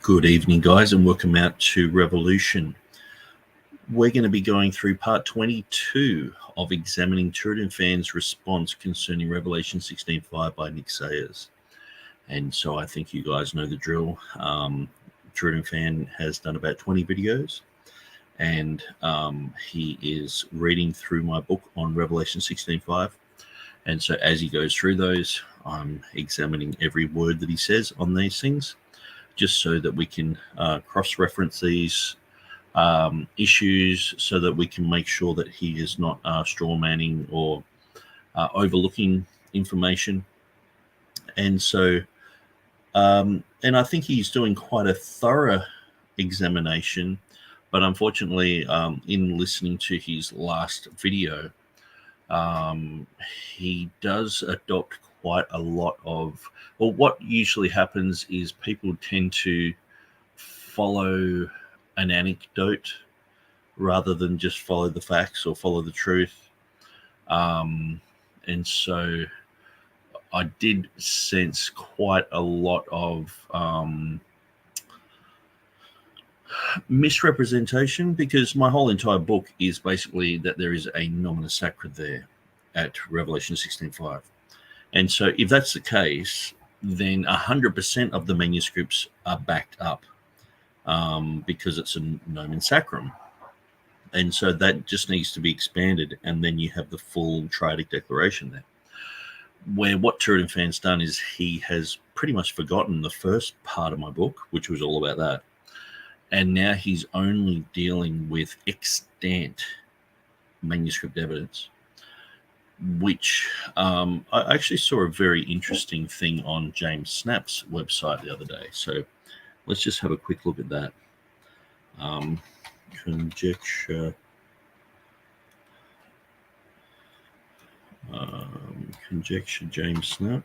Good evening, guys, and welcome out to Revolution. We're going to be going through part 22 of examining TurretinFan's response concerning Revelation 16:5 by Nick Sayers. And so I think you guys know the drill. TurretinFan has done about 20 videos, and he is reading through my book on Revelation 16:5. And so as he goes through those, I'm examining every word that he says on these things, just so that we can cross-reference these issues, so that we can make sure that he is not straw-manning or overlooking information. And so, and I think he's doing quite a thorough examination, but unfortunately, in listening to his last video, he does adopt quite a lot of, well, what usually happens is people tend to follow an anecdote rather than just follow the facts or follow the truth. And so I did sense quite a lot of misrepresentation, because my whole entire book is basically that there is a nomina sacra there at Revelation 16:5. And so if that's the case, then 100% of the manuscripts are backed up because it's a nomen sacrum. And so that just needs to be expanded, and then you have the full triadic declaration there. Where what TurretinFan's done is he has pretty much forgotten the first part of my book, which was all about that. And now he's only dealing with extant manuscript evidence, which I actually saw a very interesting thing on James Snap's website the other day. So let's just have a quick look at that. Conjecture. Conjecture James Snap.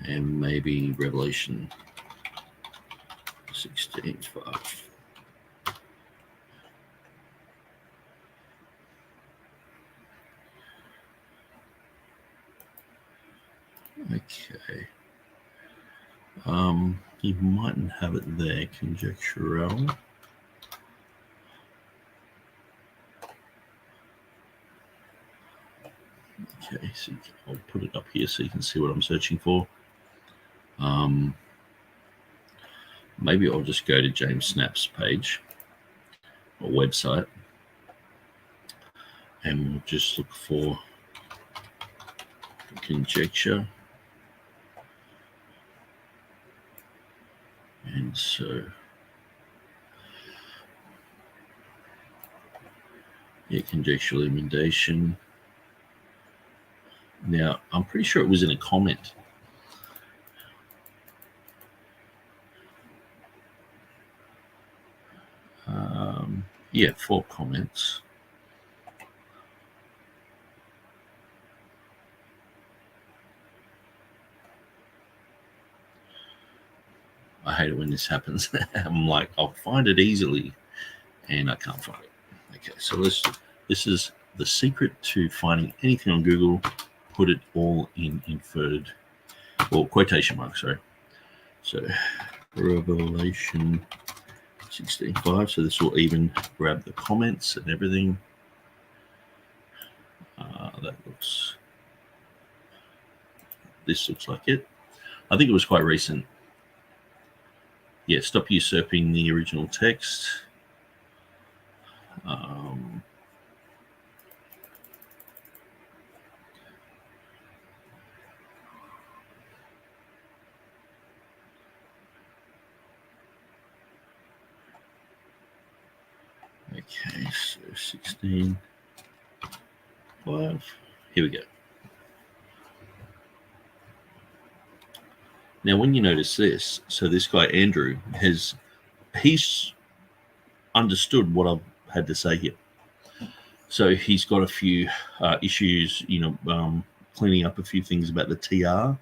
And maybe Revelation 16:5. Okay. You mightn't have it there, conjectural. Okay, so I'll put it up here so you can see what I'm searching for. Maybe I'll just go to James Snap's page or website, and we'll just look for conjecture. And so, yeah, conjectural emendation. Now, I'm pretty sure it was in a comment. Yeah, 4 comments. I hate it when this happens. I'm like, I'll find it easily, and I can't find it. Okay, so this is the secret to finding anything on Google. Put it all in inverted, or quotation marks, sorry. So, Revelation 16:5. So this will even grab the comments and everything. This looks like it. I think it was quite recent. Yeah, stop usurping the original text. Okay, so 16:5. Here we go. Now, when you notice this, so this guy Andrew he's understood what I've had to say here. So he's got a few issues, cleaning up a few things about the TR,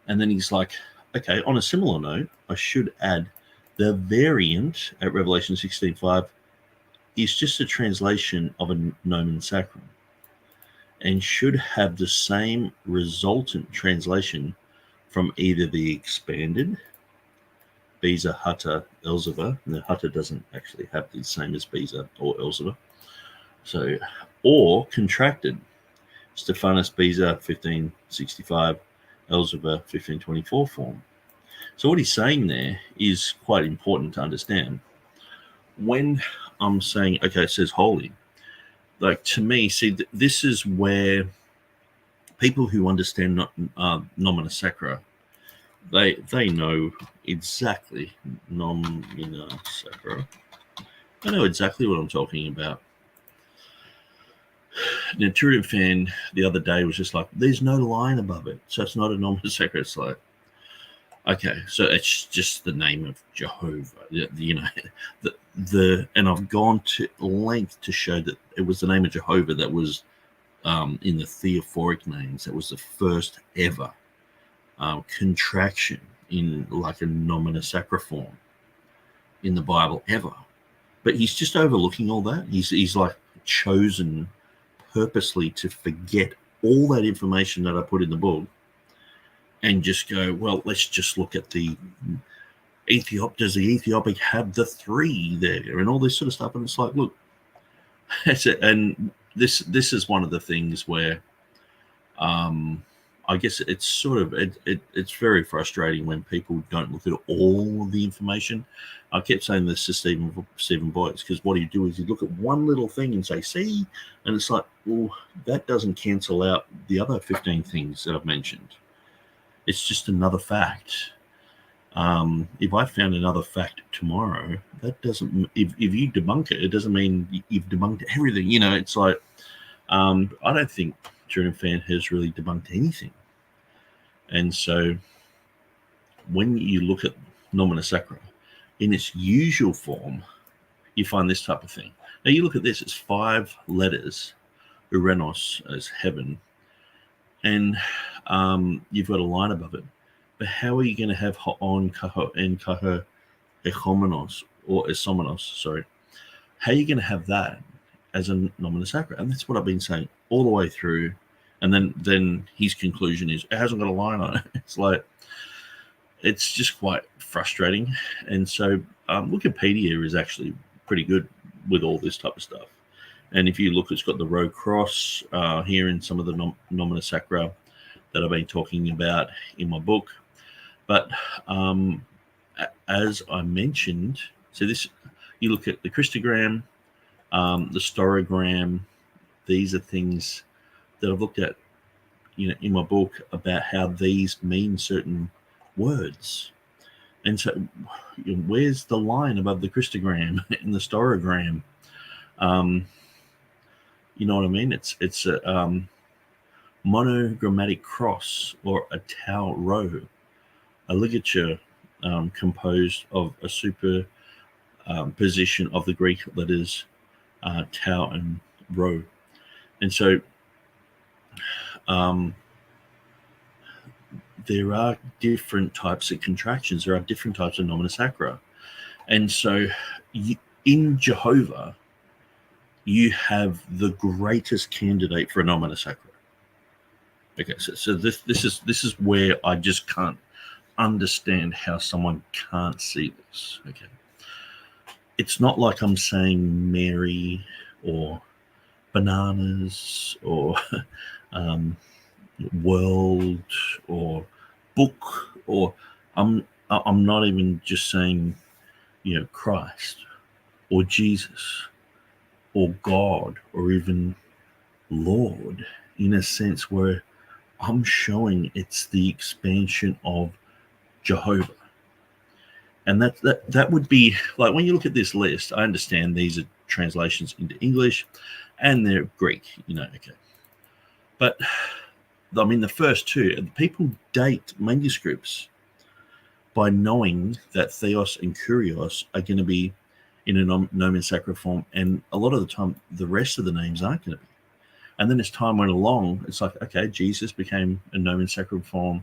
and then he's like, okay, on a similar note, I should add the variant at Revelation 16:5 is just a translation of a nomen sacrum. and should have the same resultant translation from either the expanded Bezer, Hutter, Elzevir. The Hutter doesn't actually have the same as Bezer or Elzevir. So, or contracted Stephanus Bezer 1565, Elzevir 1524 form. So what he's saying there is quite important to understand. When I'm saying, okay, it says holy, like to me, see, this is where people who understand nomina sacra, they know exactly nomina sacra. I know exactly what I'm talking about. Now, TurretinFan the other day was just like, there's no line above it, so it's not a nomina sacra. It's like, okay, so it's just the name of Jehovah, you know, and I've gone to length to show that it was the name of Jehovah that was in the theophoric names. That was the first ever contraction in like a nomina sacra form in the Bible ever. But he's just overlooking all that. He's like chosen purposely to forget all that information that I put in the book and just go, well, let's just look at the does the Ethiopic have the 3 there and all this sort of stuff. And it's like, look, that's it. And this is one of the things where I guess it's sort of it's very frustrating when people don't look at all the information. I kept saying this to Stephen Boyce, because what he'd do is he'd look at one little thing and say, see, and it's like, well, that doesn't cancel out the other 15 things that I've mentioned. It's just another fact. If I found another fact tomorrow, that doesn't, if you debunk it, it doesn't mean you've debunked everything. You know, it's like, I don't think TurretinFan has really debunked anything. And so when you look at nomina sacra in its usual form, you find this type of thing. Now you look at this, it's 5 letters, Urenos as heaven, and you've got a line above it. But how are you going to have Ha'on, Kaho, and Kaho, Echomenos, or Esomenos, sorry. How are you going to have that as a nomina sacra? And that's what I've been saying all the way through. And then his conclusion is, it hasn't got a line on it. It's like, it's just quite frustrating. And so Wikipedia is actually pretty good with all this type of stuff. And if you look, it's got the row cross here in some of the nomina sacra that I've been talking about in my book. But as I mentioned, so this, you look at the Christogram, the Storogram, these are things that I've looked at, you know, in my book about how these mean certain words. And so, you know, where's the line above the Christogram and the Storogram? You know what I mean? It's a monogrammatic cross or a tau row, a ligature composed of a super position of the Greek letters tau and rho. And so there are different types of contractions. There are different types of nomina sacra. And so in Jehovah, you have the greatest candidate for a nomina sacra. Okay, so this is where I just can't understand how someone can't see this. Okay, it's not like I'm saying Mary or bananas or world or book, or I'm not even just saying, you know, Christ or Jesus or God or even Lord, in a sense where I'm showing it's the expansion of Jehovah. And that would be like, when you look at this list, I understand these are translations into English and they're Greek, you know, okay. But I mean, the first two, people date manuscripts by knowing that Theos and Kurios are going to be in a nomen sacra form, and a lot of the time the rest of the names aren't going to be. And then as time went along, it's like, okay, Jesus became a nomen sacra form,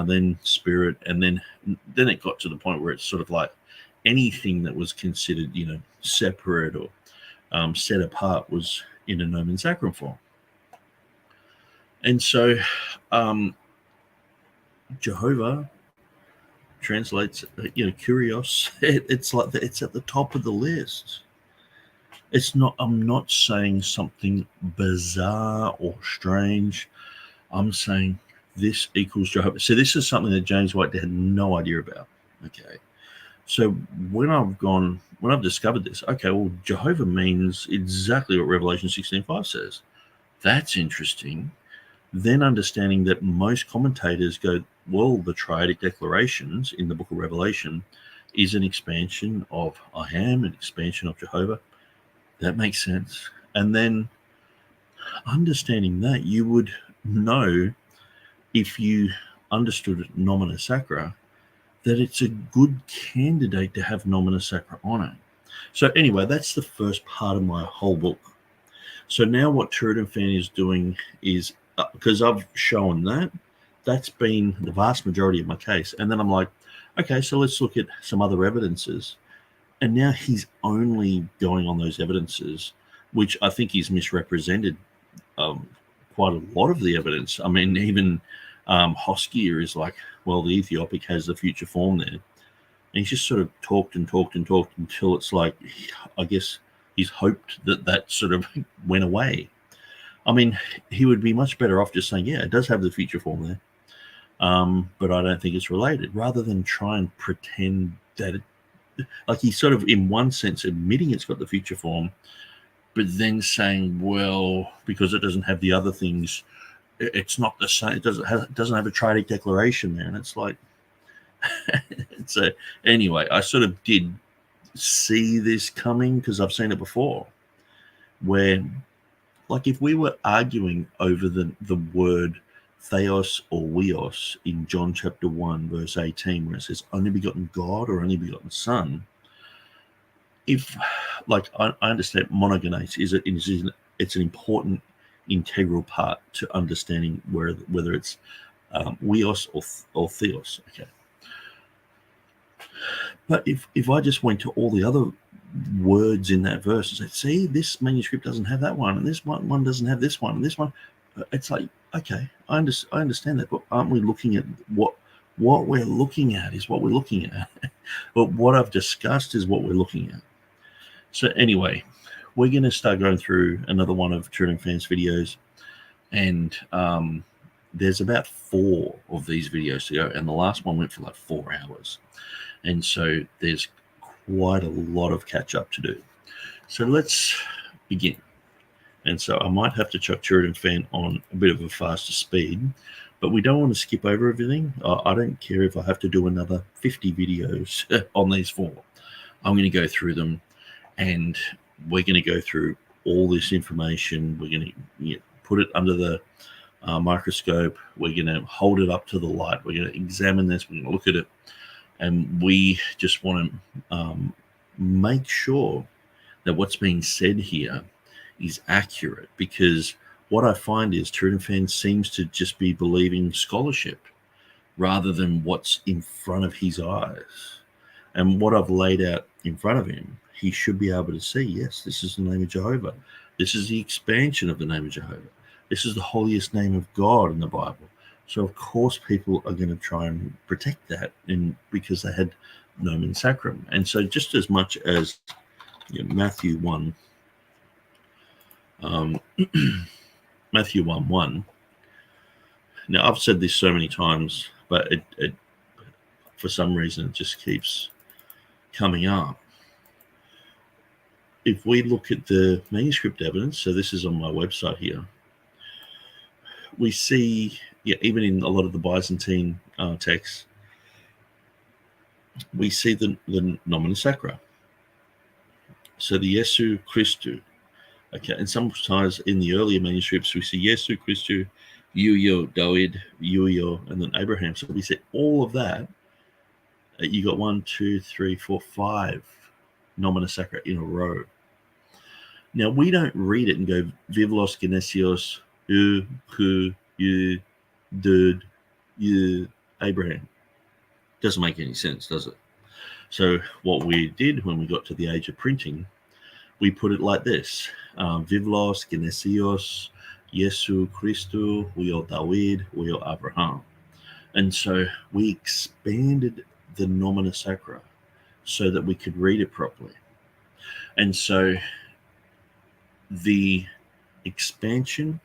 then Spirit, and then it got to the point where it's sort of like anything that was considered, you know, separate or set apart was in a nomen sacra form. And so Jehovah translates, kurios. It's like it's at the top of the list. It's not. I'm not saying something bizarre or strange. I'm saying this equals Jehovah. So this is something that James White had no idea about. Okay. So when I've discovered this, okay, well, Jehovah means exactly what Revelation 16:5 says. That's interesting. Then understanding that most commentators go, well, the triadic declarations in the book of Revelation is an expansion of I am, an expansion of Jehovah. That makes sense. And then understanding that, you would know, if you understood nomina sacra, that it's a good candidate to have nomina sacra on it. So anyway, that's the first part of my whole book. So now what TurretinFan is doing is, because I've shown that's been the vast majority of my case. And then I'm like, okay, so let's look at some other evidences. And now he's only going on those evidences, which I think he's misrepresented quite a lot of the evidence. I mean, even Hoskier is like, well, the Ethiopic has the future form there. And he's just sort of talked until it's like, I guess he's hoped that sort of went away. I mean, he would be much better off just saying, yeah, it does have the future form there, but I don't think it's related, rather than try and pretend that like he's sort of, in one sense, admitting it's got the future form, but then saying, well, because it doesn't have the other things, it's not the same. It doesn't have a triadic declaration there. And it's like, so anyway, I sort of did see this coming because I've seen it before, where, like, if we were arguing over the word theos or weos in John chapter 1 verse 18, where it says only begotten God or only begotten Son, if, like, I understand monogenes it's an important integral part to understanding whether it's weos or theos. Okay, but if I just went to all the other words in that verse and said, see, this manuscript doesn't have that one, and this one doesn't have this one, and this one, it's like, okay, I understand that, but aren't we looking at what we're looking at is what we're looking at. But what I've discussed is what we're looking at. So anyway, we're going to start going through another one of TurretinFan's videos, and there's about 4 of these videos to go, and the last one went for like 4 hours, and so there's quite a lot of catch up to do. So let's begin. And so I might have to chuck TurretinFan on a bit of a faster speed, but we don't want to skip over everything. I don't care if I have to do another 50 videos on these 4. I'm going to go through them, and we're going to go through all this information. We're going to put it under the microscope. We're going to hold it up to the light. We're going to examine this. We're going to look at it. And we just want to make sure that what's being said here is accurate, because what I find is TurretinFan seems to just be believing scholarship rather than what's in front of his eyes. And what I've laid out in front of him, he should be able to see, yes, this is the name of Jehovah. This is the expansion of the name of Jehovah. This is the holiest name of God in the Bible. So, of course, people are going to try and protect that, and because they had nomen sacrum. And so just as much as Matthew 1, Matthew 1:1. Now, I've said this so many times, but it for some reason, it just keeps coming up. If we look at the manuscript evidence, so this is on my website here, we see, even in a lot of the Byzantine texts, we see the nomina sacra. So the Jesu Christu. Okay, and sometimes in the earlier manuscripts, we see Jesu Christu, Yuyo, David, Yuyo, and then Abraham. So we see all of that. You got 1, 2, 3, 4, 5 nomina sacra in a row. Now, we don't read it and go, Vivlos, Genesios, Ku, Yu, Dud, Yu, Abraham. Doesn't make any sense, does it? So what we did when we got to the age of printing, we put it like this. Vivlos, Genesios, Yesu Christu, huyo David, huyo Abraham. And so we expanded the nomina sacra so that we could read it properly. And so the expansion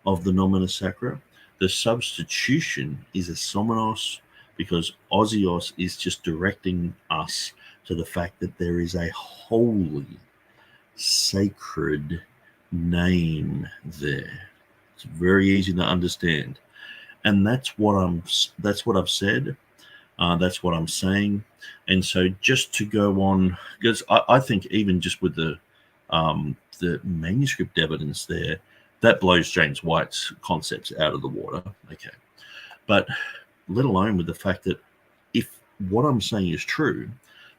of the nomina sacra, the substitution is a somenos, because osios is just directing us to the fact that there is a holy, sacred name there. It's very easy to understand, and that's what I've said. That's what I'm saying. And so, just to go on, because I think even just with the manuscript evidence there, that blows James White's concepts out of the water. Okay, but let alone with the fact that if what I'm saying is true,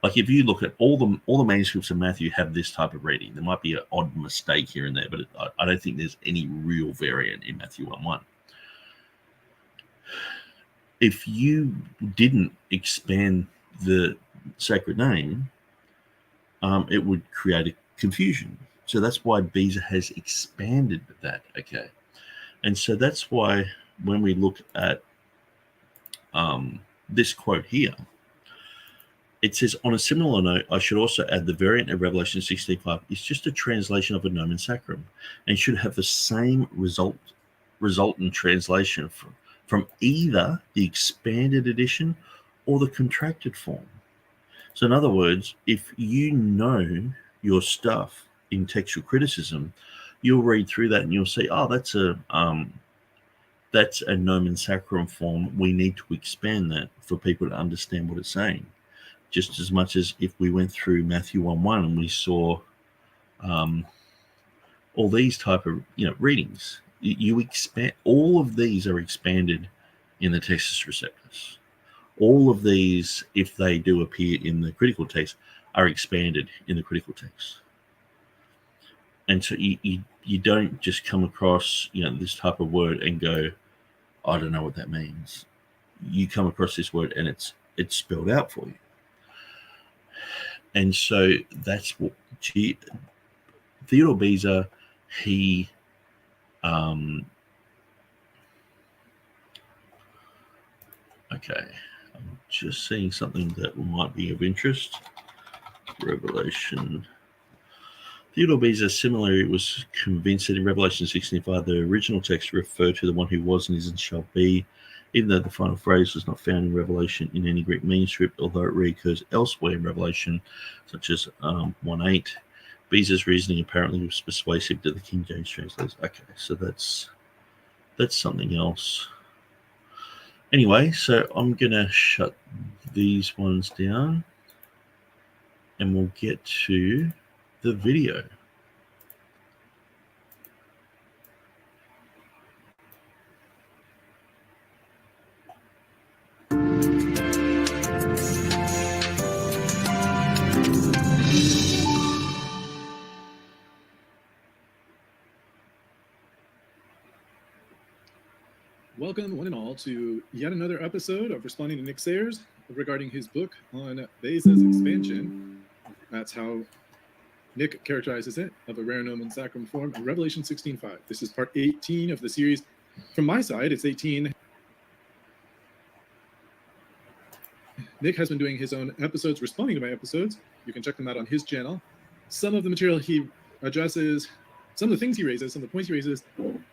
like if you look at all the manuscripts of Matthew have this type of reading, there might be an odd mistake here and there, but I don't think there's any real variant in Matthew 1:1. If you didn't expand the sacred name, it would create a confusion. So that's why Beza has expanded that. Okay, and so that's why when we look at this quote here, it says, on a similar note, I should also add the variant of Revelation 16:5 is just a translation of a nomen sacrum and should have the same resultant translation from either the expanded edition or the contracted form. So in other words, if you know your stuff in textual criticism, you'll read through that and you'll see, oh, that's a nomen sacrum form. We need to expand that for people to understand what it's saying. Just as much as if we went through Matthew 1:1 and we saw all these type of readings, you expand. All of these are expanded in the Textus Receptus. All of these, if they do appear in the critical text, are expanded in the critical text. And so you don't just come across this type of word and go, I don't know what that means. You come across this word and it's spelled out for you. And so that's what Theodore Beza, he okay, I'm just seeing something that might be of interest. Revelation. Theodore Beza similarly was convinced that in Revelation 16:5 the original text referred to the one who was and is and shall be, even though the final phrase was not found in Revelation in any Greek manuscript, although it reoccurs elsewhere in Revelation, such as 1:8. Beza's reasoning apparently was persuasive to the King James translators. Okay, so that's something else. Anyway, so I'm going to shut these ones down and we'll get to the video. Welcome, one and all, to yet another episode of Responding to Nick Sayers regarding his book on Beza's expansion. That's how Nick characterizes it, of a rare nomen sacrum form in Revelation 16:5. This is part 18 of the series. From my side, it's 18. Nick has been doing his own episodes, responding to my episodes. You can check them out on his channel. Some of the material he addresses, some of the things he raises, some of the points he raises,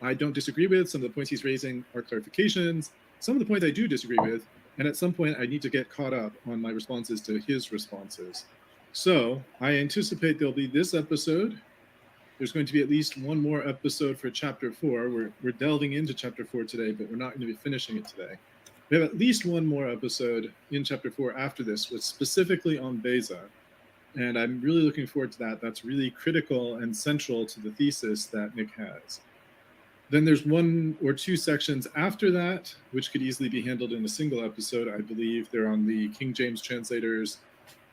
I don't disagree with. Some of the points he's raising are clarifications. Some of the points I do disagree with. And at some point, I need to get caught up on my responses to his responses. So I anticipate there'll be this episode. There's going to be at least one more episode for Chapter 4. We're delving into Chapter 4 today, but we're not going to be finishing it today. We have at least one more episode in Chapter 4 after this, which specifically on Beza. And I'm really looking forward to that. That's really critical and central to the thesis that Nick has. Then there's one or two sections after that, which could easily be handled in a single episode. I believe they're on the King James translators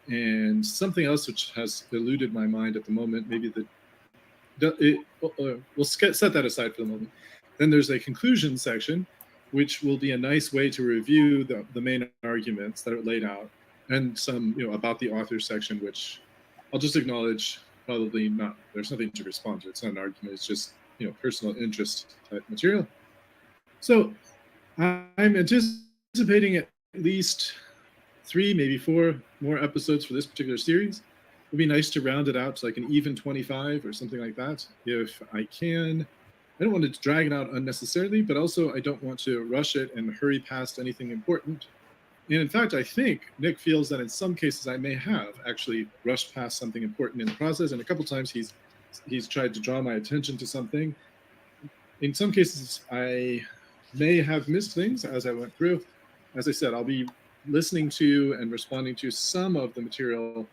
and something else which has eluded my mind at the moment. Maybe we'll set that aside for the moment. Then there's a conclusion section, which will be a nice way to review the main arguments that are laid out, and some about the author section, which I'll just acknowledge probably not. There's nothing to respond to. It's not an argument. It's just personal interest type material. So I'm anticipating at least 3, maybe 4 more episodes for this particular series. It would be nice to round it out to like an even 25 or something like that if I can. I don't want to drag it out unnecessarily, but also I don't want to rush it and hurry past anything important. And in fact, I think Nick feels that in some cases I may have actually rushed past something important in the process, and a couple times he's tried to draw my attention to something. In some cases, I may have missed things as I went through. As I said, I'll be listening to and responding to some of the material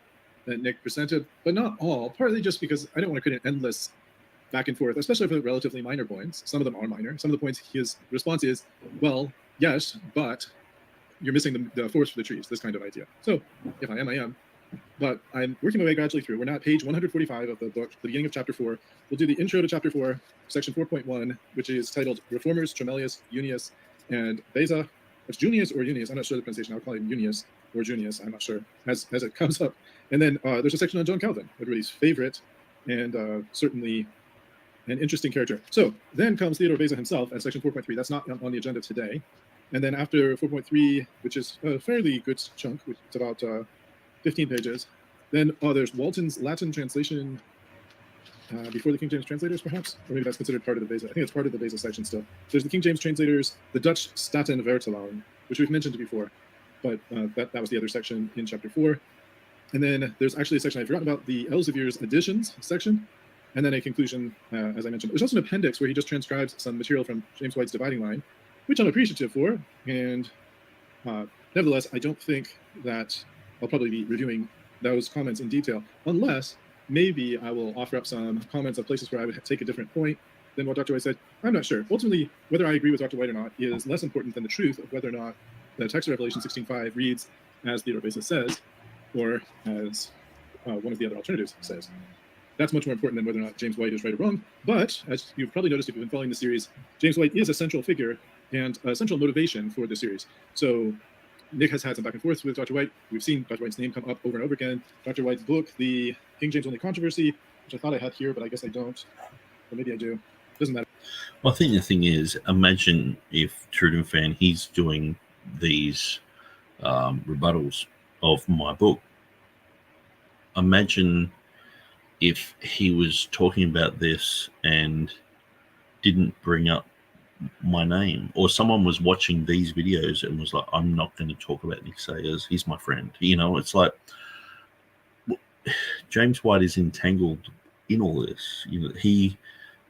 that Nick presented, but not all, partly just because I don't want to create an endless back and forth, especially for relatively minor points. Some of them are minor. Some of the points, his response is, well, yes, but you're missing the forest for the trees, this kind of idea. So if I am, I am. But I'm working my way gradually through. We're now at page 145 of the book, the beginning of chapter 4. We'll do the intro to chapter 4, section 4.1, which is titled Reformers, Tremelius, Junius, and Beza. It's Junius or Junius. I'm not sure the pronunciation. I'll call him Junius or Junius. I'm not sure as it comes up. And then there's a section on John Calvin, everybody's favorite, and certainly an interesting character. So then comes Theodore Beza himself at section 4.3. That's not on the agenda today. And then after 4.3, which is a fairly good chunk, which is about 15 pages, then there's Walton's Latin translation before the King James translators, perhaps? Or maybe that's considered part of the Beza. I think it's part of the Beza section still. There's the King James translators, the Dutch Statenvertaling, which we've mentioned before, but that was the other section in chapter 4. And then there's actually a section I forgot about, the Elsevier's additions section, and then a conclusion, as I mentioned. There's also an appendix where he just transcribes some material from James White's Dividing Line, which I'm appreciative for, and nevertheless, I don't think that I'll probably be reviewing those comments in detail, unless maybe I will offer up some comments of places where I would take a different point than what Dr. White said. I'm not sure. Ultimately, whether I agree with Dr. White or not is less important than the truth of whether or not the text of Revelation 16:5 reads as Theodore Beza says, or as one of the other alternatives says. That's much more important than whether or not James White is right or wrong. But as you've probably noticed if you've been following the series, James White is a central figure and a central motivation for the series. So Nick has had some back and forth with Dr. White. We've seen Dr. White's name come up over and over again. Dr. White's book, The King James Only Controversy, which I thought I had here, but I guess I don't. Or maybe I do. Doesn't matter. Well, I think the thing is, imagine if TurretinFan, he's doing these rebuttals of my book. Imagine if he was talking about this and didn't bring up my name, or someone was watching these videos and was like, I'm not going to talk about Nick Sayers, he's my friend. It's like James White is entangled in all this.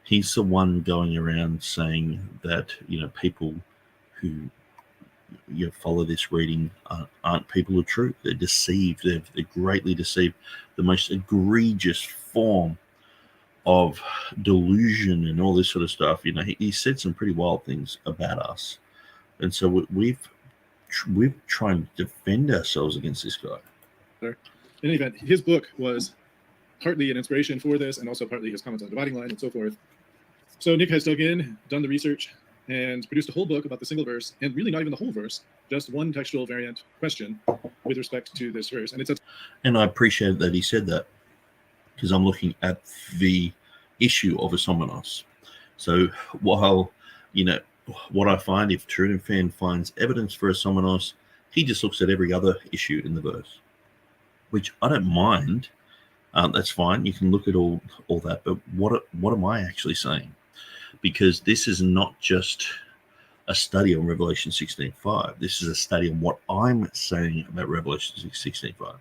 He's the one going around saying that people who follow this reading aren't people of truth. They're deceived. They're greatly deceived. The most egregious form of delusion and all this sort of stuff. He said some pretty wild things about us, and so we've tried to defend ourselves against this guy. In any event, his book was partly an inspiration for this, and also partly his comments on Dividing Line and so forth. So Nick has dug in, done the research, and produced a whole book about the single verse, and really not even the whole verse, just one textual variant question with respect to this verse. And I appreciate that he said that, because I'm looking at the issue of Asomonos. So while, what I find, if TurretinFan finds evidence for Asomonos, he just looks at every other issue in the verse, which I don't mind. That's fine. You can look at all that. But what am I actually saying? Because this is not just a study on Revelation 16:5. This is a study on what I'm saying about Revelation 16:5.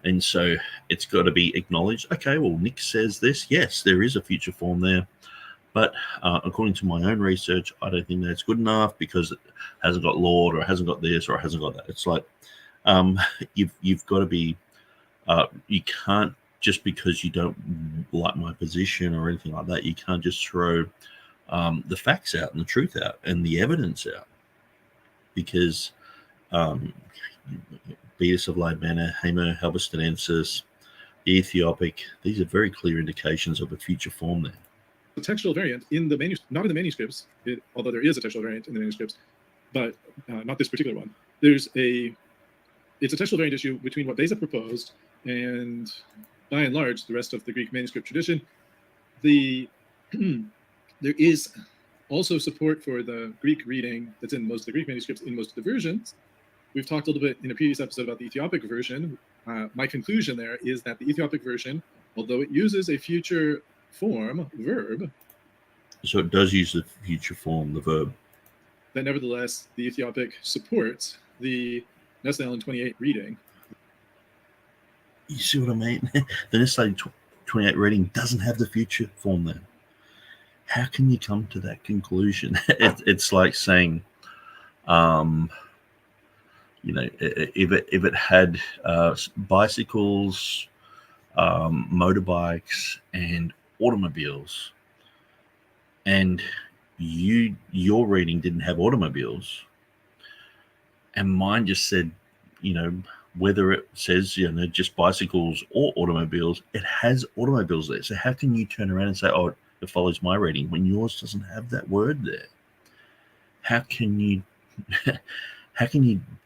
And so it's got to be acknowledged. Okay, well, Nick says this. Yes, there is a future form there. But according to my own research, I don't think that's good enough because it hasn't got Lord, or it hasn't got this, or it hasn't got that. It's like you've got to be, you can't, just because you don't like my position or anything like that, you can't just throw the facts out and the truth out and the evidence out. Because Beatus of Libana, Homo halberstadensis, the Ethiopic, these are very clear indications of a future form there. The textual variant in the not in the manuscripts, although there is a textual variant in the manuscripts, but not this particular one. It's a textual variant issue between what Beza proposed and, by and large, the rest of the Greek manuscript tradition. The There is also support for the Greek reading that's in most of the Greek manuscripts in most of the versions. We've talked a little bit in a previous episode about the Ethiopic version. My conclusion there is that the Ethiopic version, although it uses a future form, verb. So it does use the future form, the verb. That nevertheless, the Ethiopic supports the Knust 28 reading. You see what I mean? The Knust 28 reading doesn't have the future form there. How can you come to that conclusion? It's like saying, if it had bicycles, motorbikes, and automobiles, and your reading didn't have automobiles, and mine just said, whether it says, just bicycles or automobiles, it has automobiles there. So how can you turn around and say, oh, it follows my reading when yours doesn't have that word there? How can you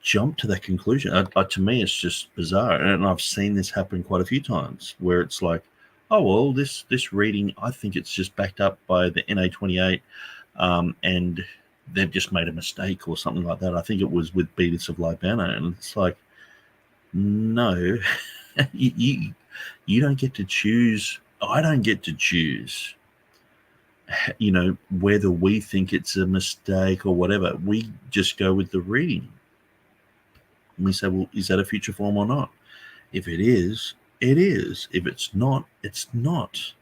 jump to that conclusion? To me, it's just bizarre. And I've seen this happen quite a few times where it's like, oh, well, this reading, I think it's just backed up by the NA28, and they've just made a mistake or something like that. I think it was with Beatus of Libana. And it's like, no, you don't get to choose. I don't get to choose, whether we think it's a mistake or whatever. We just go with the reading. And we say, well, is that a future form or not? If it is, it is. If it's not, it's not.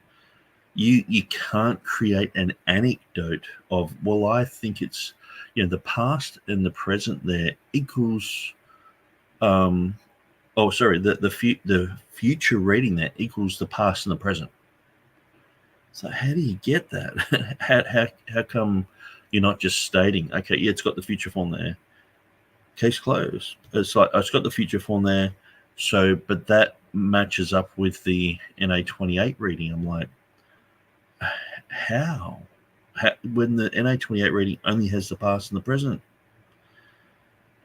You can't create an anecdote of, well, I think it's, the past and the present there equals, the future reading there equals the past and the present. So how do you get that? How come you're not just stating, okay, yeah, it's got the future form there, case closed? It's like, it's got the future form there, so, but that matches up with the NA28 reading. I'm like, how when the NA28 reading only has the past and the present?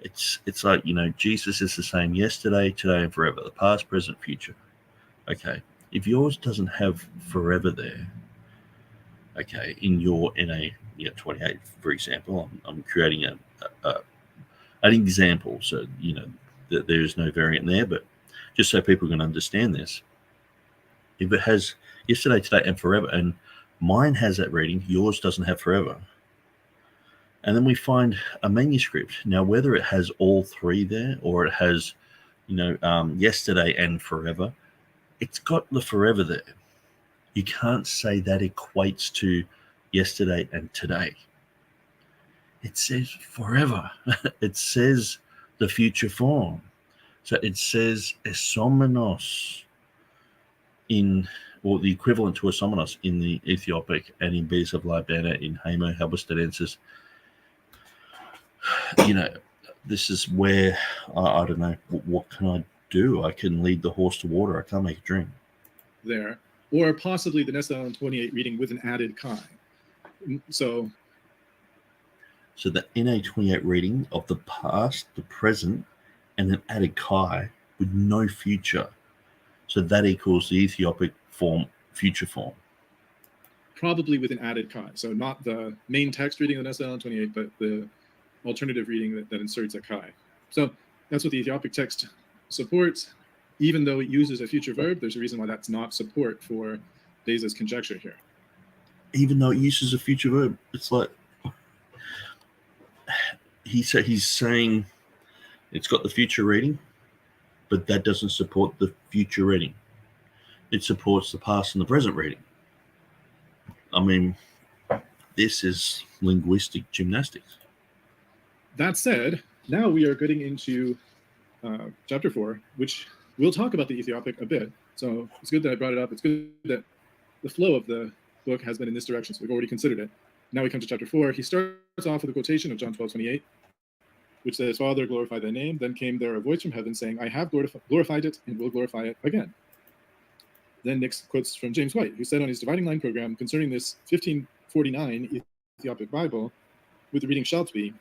It's like, Jesus is the same yesterday, today, and forever, the past, present, future. Okay, if yours doesn't have forever there, okay, in your NA28, for example, I'm creating an example, so that there is no variant there, but just so people can understand this, if it has yesterday, today, and forever, and mine has that reading, yours doesn't have forever, and then we find a manuscript. Now, whether it has all three there or it has, yesterday and forever, it's got the forever there. You can't say that equates to yesterday and today. It says forever. It says the future form. So it says esomenos or the equivalent to esomenos in the Ethiopic, and in Beatus of Libana in Homo Halberstadensis. This is where I don't know, what can I do? I can lead the horse to water. I can't make a drink. There, or possibly the Knust 28 reading with an added chi. So the NA28 reading of the past, the present, and an added chi with no future. So that equals the Ethiopic form, future form. Probably with an added chi. So not the main text reading of the Knust 28, but the alternative reading that inserts a chi. So that's what the Ethiopic text supports. Even though it uses a future verb, there's a reason why that's not support for Beza's conjecture here. Even though it uses a future verb, it's like he's saying it's got the future reading, but that doesn't support the future reading. It supports the past and the present reading. I mean, this is linguistic gymnastics. That said, now we are getting into chapter 4, which we'll talk about the Ethiopic a bit. So it's good that I brought it up. It's good that the flow of the book has been in this direction. So we've already considered it. Now we come to chapter 4. He starts off with a quotation of John 12:28, which says, Father, glorify thy name. Then came there a voice from heaven saying, I have glorified it and will glorify it again. Then Nix quotes from James White, who said on his Dividing Line program concerning this 1549 Ethiopic Bible, with the reading shalt be,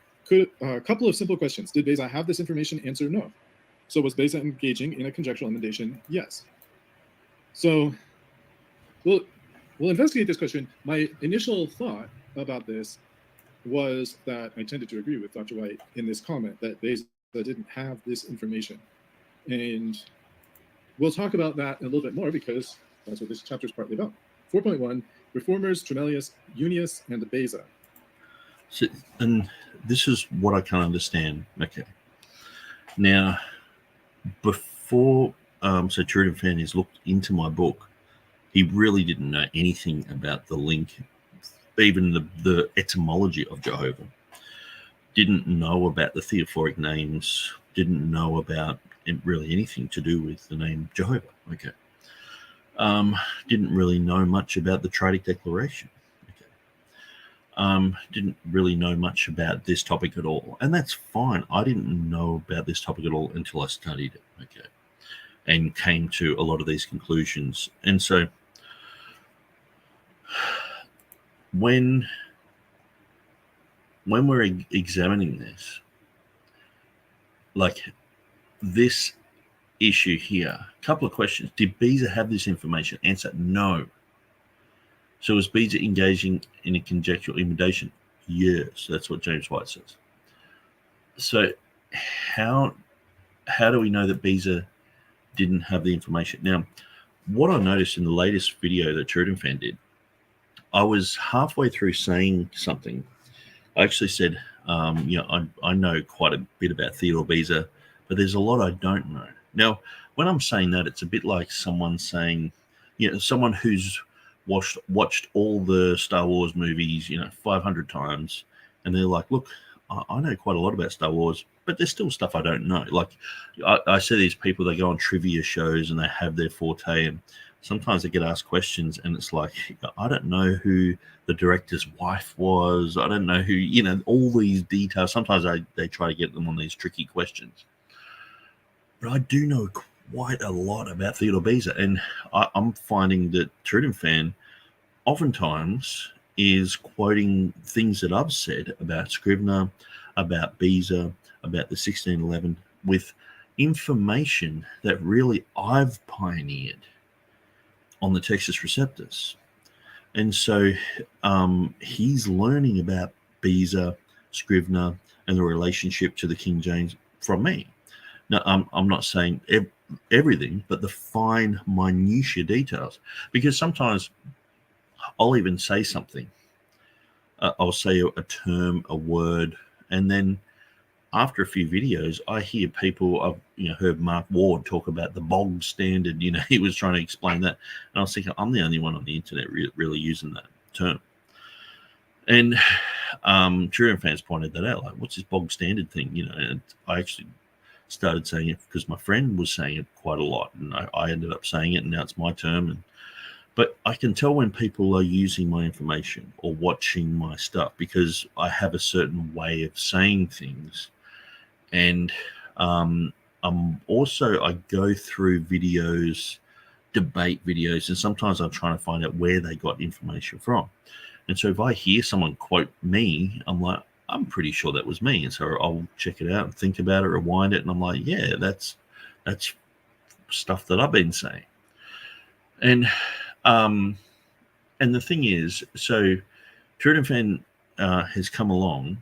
a couple of simple questions. Did Beza have this information? Answer, no. So was Beza engaging in a conjectural emendation? Yes. So, well, we'll investigate this question. My initial thought about this was that I tended to agree with Dr. White in this comment that Beza didn't have this information. And we'll talk about that a little bit more because that's what this chapter is partly about. 4.1, Reformers, Tremellius, Unius, and Beza. So, and this is what I can't understand. Okay. Now, before so TurretinFan has looked into my book, he really didn't know anything about the link, even the etymology of Jehovah. Didn't know about the theophoric names, didn't know about really anything to do with the name Jehovah. Okay. Didn't really know much about the Triadic Declaration. Okay. Didn't really know much about this topic at all. And that's fine. I didn't know about this topic at all until I studied it. Okay. And came to a lot of these conclusions. And so when we're examining this, like this issue here, a couple of questions. Did Beza have this information? Answer, no. So was Beza engaging in a conjectural imitation? Yes, that's what James White says. So how do we know that Beza didn't have the information? Now, what I noticed in the latest video that TurretinFan did, I was halfway through saying something. I actually said, I know quite a bit about Theodore Beza, but there's a lot I don't know. Now, when I'm saying that, it's a bit like someone saying, someone who's watched all the Star Wars movies, 500 times, and they're like, look, I know quite a lot about Star Wars, but there's still stuff I don't know. Like I see these people, they go on trivia shows and they have their forte, and sometimes they get asked questions and it's like, I don't know who the director's wife was. I don't know who, all these details. Sometimes they try to get them on these tricky questions. But I do know quite a lot about Theodore Beza, and I'm finding that TurretinFan oftentimes is quoting things that I've said about Scrivener, about Beza, about the 1611, with information that really I've pioneered on the Textus Receptus. And so he's learning about Beza, Scrivener, and the relationship to the King James from me. Now, I'm not saying everything, but the fine minutiae details, because sometimes I'll even say something. I'll say a term, a word, and then after a few videos, I hear people, I've heard Mark Ward talk about the bog standard. He was trying to explain that. And I was thinking, I'm the only one on the internet really using that term. And TurretinFan's pointed that out. Like, what's this bog standard thing? And I actually started saying it because my friend was saying it quite a lot. And I ended up saying it, and now it's my term. But I can tell when people are using my information or watching my stuff because I have a certain way of saying things. And I go through videos, debate videos, and sometimes I'm trying to find out where they got information from. And so if I hear someone quote me, I'm like, I'm pretty sure that was me. And so I'll check it out and think about it, rewind it, and I'm like, yeah, that's stuff that I've been saying. And the thing is, so TurretinFan has come along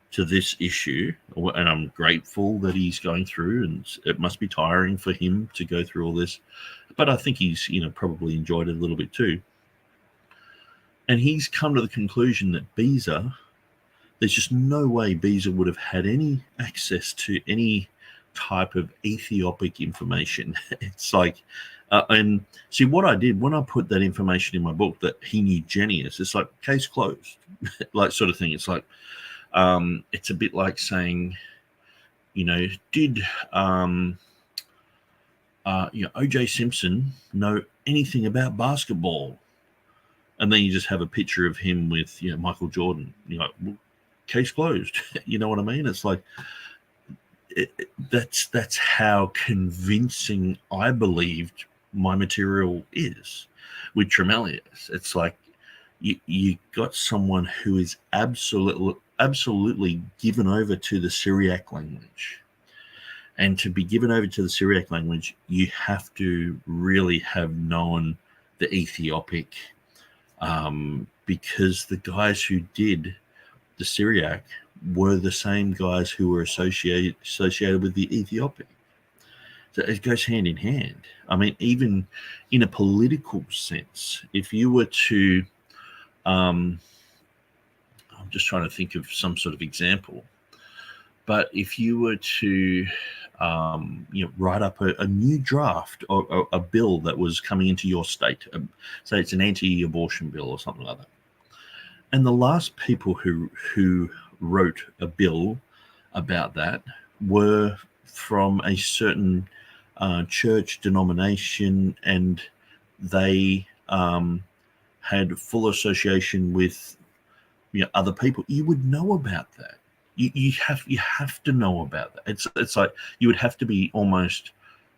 to this issue, and I'm grateful that he's going through, and it must be tiring for him to go through all this, but I think he's probably enjoyed it a little bit too. And he's come to the conclusion that Beza, there's just no way Beza would have had any access to any type of Ethiopic information. It's like, and see what I did when I put that information in my book that he knew Genius, it's like case closed, like sort of thing. It's like, it's a bit like saying, did O.J. Simpson know anything about basketball? And then you just have a picture of him with Michael Jordan. Well, case closed. You know what I mean? It's like that's how convincing I believed my material is with Tremellius. It's like you got someone who is absolutely given over to the Syriac language. And to be given over to the Syriac language, you have to really have known the Ethiopic because the guys who did the Syriac were the same guys who were associated with the Ethiopic. So it goes hand in hand. I mean, even in a political sense, if you were to, I'm just trying to think of some sort of example, but if you were to, write up a new draft or a bill that was coming into your state, say it's an anti-abortion bill or something like that, and the last people who wrote a bill about that were from a certain church denomination, and they had full association with other people, you would know about that. You have to know about that. It's like you would have to be almost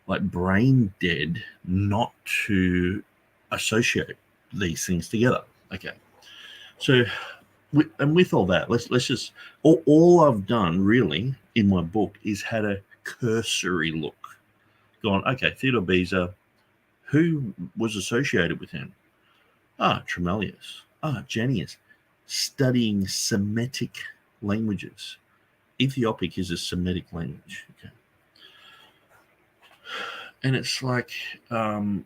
like brain dead not to associate these things together. Okay, so with all that, let's just all I've done really in my book is had a cursory look, gone, okay, Theodore Beza, who was associated with him? Tremellius. Janius, studying Semitic languages. Ethiopic is a Semitic language. Okay. And it's like, from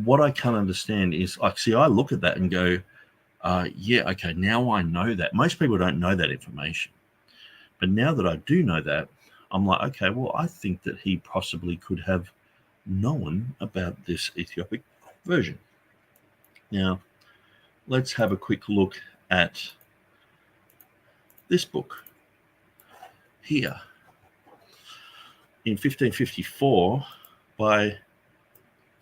what I can understand is, like, see, I look at that and go, okay, now I know that. Most people don't know that information. But now that I do know that, I'm like, okay, well, I think that he possibly could have known about this Ethiopic version. Now, let's have a quick look at this book here in 1554 by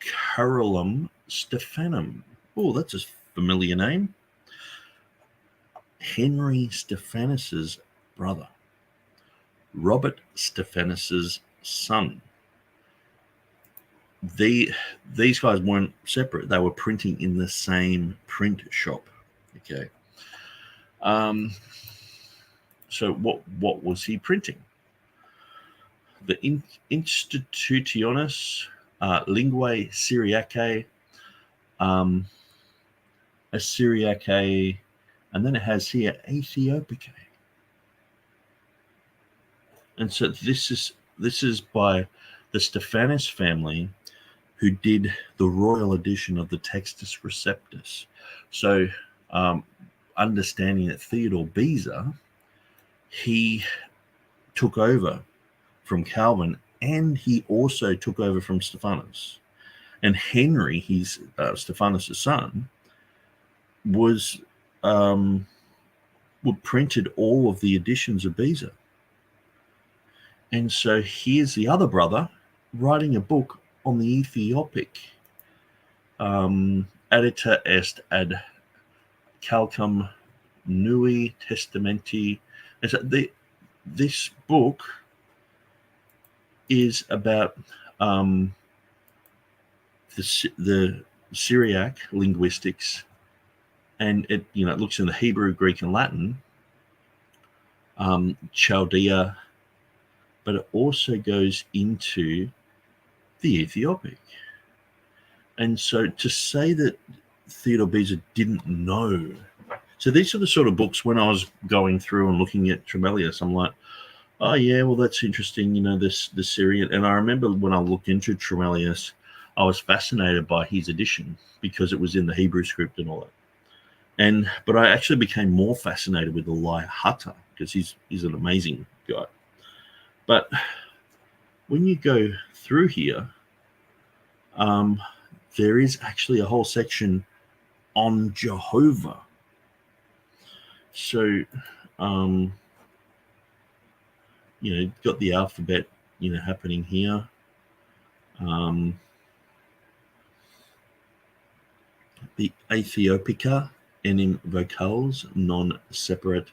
Carolum Stephanum. Oh, that's a familiar name. Henry Stephanus's brother, Robert Stephanus's son. These guys weren't separate. They were printing in the same print shop. Okay. So what was he printing? The Institutionis Linguae Syriacae, Assyriacae, and then it has here Ethiopicae. And so this is by the Stephanus family, who did the royal edition of the Textus Receptus. So understanding that Theodore Beza, he took over from Calvin, and he also took over from Stephanus. And Henry, his Stephanus' son, printed all of the editions of Beza. And so here's the other brother writing a book on the Ethiopic. Edita est ad calcum nui testamenti. And so this book is about the Syriac linguistics, and it looks in the Hebrew, Greek, and Latin, Chaldea, but it also goes into the Ethiopic. And so to say that Theodore Beza didn't know, so these are the sort of books, when I was going through and looking at Tremellius, I'm like, oh yeah, well, that's interesting, the Syrian. And I remember when I looked into Tremellius, I was fascinated by his edition because it was in the Hebrew script and all that. But I actually became more fascinated with the Lai Hata, because he's an amazing guy. But when you go through here, there is actually a whole section on Jehovah. So, got the alphabet, happening here. The Ethiopica enim vocals non separate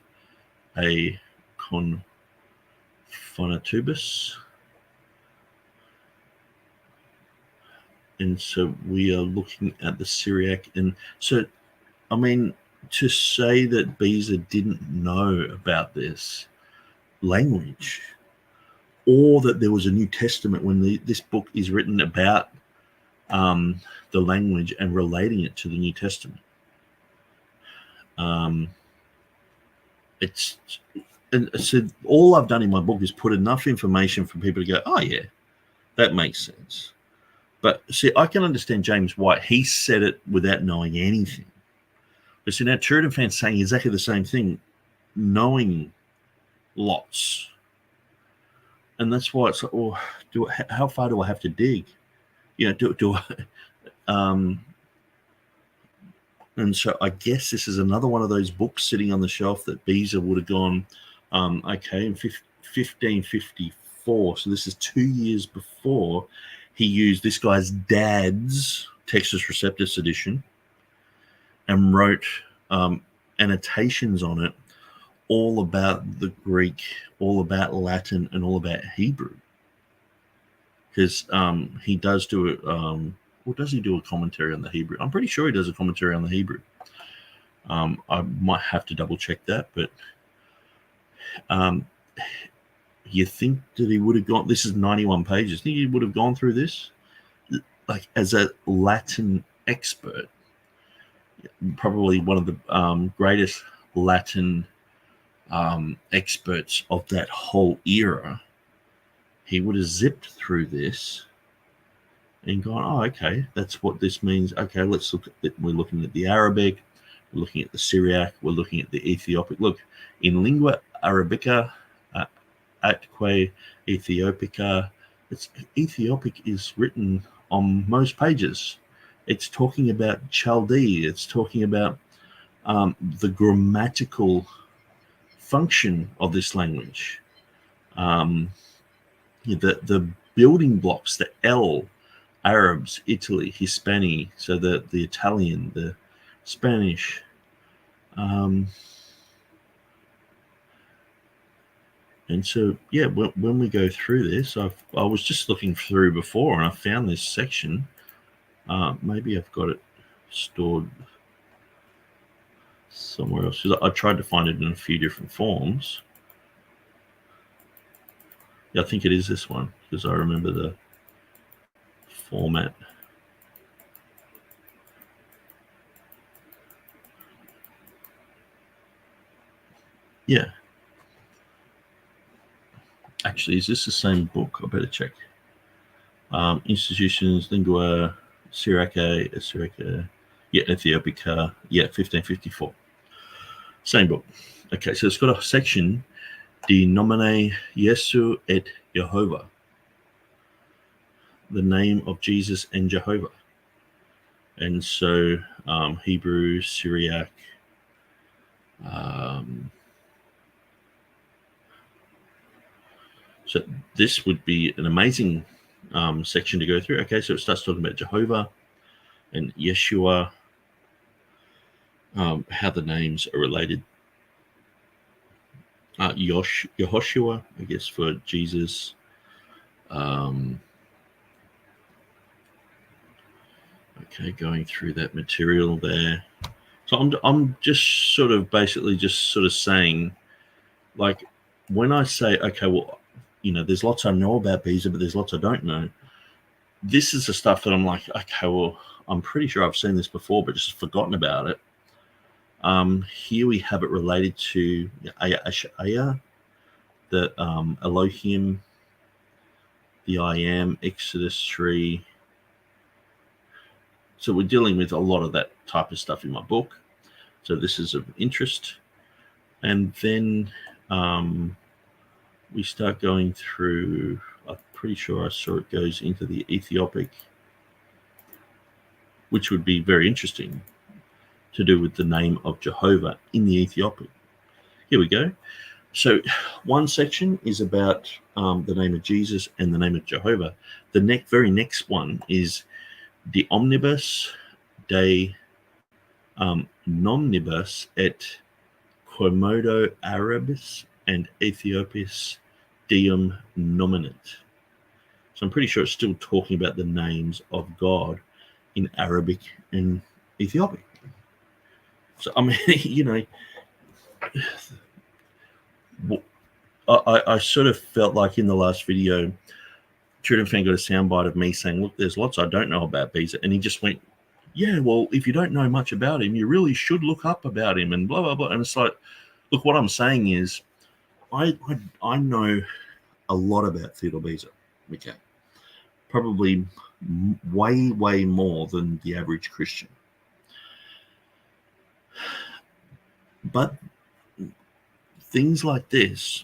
a confonatubus. And so we are looking at the Syriac. And so, I mean, to say that Beza didn't know about this language, or that there was a New Testament when this book is written about the language and relating it to the New Testament. So all I've done in my book is put enough information for people to go, oh yeah, that makes sense. But see, I can understand James White. He said it without knowing anything. But see, now TurretinFan's saying exactly the same thing, knowing lots. And that's why it's like, well, how far do I have to dig? You know, and so I guess this is another one of those books sitting on the shelf that Beza would have gone, okay, in 1554. So this is 2 years before he used this guy's dad's Textus Receptus edition and wrote annotations on it, all about the Greek, all about Latin, and all about Hebrew. Because he does do it. Or does he do a commentary on the Hebrew? I'm pretty sure he does a commentary on the Hebrew. I might have to double check that, but you think that he would have gone? This is 91 pages. Think he would have gone through this, like as a Latin expert, probably one of the greatest Latin experts of that whole era. He would have zipped through this and gone, oh, okay, that's what this means. Okay, let's look at it. We're looking at the Arabic, we're looking at the Syriac, we're looking at the Ethiopic. Look, in Lingua Arabica, atque Ethiopica, Ethiopic is written on most pages. It's talking about Chaldee. It's talking about the grammatical function of this language. The building blocks, the L, Arabs, Italy, Hispanic, so the Italian, the Spanish. And so, yeah, when we go through this, I was just looking through before and I found this section. Maybe I've got it stored somewhere else. I tried to find it in a few different forms. Yeah, I think it is this one because I remember the format. Yeah. Actually, is this the same book? I better check. Institutions, Lingua Syriaca, yeah, Ethiopica, yeah, 1554. Same book. Okay, so it's got a section, De nomine Jesu et Jehovah, the name of Jesus and Jehovah. And so Hebrew, Syriac, so this would be an amazing section to go through. Okay, so it starts talking about Jehovah and Yeshua, how the names are related. Yehoshua, I guess, for Jesus. Okay, going through that material there. So I'm just sort of basically just sort of saying, like, when I say, okay, well, you know, there's lots I know about Beza, but there's lots I don't know. This is the stuff that I'm like, okay, well, I'm pretty sure I've seen this before, but just forgotten about it. Here we have it related to Aya, the Elohim, the I Am, Exodus 3. So we're dealing with a lot of that type of stuff in my book. So this is of interest. And then we start going through, I'm pretty sure I saw it goes into the Ethiopic, which would be very interesting to do with the name of Jehovah in the Ethiopic. Here we go. So one section is about the name of Jesus and the name of Jehovah. The very next one is De omnibus de nomnibus et quomodo Arabis and Ethiopis deum nominant. So I'm pretty sure it's still talking about the names of God in Arabic and Ethiopic. So, I mean, you know, I sort of felt like in the last video, TurretinFan got a soundbite of me saying, look, there's lots I don't know about Beza. And he just went, yeah, well, if you don't know much about him, you really should look up about him and blah, blah, blah. And it's like, look, what I'm saying is I know a lot about Theodore Beza. Okay. Probably way, way more than the average Christian. But things like this,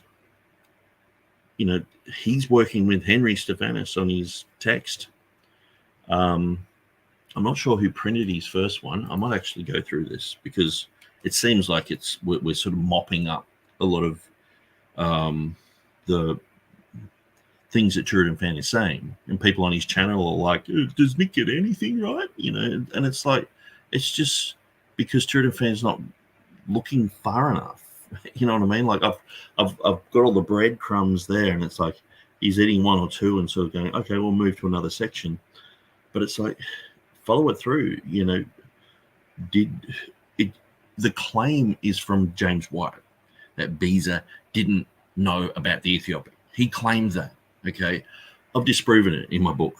you know, he's working with Henry Stephanus on his text. I'm not sure who printed his first one. I might actually go through this because it seems like we're sort of mopping up a lot of the things that TurretinFan is saying, and people on his channel are like, does Nick get anything right? You know, and it's like, it's just because TurretinFan's not looking far enough. You know what I mean? Like I've got all the breadcrumbs there, and it's like he's eating one or two and sort of going, okay, we'll move to another section. But it's like, follow it through. You know, the claim is from James White that Beza didn't know about the Ethiopic. He claimed that. Okay, I've disproven it in my book.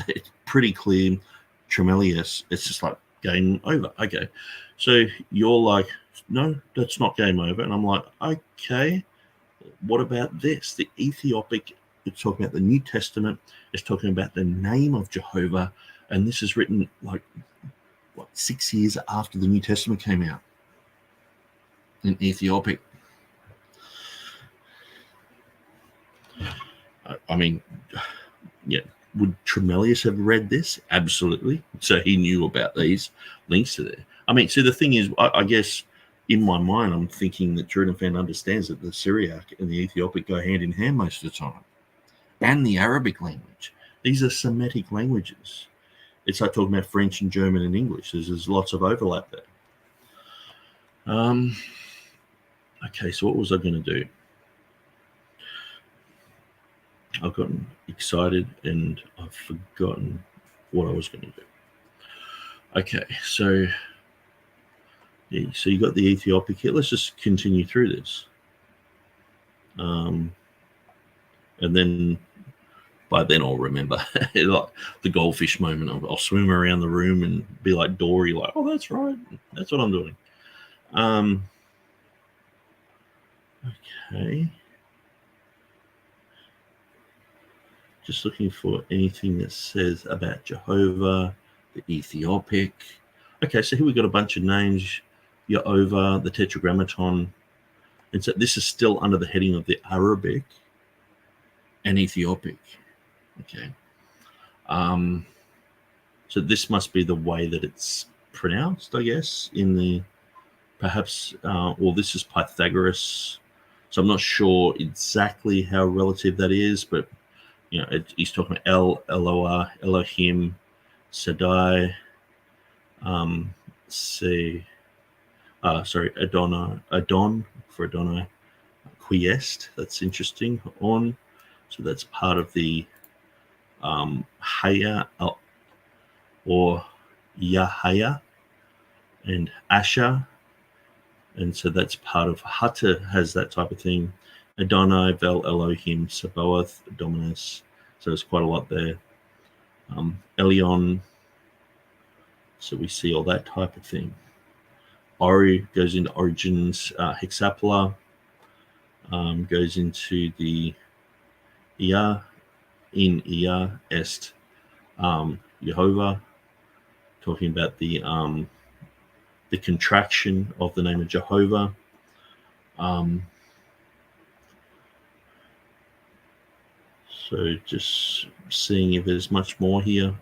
It's pretty clear. Tremelius, it's just like game over. Okay, so you're like, no, that's not game over. And I'm like, okay, what about this? The Ethiopic, it's talking about the New Testament. It's talking about the name of Jehovah. And this is written like, what, 6 years after the New Testament came out in Ethiopic. I mean, yeah, would Tremelius have read this? Absolutely. So he knew about these links to there. I mean, so the thing is, I guess in my mind, I'm thinking that TurretinFan understands that the Syriac and the Ethiopic go hand in hand most of the time, and the Arabic language. These are Semitic languages. It's like talking about French and German and English. There's lots of overlap there. Okay, so what was I going to do? I've gotten excited and I've forgotten what I was going to do. Okay, so yeah, so you got the Ethiopic here. Let's just continue through this. And then by then I'll remember like the goldfish moment. I'll swim around the room and be like Dory, like, oh, that's right. That's what I'm doing. Okay. Just looking for anything that says about Jehovah, the Ethiopic. Okay, so here we've got a bunch of names. Jehovah, the Tetragrammaton. And so this is still under the heading of the Arabic and Ethiopic. Okay. So this must be the way that it's pronounced, I guess, in the perhaps, well, this is Pythagoras. So I'm not sure exactly how relative that is, but you know, he's talking about El, Eloah, Elohim, Sadai, Adon for Adonai, quiesced. That's interesting. On, so that's part of the Haya or Yahaya and Asher, and so that's part of Hata has that type of thing. Adonai, Vel, Elohim, Sabaoth, Dominus. So there's quite a lot there. Elion. So we see all that type of thing. Ori goes into origins. Hexapla goes into the Ia, in Ia est Jehovah, talking about the contraction of the name of Jehovah. So just seeing if there's much more here.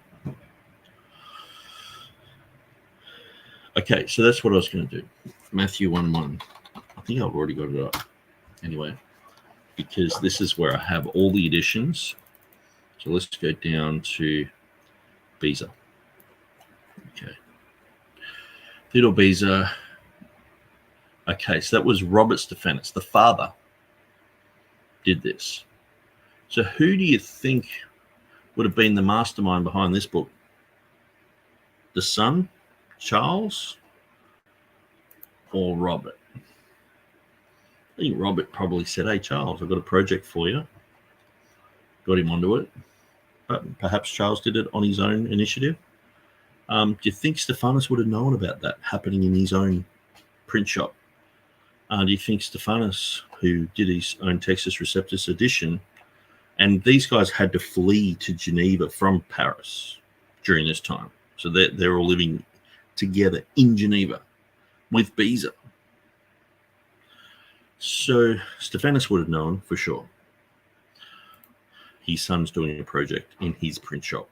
Okay, so that's what I was going to do. Matthew 1:1. I think I've already got it up. Anyway, because this is where I have all the editions. So let's go down to Beza. Okay. Theodore Beza. Okay, so that was Robert Stephanus. The father did this. So who do you think would have been the mastermind behind this book? The son, Charles, or Robert? I think Robert probably said, hey, Charles, I've got a project for you. Got him onto it. perhaps Charles did it on his own initiative. Do you think Stephanus would have known about that happening in his own print shop? Do you think Stephanus, who did his own Textus Receptus edition, and these guys had to flee to Geneva from Paris during this time, so they're all living together in Geneva with Beza. So Stephanus would have known for sure. His son's doing a project in his print shop.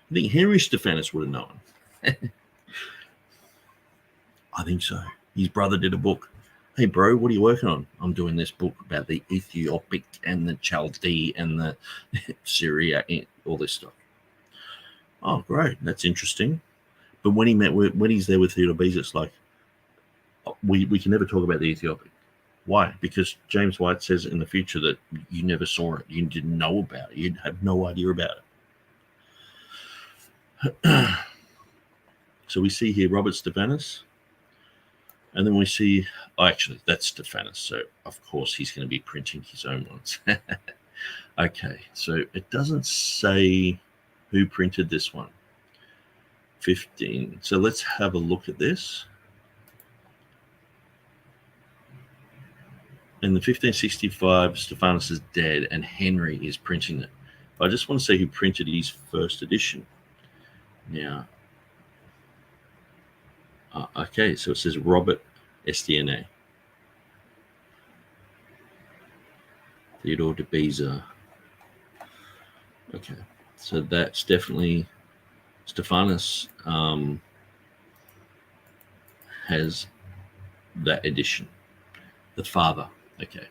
I think Henry Stephanus would have known. I think so. His brother did a book. Hey, bro, what are you working on? I'm doing this book about the Ethiopic and the Chaldee and the Syria, all this stuff. Oh, great. That's interesting. But when he's there with Theodore Beza, it's like, we can never talk about the Ethiopic. Why? Because James White says in the future that you never saw it. You didn't know about it. You had no idea about it. So we see here Robert Stephanus. And then we see, actually, that's Stephanus. So, of course, he's going to be printing his own ones. Okay, so it doesn't say who printed this one. 15. So let's have a look at this. In the 1565, Stephanus is dead and Henry is printing it. I just want to say who printed his first edition. Now, okay, so it says Robert Estienne. Theodore de Beza. Okay, so that's definitely Stephanus has that edition. The father. Okay,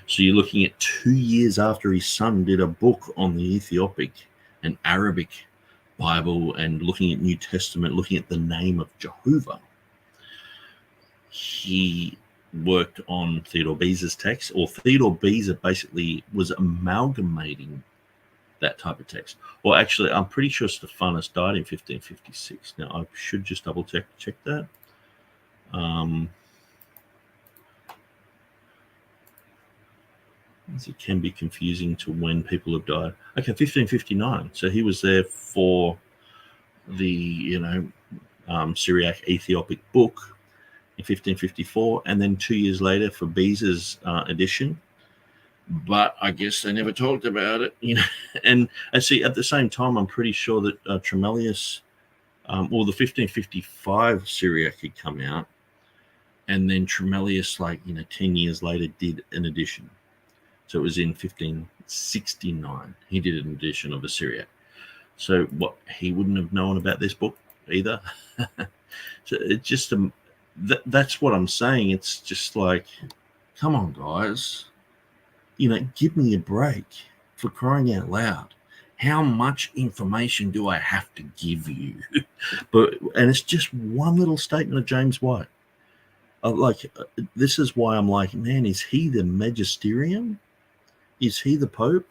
so you're looking at 2 years after his son did a book on the Ethiopic and Arabic Bible and looking at New Testament, looking at the name of Jehovah. He worked on Theodore Beza's text, or Theodore Beza basically was amalgamating that type of text. Well, actually, I'm pretty sure Stephanus died in 1556. Now, I should just double check that. It can be confusing to when people have died. Okay, 1559. So he was there for the, Syriac Ethiopic book in 1554, and then 2 years later for Beza's edition. But I guess they never talked about it, And I see at the same time, I'm pretty sure that Tremellius, the 1555 Syriac had come out, and then Tremellius, 10 years later, did an edition. So it was in 1569. He did an edition of a Syriac. So what, he wouldn't have known about this book either. So it's just that's what I'm saying. It's just like, come on, guys. Give me a break, for crying out loud. How much information do I have to give you? And it's just one little statement of James White. This is why I'm like, man, is he the magisterium? Is he the Pope?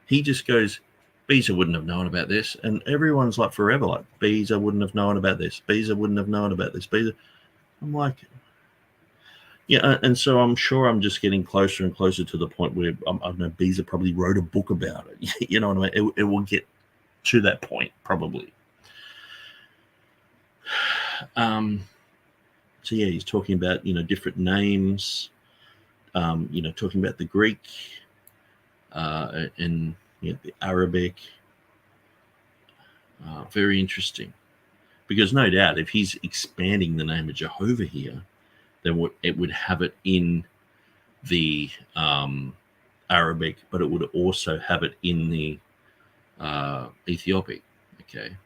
He just goes, Beza wouldn't have known about this. And everyone's like forever like, Beza wouldn't have known about this. Beza wouldn't have known about this. Beza. I'm like, yeah. And so I'm sure I'm just getting closer and closer to the point where I don't know, Beza probably wrote a book about it. You know what I mean? It will get to that point probably. So yeah, he's talking about, different names, talking about the Greek, and the Arabic. Very interesting, because no doubt if he's expanding the name of Jehovah here, then it would have it in the Arabic, but it would also have it in the Ethiopic. Okay,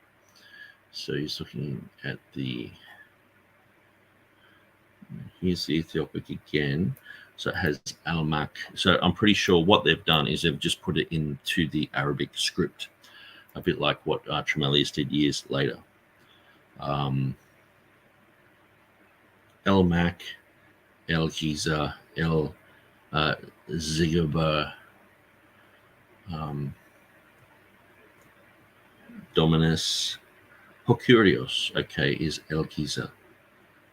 so he's looking at here's the Ethiopic again. So it has Almak. So I'm pretty sure what they've done is they've just put it into the Arabic script, a bit like what Tremellius did years later. Elmak, El Giza, El Zigaba, Dominus, Hokurios, okay, is El Giza.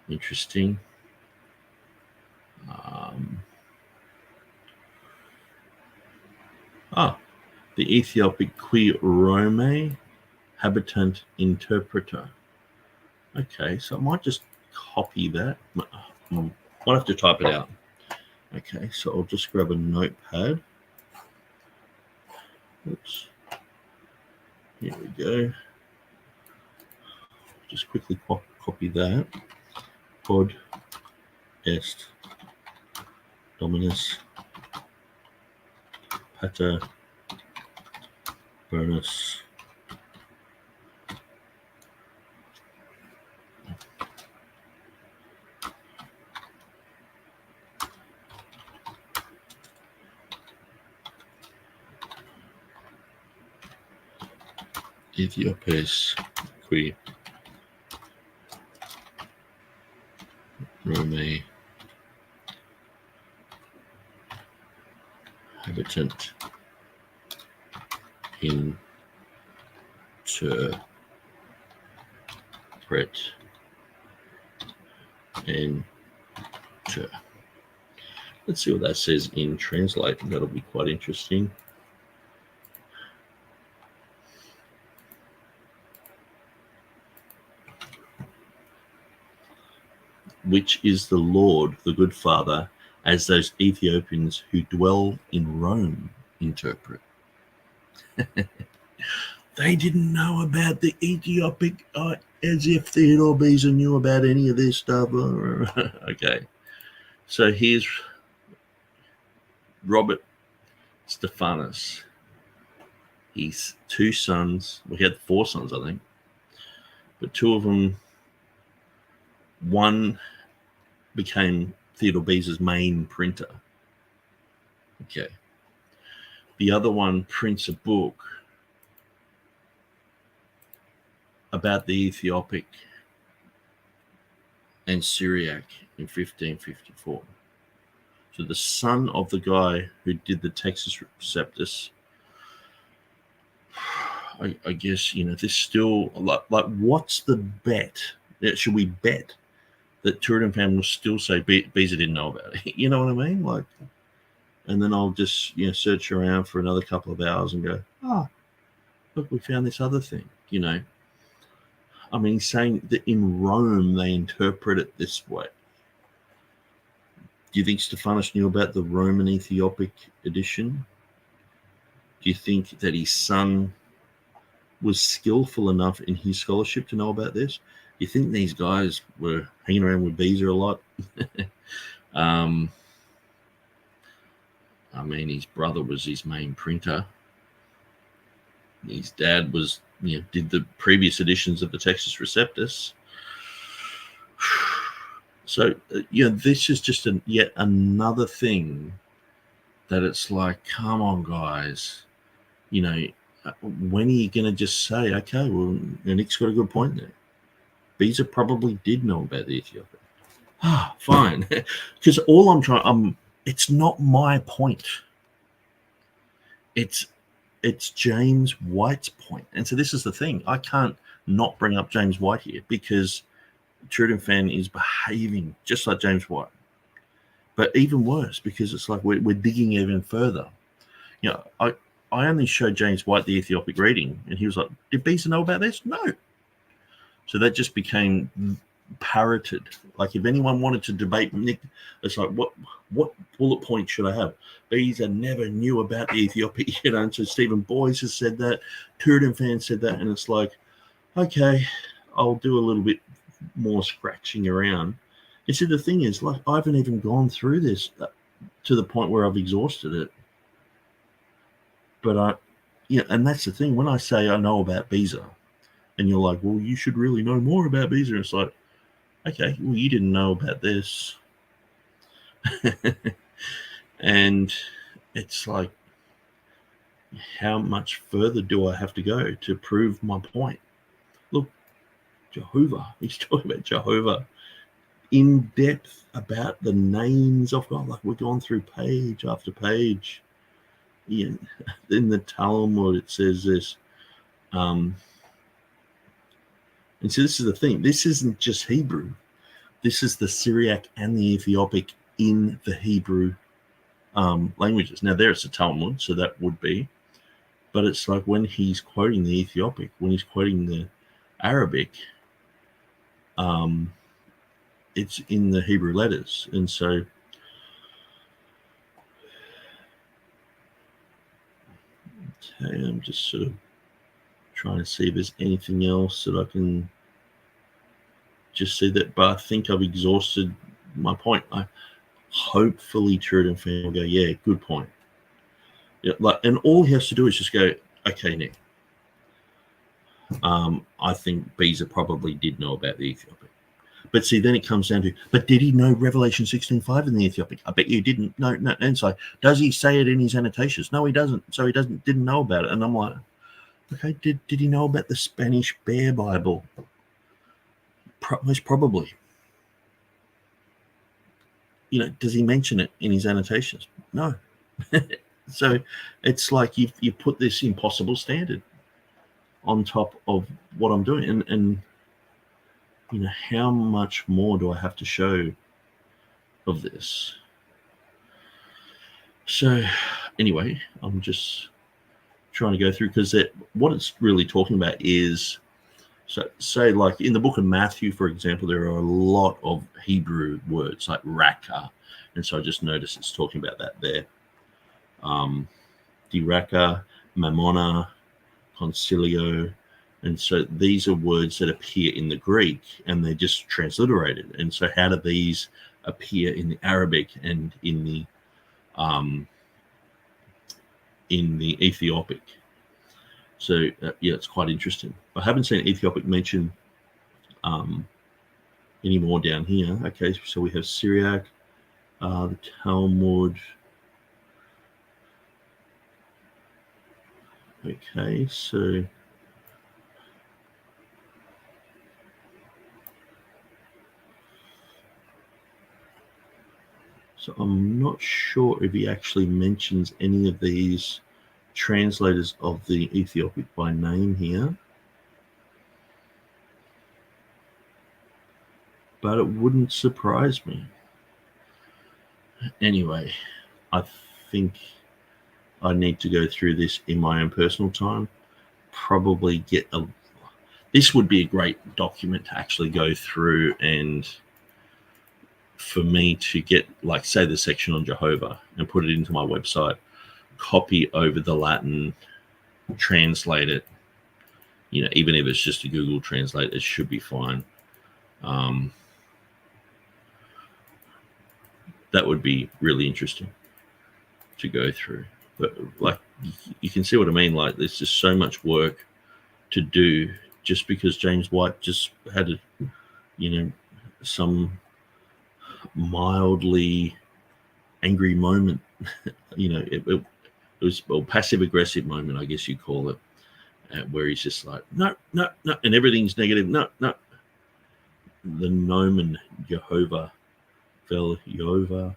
Interesting. The Ethiopic qui Rome habitant interpreter. Okay, so I might just copy that. Might have to type it out. Okay, so I'll just grab a notepad. Oops. Here we go. Just quickly copy that. Pod est dominus pater bonus Ethiopes qui Rome habitant interpret enter. Let's see what that says in translate. That'll be quite interesting. Which is the Lord, the good Father, as those Ethiopians who dwell in Rome interpret. They didn't know about the Ethiopic as if Theodore Beza knew about any of this stuff. Okay, so here's Robert Stephanus. He's 2 sons. We had 4 sons, I think, but 2 of them, one became Theodore Beza's main printer. Okay. The other one prints a book about the Ethiopic and Syriac in 1554. So the son of the guy who did the Textus Receptus, I guess, you know, this still, like what's the bet? Should we bet that TurretinFan will still say Beza didn't know about it? You know what I mean? Like, and then I'll just, you know, search around for another couple of hours and go, look, we found this other thing, you know. I mean, he's saying that in Rome they interpret it this way. Do you think Stephanus knew about the Roman Ethiopic edition? Do you think that his son was skillful enough in his scholarship to know about this? Do you think these guys were hanging around with Beza a lot? I mean, his brother was his main printer. His dad was, you know, did the previous editions of the Textus Receptus. So, you know, this is just yet another thing that it's like, come on, guys. You know, when are you going to just say, okay, well, Nick's got a good point there. Beza probably did know about the Ethiopian. Fine. Because all I'm trying, it's not my point. It's James White's point. And so this is the thing. I can't not bring up James White here because TurretinFan is behaving just like James White. But even worse, because it's like we're digging even further. You know, I only showed James White the Ethiopic reading, and he was like, did Beza know about this? No. So that just became parroted. Like if anyone wanted to debate Nick, it's like, what bullet point should I have? Beza never knew about the Ethiopic, you know, and so Stephen Boyce has said that, TurretinFan said that, and it's like, okay, I'll do a little bit more scratching around. You see, the thing is, like, I haven't even gone through this to the point where I've exhausted it. But and that's the thing. When I say I know about Beza, and you're like, well, you should really know more about Beza. It's like, okay, well, you didn't know about this. And it's like, how much further do I have to go to prove my point? Look, Jehovah. He's talking about Jehovah in depth about the names of God. Like we're going through page after page. In the Talmud, it says this. And so this is the thing. This isn't just Hebrew. This is the Syriac and the Ethiopic in the Hebrew languages. Now, there's a Talmud, so that would be. But it's like when he's quoting the Ethiopic, when he's quoting the Arabic, it's in the Hebrew letters. And so okay, I'm just sort of trying to see if there's anything else that I can just see that, but I think I've exhausted my point. Hopefully TurretinFan will go, yeah, good point. Yeah, and all he has to do is just go, okay, Nick, I think Beezer probably did know about the Ethiopic. But see, then it comes down to, but did he know Revelation 16:5 in the Ethiopic? I bet you didn't. No. And so, does he say it in his annotations? No, he doesn't. So he didn't know about it. And I'm like, okay, did he know about the Spanish Bear Bible? Most probably. Does he mention it in his annotations? No. So it's like you put this impossible standard on top of what I'm doing, and how much more do I have to show of this? So anyway, I'm just trying to go through, because what it's really talking about is, so say like in the book of Matthew, for example, there are a lot of Hebrew words like raka, and so I just noticed it's talking about that there. Diraka, Mammona, Concilio, and so these are words that appear in the Greek, and they're just transliterated. And so how do these appear in the Arabic and in the Ethiopic? So yeah, it's quite interesting. I haven't seen Ethiopic mentioned anymore down here. Okay, so we have Syriac, the Talmud. Okay, so I'm not sure if he actually mentions any of these translators of the Ethiopic by name here, but it wouldn't surprise me. Anyway, I think I need to go through this in my own personal time. Probably this would be a great document to actually go through, and for me to get, like, say, the section on Jehovah and put it into my website, copy over the Latin, translate it, even if it's just a Google Translate, it should be fine. That would be really interesting to go through. But like, you can see what I mean. Like, there's just so much work to do just because James White just had some mildly angry moment. It was a passive aggressive moment, I guess you call it, where he's just like, no, and everything's negative. No. The nomen Jehovah fell Jehovah.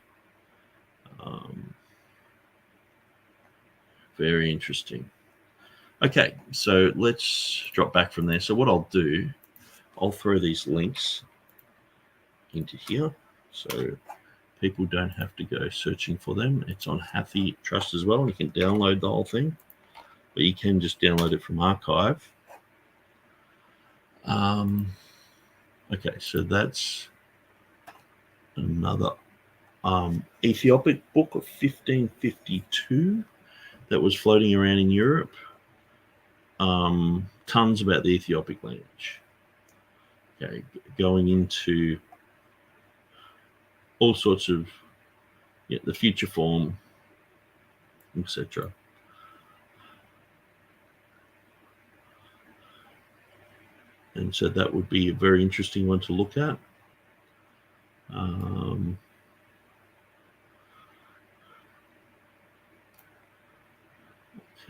Very interesting. Okay, so let's drop back from there. So what I'll do, I'll throw these links into here so people don't have to go searching for them. It's on Hathy Trust as well. You can download the whole thing, but you can just download it from archive. Okay, so that's another Ethiopic book of 1552 that was floating around in Europe. Tons about the Ethiopic language. Okay, going into all sorts of the future form, etc. And so that would be a very interesting one to look at.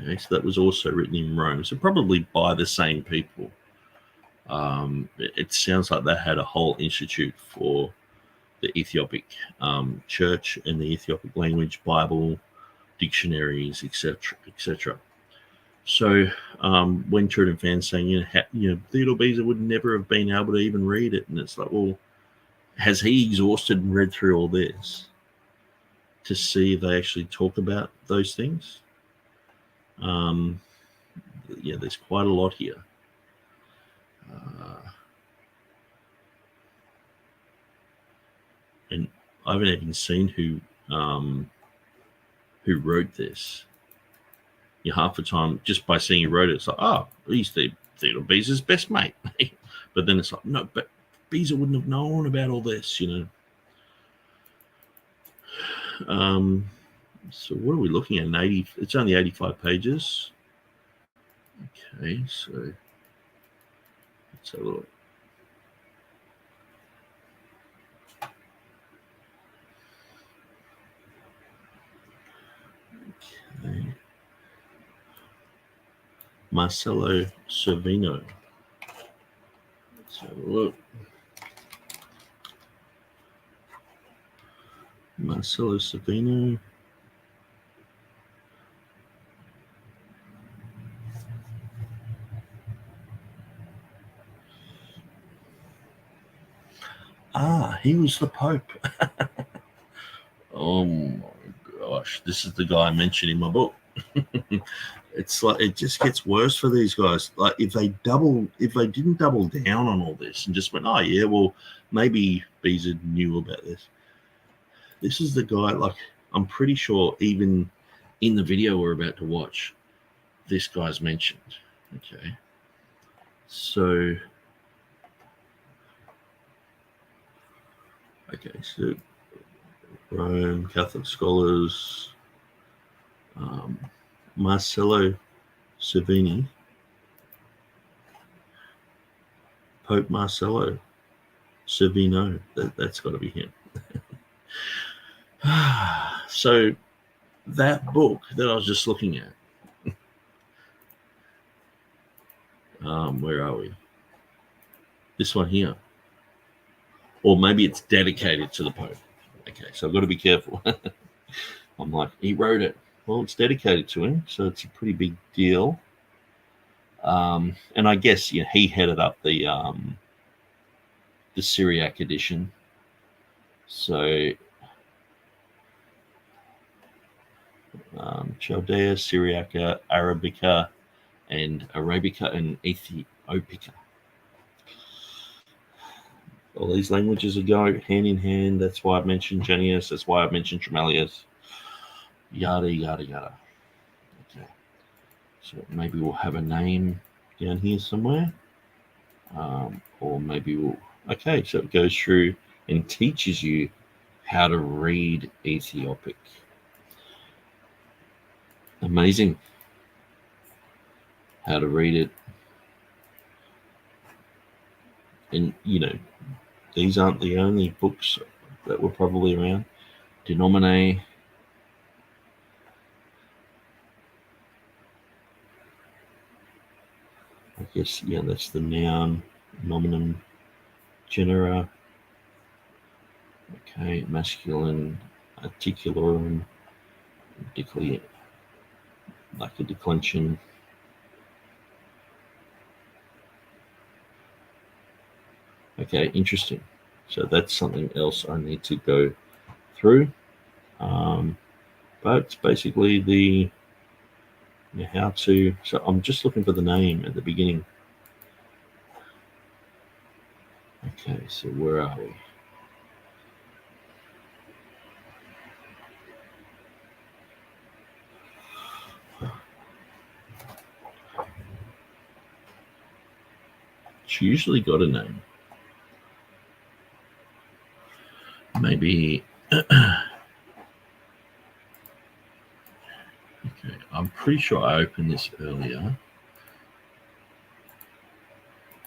Okay, so that was also written in Rome, so probably by the same people. It sounds like they had a whole institute for the Ethiopic church and the Ethiopic language, Bible, dictionaries, etc. So when TurretinFan's saying, Theodore Beezer would never have been able to even read it, and it's like, well, has he exhausted and read through all this to see if they actually talk about those things? yeah, there's quite a lot here. And I haven't even seen who wrote this. Yeah, half the time, just by seeing who wrote it, it's like, oh, he's Theodore Beeser's best mate. But then it's like, no, but Beezer wouldn't have known about all this, you know. So what are we looking at? It's only 85 pages. Okay, so let's have a look. Okay. Marcello Cervino. Let's have a look. Marcello Cervino. He was the Pope. Oh my gosh, this is the guy I mentioned in my book. It's like it just gets worse for these guys. Like if they didn't double down on all this and just went, oh yeah, well maybe Beezer knew about this. This is the guy. Like I'm pretty sure even in the video we're about to watch, this guy's mentioned. Okay, so Rome, Catholic scholars, Marcello Cervini, Pope Marcello Cervino. That's got to be him. So that book that I was just looking at, where are we? This one here. Or maybe it's dedicated to the Pope. Okay, so I've got to be careful. I'm like, he wrote it. Well, it's dedicated to him, so it's a pretty big deal. And I guess he headed up the Syriac edition. So Chaldea, Syriaca, Arabica, and Arabica and Ethiopica. All these languages go hand in hand. That's why I mentioned Jenius. That's why I mentioned Tremelius. Yada, yada, yada. Okay. So maybe we'll have a name down here somewhere. Or maybe we'll... Okay, so it goes through and teaches you how to read Ethiopic. Amazing. How to read it. And, these aren't the only books that were probably around. Denomine. I guess, that's the noun. Nominum. Genera. Okay, masculine. Articularum. Like a declension. Okay, interesting. So that's something else I need to go through. But it's basically the how to. So I'm just looking for the name at the beginning. Okay, so where are we? It's usually got a name. Maybe. Okay, I'm pretty sure I opened this earlier.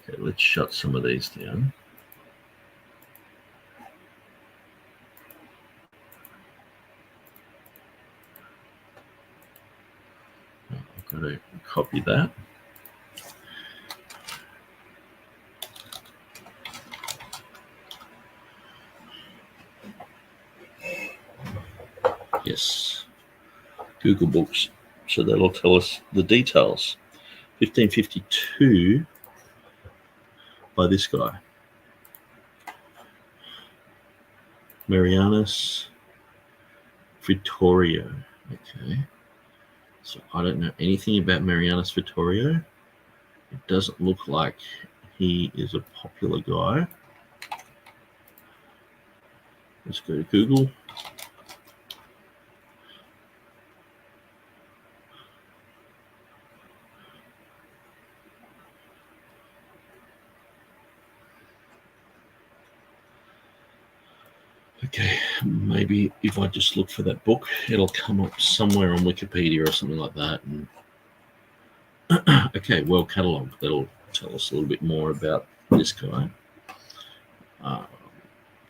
Okay, let's shut some of these down. I've got to copy that. Yes, Google Books. So that'll tell us the details. 1552 by this guy. Marianus Vittorio. Okay. So I don't know anything about Marianus Vittorio. It doesn't look like he is a popular guy. Let's go to Google. Okay, maybe if I just look for that book, it'll come up somewhere on Wikipedia or something like that. And okay, well catalogued. That'll tell us a little bit more about this guy.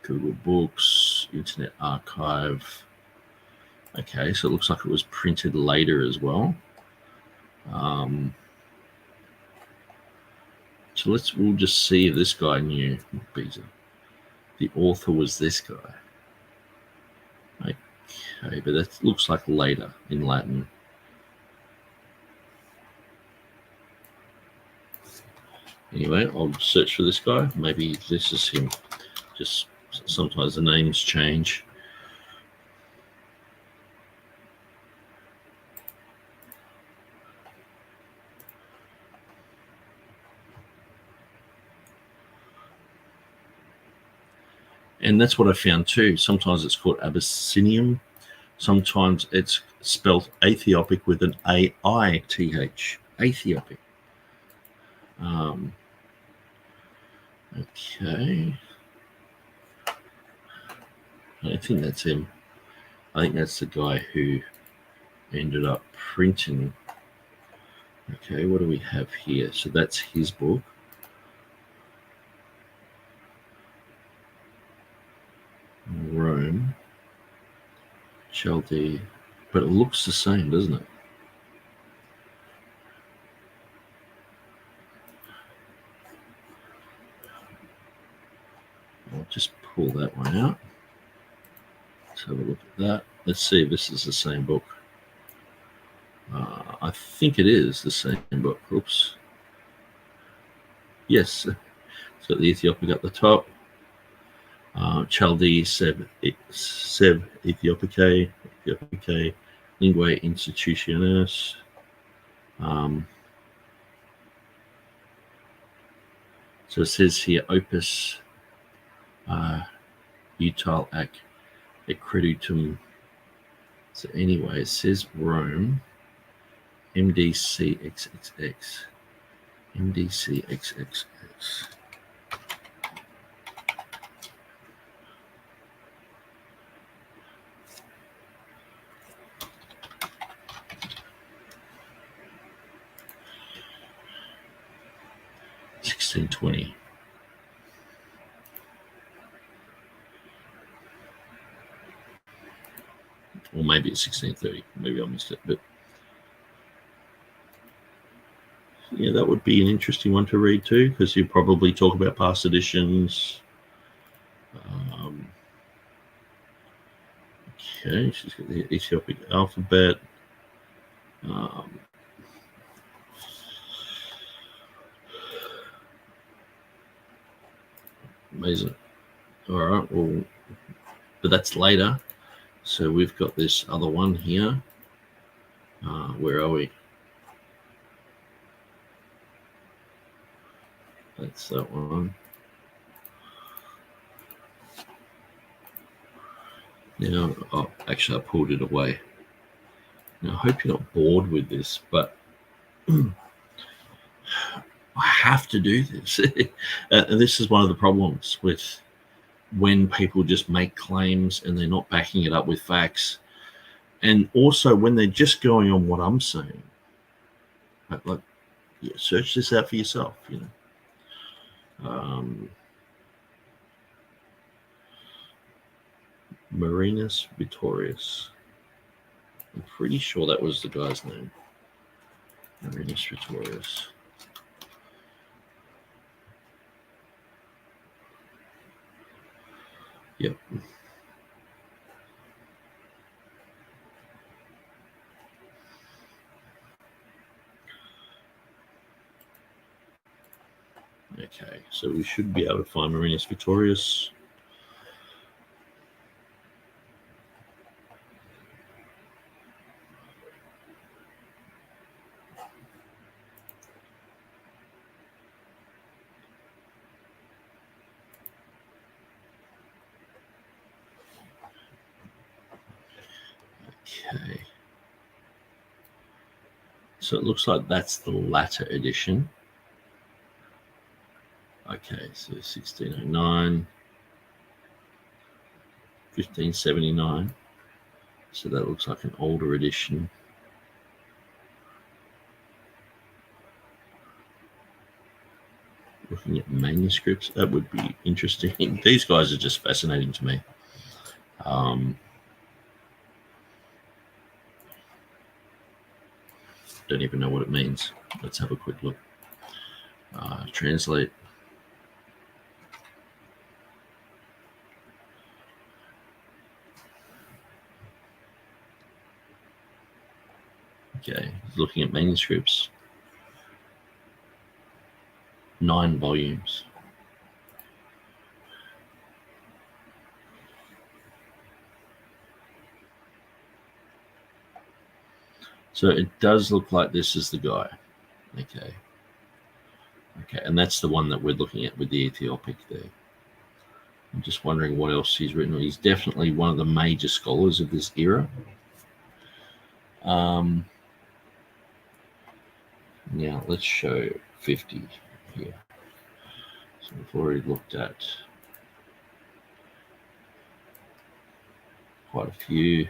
Google Books, Internet Archive. Okay, so it looks like it was printed later as well. So we'll just see if this guy knew Beza. The author was this guy. Okay, but that looks like later in Latin. Anyway, I'll search for this guy. Maybe this is him. Just sometimes the names change. And that's what I found too. Sometimes it's called Abyssinium. Sometimes it's spelled Aethiopic with an A-I-T-H. Aethiopic. Okay. I think that's him. I think that's the guy who ended up printing. Okay, what do we have here? So that's his book. Rome. Chaldee. But it looks the same, doesn't it? I'll just pull that one out. Let's have a look at that. Let's see if this is the same book. I think it is the same book. Oops. Yes. It's got the Ethiopic at the top. Chaldee Seb Ethiopicae Linguae Institutionis. So it says here Opus Utal ac Accreditum. So anyway, it says Rome MDCXXX. MDCXXX. $16.20. Or maybe it's $16.30. Maybe I missed it, but yeah, that would be an interesting one to read too, because you probably talk about past editions. Okay, she's got the Ethiopic alphabet. Amazing. All right, well, but that's later. So we've got this other one here. Where are we? That's that one. Now, oh, actually, I pulled it away. Now, I hope you're not bored with this, but I have to do this. And this is one of the problems with when people just make claims and they're not backing it up with facts. And also when they're just going on what I'm saying. Like yeah, search this out for yourself, you know. Marinus Vittorius. I'm pretty sure that was the guy's name. Marinus Vittorius. Yep. Okay, so we should be able to find Marinus Vittorius. Okay. So it looks like that's the latter edition. Okay, so 1609, 1579. So that looks like an older edition. Looking at manuscripts, that would be interesting. These guys are just fascinating to me. Don't even know what it means. Let's have a quick look. Translate. Okay, looking at manuscripts. 9 volumes. So it does look like this is the guy. Okay. Okay, and that's the one that we're looking at with the Ethiopic there. I'm just wondering what else he's written. He's definitely one of the major scholars of this era. Now let's show 50 here. So we've already looked at quite a few.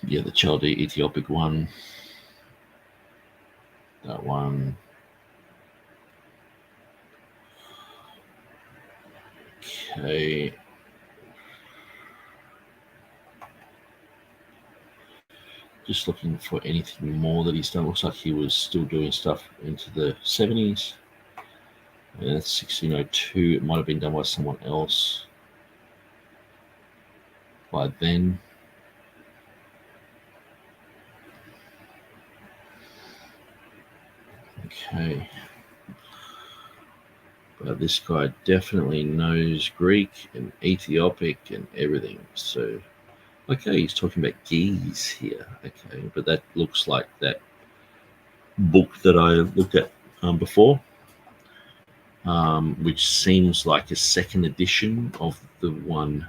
Yeah, the Chaldee Ethiopic one. That one. Okay. Just looking for anything more that he's done. Looks like he was still doing stuff into the 70s. And that's 1602. It might have been done by someone else by then. Okay. But this guy definitely knows Greek and Ethiopic and everything. So, okay, he's talking about geese here. Okay, but that looks like that book that I looked at before, which seems like a second edition of the one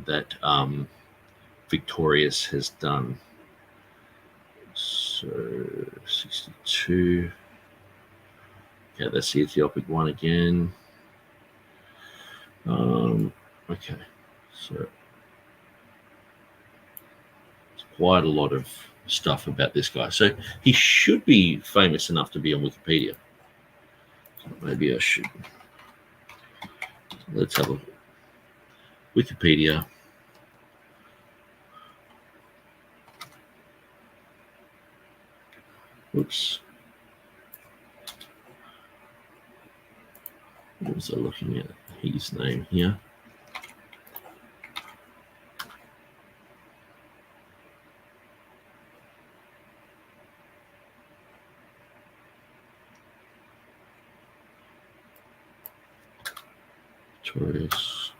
that Victorious has done. So 62. Okay, that's the Ethiopic one again. Okay, so it's quite a lot of stuff about this guy. So he should be famous enough to be on Wikipedia. So maybe I should. Let's have a look. Wikipedia. Oops. What was I looking at? His name here. Victorious.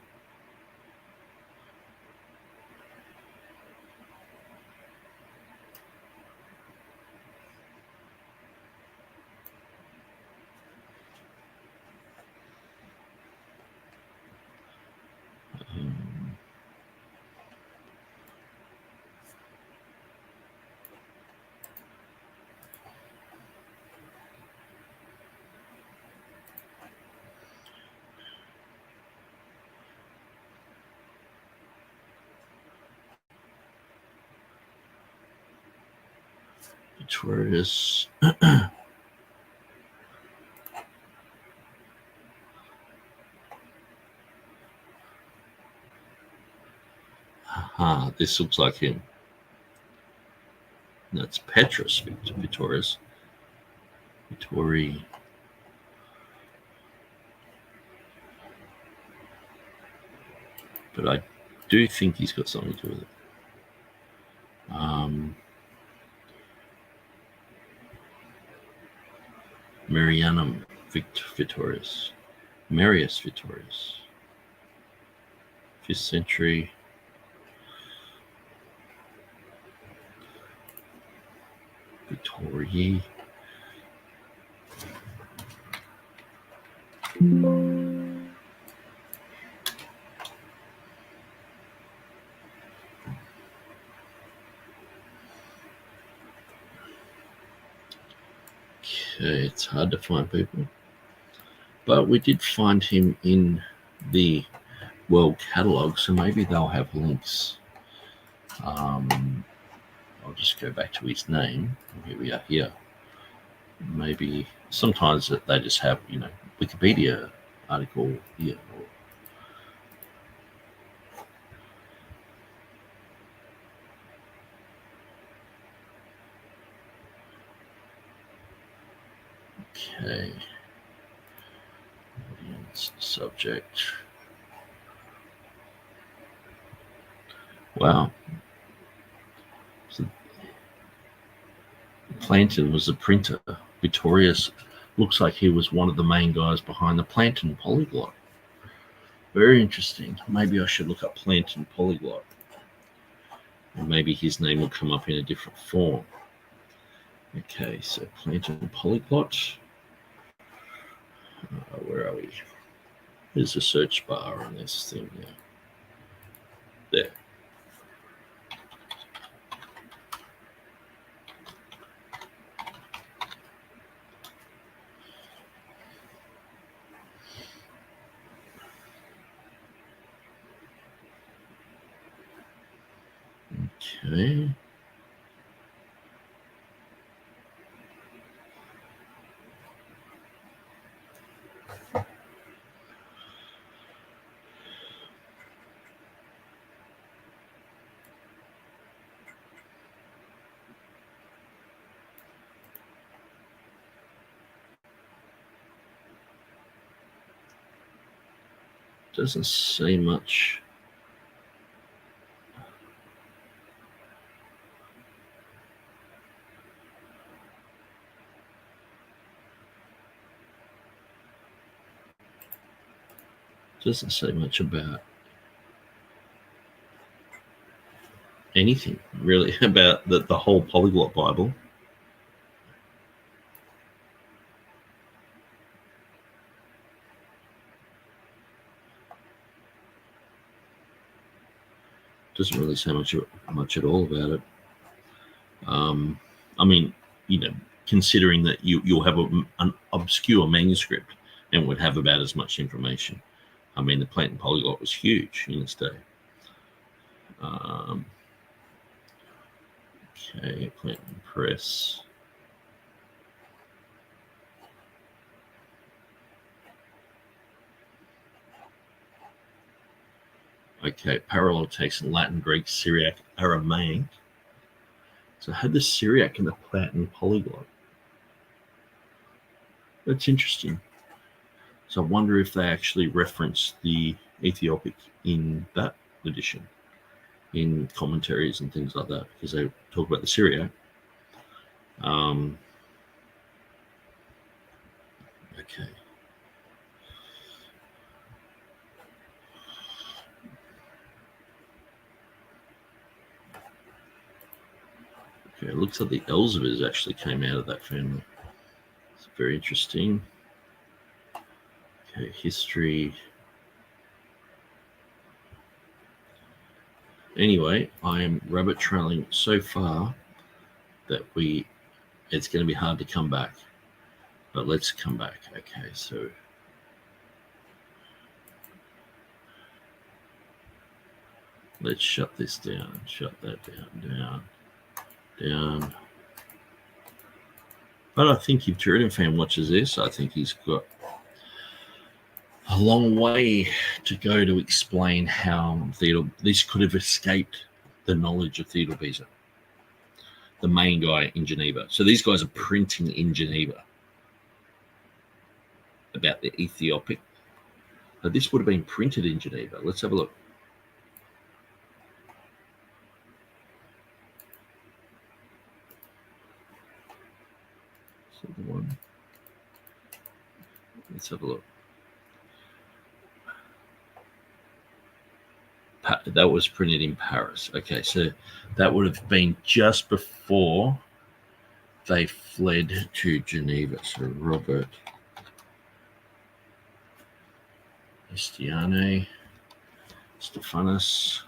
Victorious. Aha, this looks like him. That's Petrus Victorious. Vittori. But I do think he's got something to do with it. Marianum Victorious. Marius Victorious. 5th century. Vittorii. Okay, it's hard to find people. But we did find him in the world catalogue, so maybe they'll have links. I'll just go back to his name. Here we are here. Maybe sometimes they just have, Wikipedia article here. Okay. Audience, subject. Wow. So Plantin was a printer. Victorious looks like he was one of the main guys behind the Plantin polyglot. Very interesting. Maybe I should look up Plantin polyglot. And maybe his name will come up in a different form. Okay, so Plantin polyglot. Where are we? There's a search bar on this thing. Yeah. There. Okay. Doesn't say much. Doesn't say much about anything really about the whole polyglot Bible. Doesn't really say much at all about it. I mean, considering that you'll have an obscure manuscript and would have about as much information. I mean, the Plantin polyglot was huge in its day. Okay, Plantin Press. Okay, parallel text in Latin, Greek, Syriac, Aramaic. So I had the Syriac and the Plantin polyglot. That's interesting. So I wonder if they actually reference the Ethiopic in that edition, in commentaries and things like that, because they talk about the Syriac. Okay. Okay, it looks like the Elzevirs actually came out of that family. It's very interesting. Okay, history. Anyway, I am rabbit trailing so far that it's going to be hard to come back. But let's come back. Okay, so let's shut this down. Shut that down. But I think if TurretinFan watches this, I think he's got a long way to go to explain how this could have escaped the knowledge of Theodore Beza, the main guy in Geneva. So these guys are printing in Geneva about the Ethiopic. Now, this would have been printed in Geneva. Let's have a look. So the one. Let's have a look. That was printed in Paris. Okay, so that would have been just before they fled to Geneva. So Robert Estiane, Stephanus.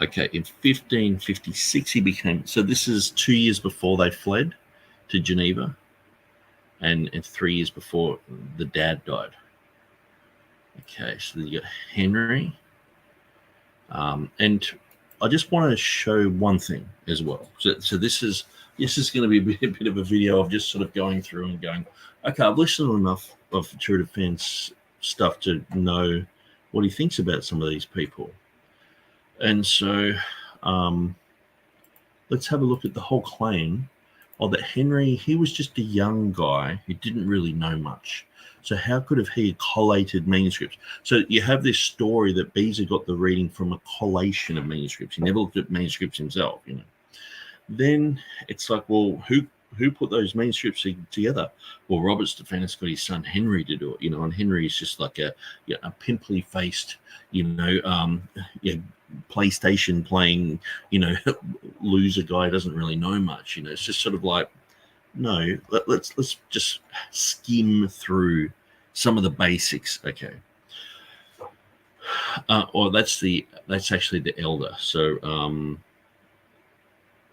Okay, in 1556 he became, so this is 2 years before they fled to Geneva, and 3 years before the dad died. Okay, so you got Henry, and I just want to show one thing as well. So this is going to be a bit of a video of just sort of going through and going, okay, I've listened to enough of TurretinFan's stuff to know what he thinks about some of these people. And so let's have a look at the whole claim of that Henry, he was just a young guy who didn't really know much. So how could have he collated manuscripts? So you have this story that Beza got the reading from a collation of manuscripts. He never looked at manuscripts himself, you know. Then it's like, well, who put those manuscripts together? Well, Robert Stephanus got his son Henry to do it, you know, and Henry is just like a pimply faced, you know, PlayStation playing, you know, loser guy, doesn't really know much, you know. It's just sort of like, no, let's just skim through some of the basics. Okay. Or that's actually the elder. So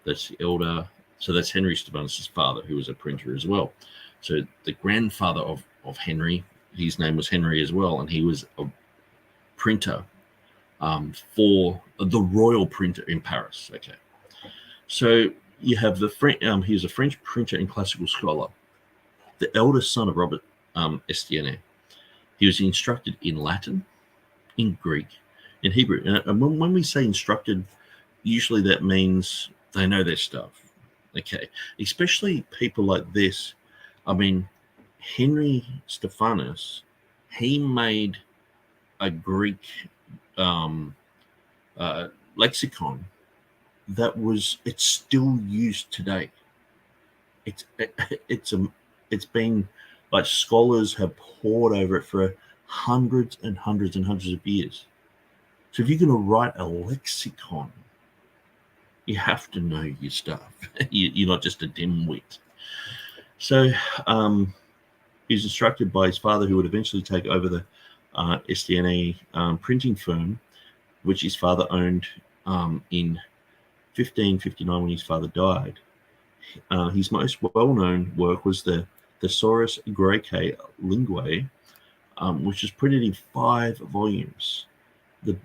that's the elder. So that's Henry Stephanus' father, who was a printer as well. So the grandfather of Henry, his name was Henry as well, and he was a printer for the royal printer in Paris. Okay. So you have the French. He was a French printer and classical scholar, the eldest son of Robert Estienne. He was instructed in Latin, in Greek, in Hebrew. And when we say instructed, usually that means they know their stuff. Okay, especially people like this. I mean, Henry Stephanus, he made a Greek lexicon it's still used today. It's been like scholars have pored over it for hundreds and hundreds and hundreds of years. So if you're going to write a lexicon, you have to know your stuff. You're not just a dimwit. So he was instructed by his father, who would eventually take over the Estienne printing firm, which his father owned in 1559 when his father died. His most well-known work was the Thesaurus Graecae Linguae, which was printed in 5 volumes. The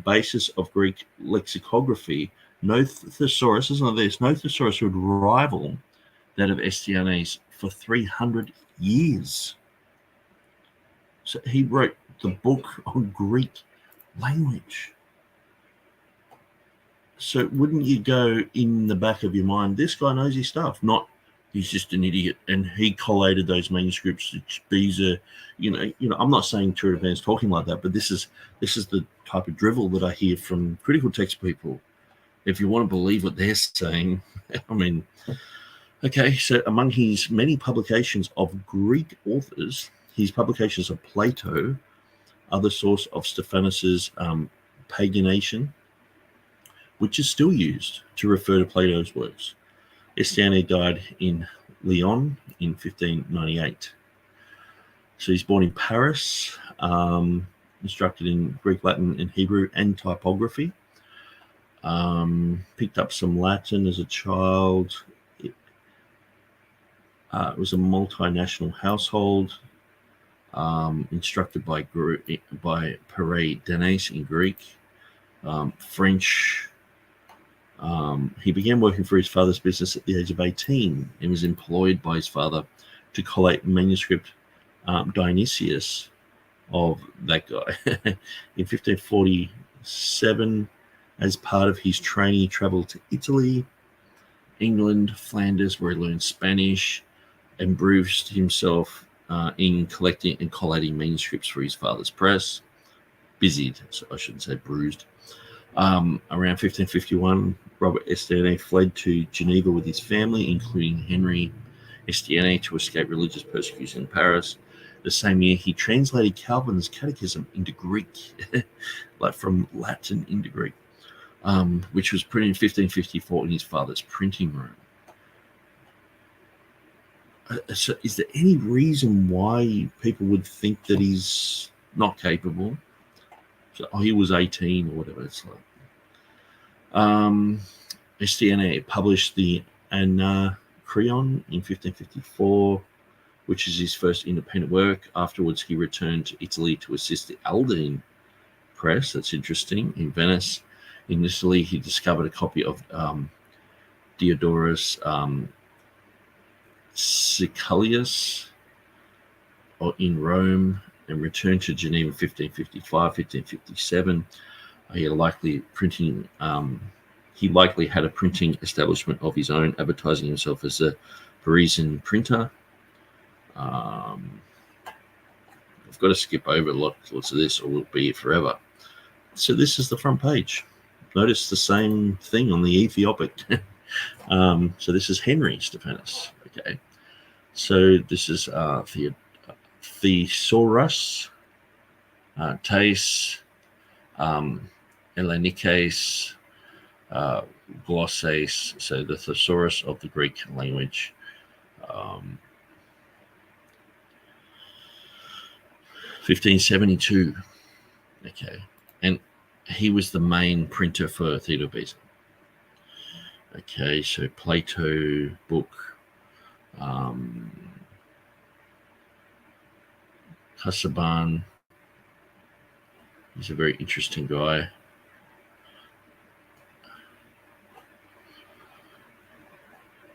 basis of Greek lexicography. No thesaurus, isn't this? No thesaurus would rival that of Estienne's for 300 years. So he wrote the book on Greek language. So wouldn't you go in the back of your mind, this guy knows his stuff, not he's just an idiot and he collated those manuscripts. Beza, you know, I'm not saying TurretinFan's talking like that, but this is the type of drivel that I hear from critical text people. If you want to believe what they're saying, I mean, okay, so among his many publications of Greek authors, his publications of Plato are the source of Stephanus's pagination, which is still used to refer to Plato's works. Estienne died in Lyon in 1598. So he's born in Paris, instructed in Greek, Latin, and Hebrew, and typography. Picked up some Latin as a child. It was a multinational household, instructed by Pere Danes in Greek, French. He began working for his father's business at the age of 18 and was employed by his father to collate manuscript Dionysius of that guy. In 1547, as part of his training, he traveled to Italy, England, Flanders, where he learned Spanish and bruised himself in collecting and collating manuscripts for his father's press. Busied, so I shouldn't say bruised. Around 1551, Robert Estienne fled to Geneva with his family, including Henry Estienne, to escape religious persecution in Paris. The same year, he translated Calvin's Catechism into Greek, like from Latin into Greek, which was printed in 1554 in his father's printing room. So is there any reason why people would think that he's not capable? So, he was 18 or whatever. It's like, SDNA published the Anacreon in 1554, which is his first independent work. Afterwards, he returned to Italy to assist the Aldine press. That's interesting. In Venice. In Italy, he discovered a copy of Diodorus Siculus in Rome, and returned to Geneva 1555, 1557. He likely had a printing establishment of his own, advertising himself as a Parisian printer. I've got to skip over lots of this, or we'll be here forever. So this is the front page. Notice the same thing on the Ethiopic. So this is Henry Stephanus. Okay. So this is Thesaurus, Texe, Hellenikes, Glosses, so the thesaurus of the Greek language. 1572. Okay. And he was the main printer for Theodore Beza. Okay, so Plato book. Casaban. He's a very interesting guy.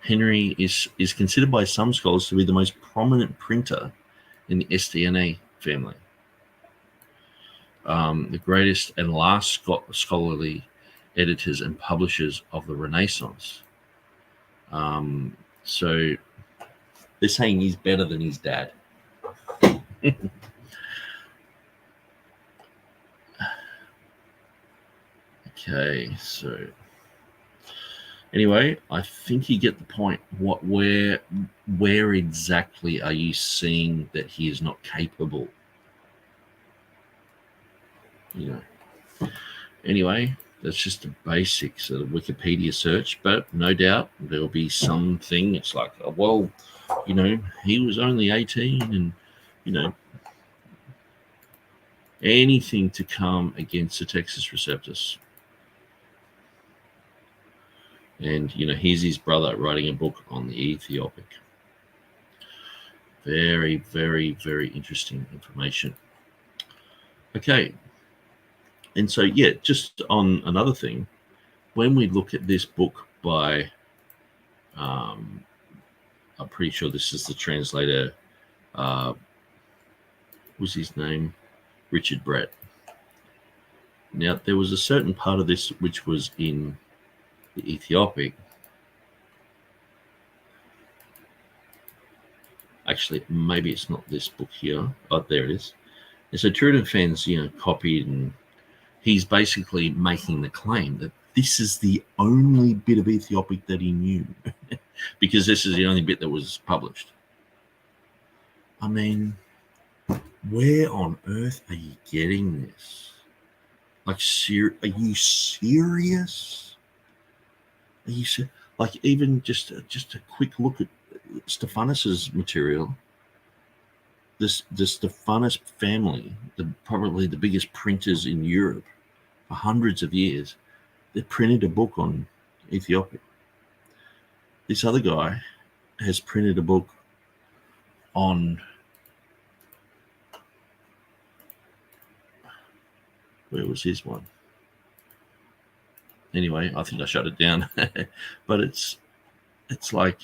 Henry is considered by some scholars to be the most prominent printer in the SDNA family. The greatest and last scholarly editors and publishers of the Renaissance. So they're saying he's better than his dad. Okay, so anyway, I think you get the point. Where exactly are you seeing that he is not capable? Anyway, that's just the basics of the Wikipedia search, but no doubt there will be something. It's like, well, he was only 18, and anything to come against the Textus Receptus. And here's his brother writing a book on the Ethiopic. Very, very, very interesting information. Okay. And so, just on another thing, when we look at this book by, I'm pretty sure this is the translator, what's his name? Richard Brett. Now, there was a certain part of this which was in the Ethiopic. Actually, maybe it's not this book here. Oh, there it is. And so TurretinFan's, copied, and he's basically making the claim that this is the only bit of Ethiopic that he knew, because this is the only bit that was published. I mean, where on earth are you getting this? Like, are you serious? Are you like, even just a quick look at Stephanus's material? The Stephanus family, probably the biggest printers in Europe for hundreds of years, they printed a book on Ethiopia. This other guy has printed a book on, where was his one? Anyway, I think I shut it down. But it's like,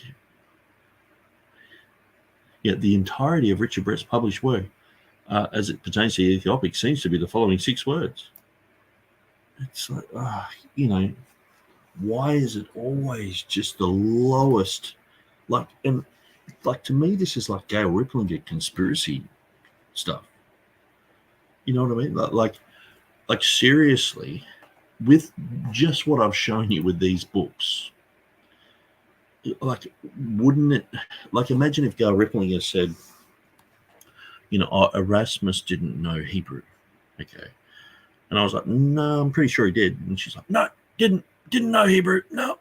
the entirety of Richard Brett's published work, as it pertains to the Ethiopic, seems to be the following 6 words. It's like, why is it always just the lowest? And to me, this is like Gail Riplinger conspiracy stuff. You know what I mean? Like seriously, with just what I've shown you with these books, wouldn't it, imagine if Gail Riplinger said, Erasmus didn't know Hebrew. Okay. And I was like, no, I'm pretty sure he did. And she's like, no, didn't know Hebrew. No.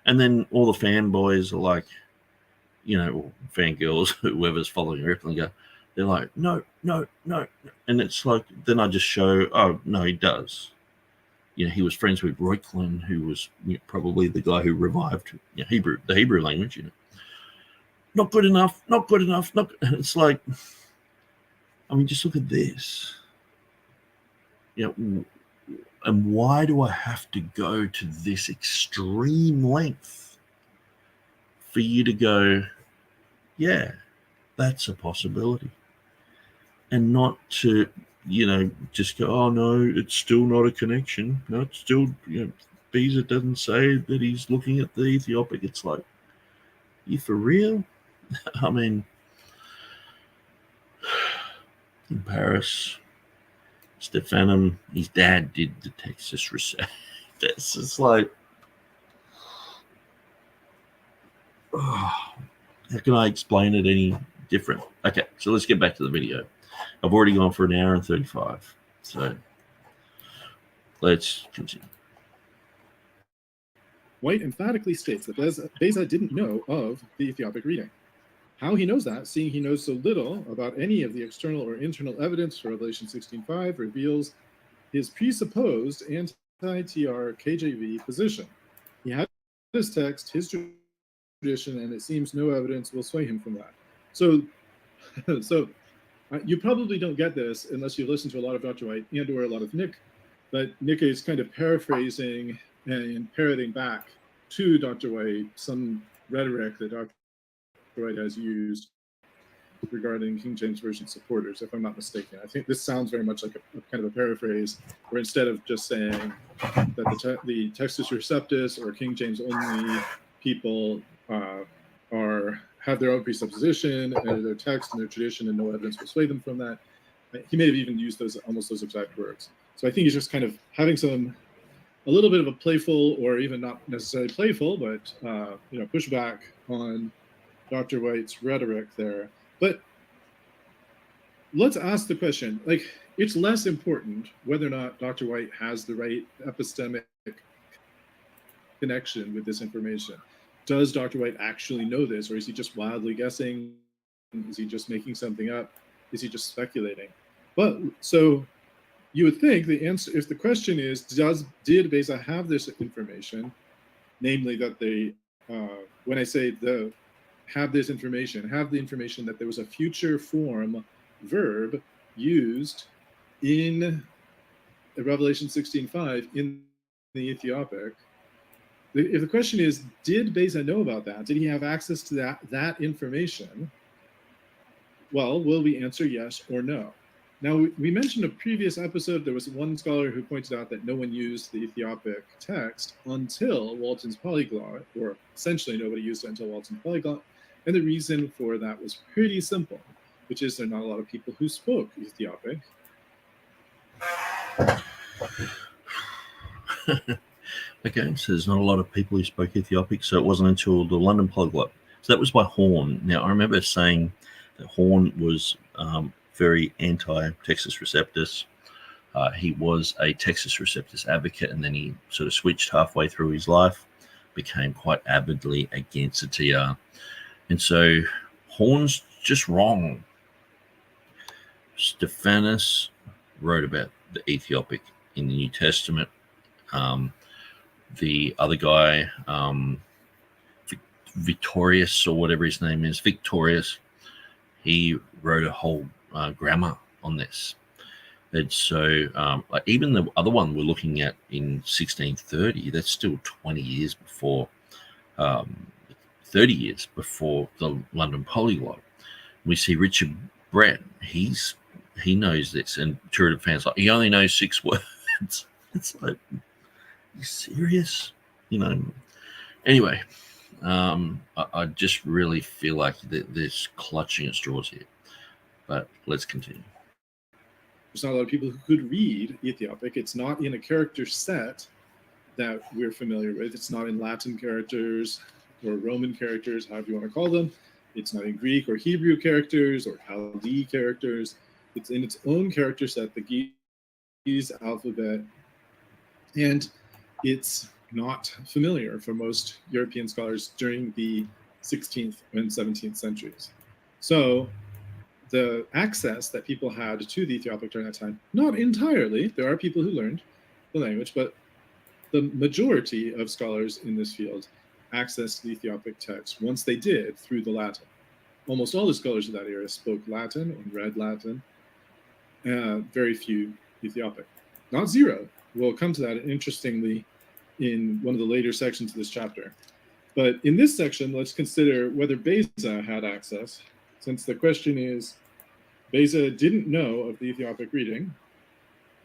And then all the fanboys are like, or fangirls, whoever's following Riplinger, they're like, no. And it's like, then I just show, oh, no, he does. he was friends with Ruckman, who was probably the guy who revived the Hebrew language. Not good enough, not good enough. It's like, I mean, just look at this. And why do I have to go to this extreme length for you to go, yeah, that's a possibility, and not to, just go, oh no, it's still not a connection. No, it's still, Beza doesn't say that he's looking at the Ethiopic. It's like, you for real? I mean, in Paris, Stephanum, his dad did the Textus Receptus. It's like, how can I explain it any different? Okay, so let's get back to the video. I've already gone for an hour and 35, so let's continue. White emphatically states that Beza didn't know of the Ethiopic reading. How he knows that, seeing he knows so little about any of the external or internal evidence for Revelation 16:5, reveals his presupposed anti-TR KJV position. He had his text, his tradition, and it seems no evidence will sway him from that. So you probably don't get this unless you listen to a lot of Dr. White and or a lot of Nick, but Nick is kind of paraphrasing and parroting back to Dr. White some rhetoric that Dr. White has used regarding King James Version supporters, if I'm not mistaken. I think this sounds very much like a kind of a paraphrase, where instead of just saying that the Textus Receptus or King James only people have their own presupposition and their text and their tradition, and no evidence will sway them from that. He may have even used almost those exact words. So I think he's just kind of having a little bit of a playful, or even not necessarily playful, but pushback on Dr. White's rhetoric there. But let's ask the question, like, it's less important whether or not Dr. White has the right epistemic connection with this information. Does Dr. White actually know this, or is he just wildly guessing? Is he just making something up? Is he just speculating? But so you would think the answer, if the question is, did Beza have this information, namely that they, when I say have the information that there was a future form verb used in Revelation 16:5 in the Ethiopic. If the question is, did Beza know about that? Did he have access to that information? Well, will we answer yes or no? Now, we mentioned a previous episode, there was one scholar who pointed out that no one used the Ethiopic text until Walton's Polyglot, or essentially nobody used it until Walton's Polyglot. And the reason for that was pretty simple, which is there are not a lot of people who spoke Ethiopic. Okay, so there's not a lot of people who spoke Ethiopic, so it wasn't until the London Polyglot. So that was by Horn. Now, I remember saying that Horn was very anti-Textus Receptus. He was a Textus Receptus advocate, and then he sort of switched halfway through his life, became quite avidly against the TR. And so Horn's just wrong. Stephanus wrote about the Ethiopic in the New Testament. The other guy, Victorious, or whatever his name is, Victorious, he wrote a whole grammar on this. And so even the other one we're looking at in 1630, that's still 20 years before, 30 years before the London Polyglot. We see Richard Brett, he knows this, and TurretinFan's like, he only knows 6 words. It's like, are you serious? Anyway, I just really feel like there's clutching at straws here. But let's continue. There's not a lot of people who could read Ethiopic. It's not in a character set that we're familiar with. It's not in Latin characters or Roman characters, however you want to call them. It's not in Greek or Hebrew characters or Chaldee characters. It's in its own character set, the Ge'ez alphabet. And it's not familiar for most European scholars during the 16th and 17th centuries. So the access that people had to the Ethiopic during that time, not entirely, there are people who learned the language, but the majority of scholars in this field accessed the Ethiopic text once they did through the Latin. Almost all the scholars of that era spoke Latin and read Latin. Very few Ethiopic. Not zero. We'll come to that interestingly in one of the later sections of this chapter. But in this section, let's consider whether Beza had access, since the question is, Beza didn't know of the Ethiopic reading.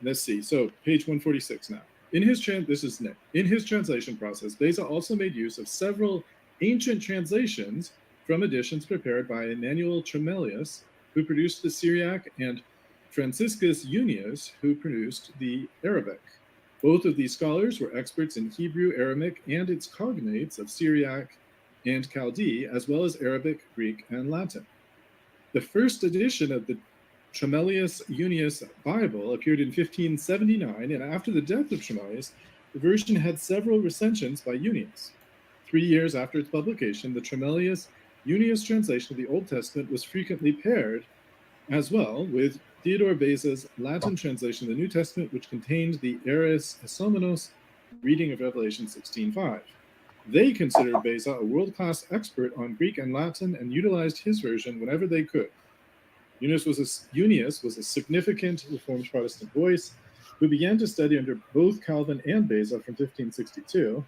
Let's see. So page 146 now. In his translation process, Beza also made use of several ancient translations from editions prepared by Emmanuel Tremelius, who produced the Syriac, and Franciscus Junius, who produced the Arabic. Both of these scholars were experts in Hebrew, Aramaic, and its cognates of Syriac and Chaldee, as well as Arabic, Greek, and Latin. The first edition of the Tremelius Junius Bible appeared in 1579, and after the death of Tremelius, the version had several recensions by Junius. 3 years after its publication, the Tremelius Junius translation of the Old Testament was frequently paired as well with Theodore Beza's Latin translation of the New Testament, which contained the Eris Esomenos reading of Revelation 16:5. They considered Beza a world-class expert on Greek and Latin and utilized his version whenever they could. Junius was a significant Reformed Protestant voice who began to study under both Calvin and Beza from 1562.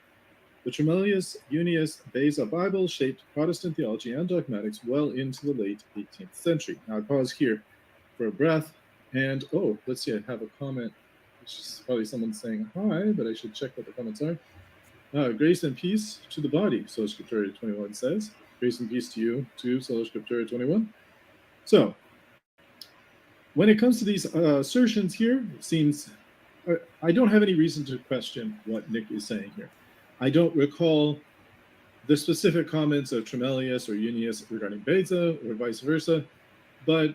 The Tremelius Junius Beza Bible shaped Protestant theology and dogmatics well into the late 18th century. Now I pause here for a breath, and let's see, I have a comment, which is probably someone saying hi, but I should check what the comments are. Grace and peace to the body, Sola Scriptura 21 says. Grace and peace to you, too, Sola Scriptura 21. So, when it comes to these assertions here, it seems I don't have any reason to question what Nick is saying here. I don't recall the specific comments of Tremelius or Junius regarding Beza or vice versa, but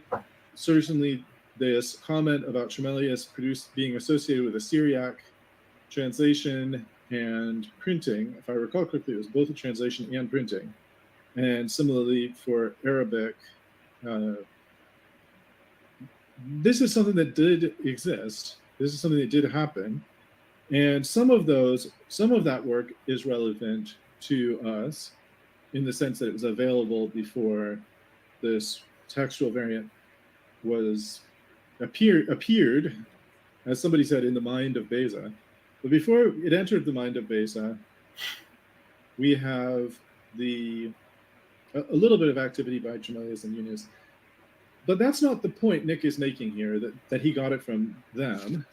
certainly this comment about Tremelius being associated with a Syriac translation and printing, if I recall correctly, it was both a translation and printing. And similarly for Arabic, this is something that did exist. This is something that did happen. And some of that work is relevant to us in the sense that it was available before this textual variant appeared, as somebody said, in the mind of Beza. But before it entered the mind of Beza, we have a little bit of activity by Tremelius and Junius. But that's not the point Nick is making here, that he got it from them,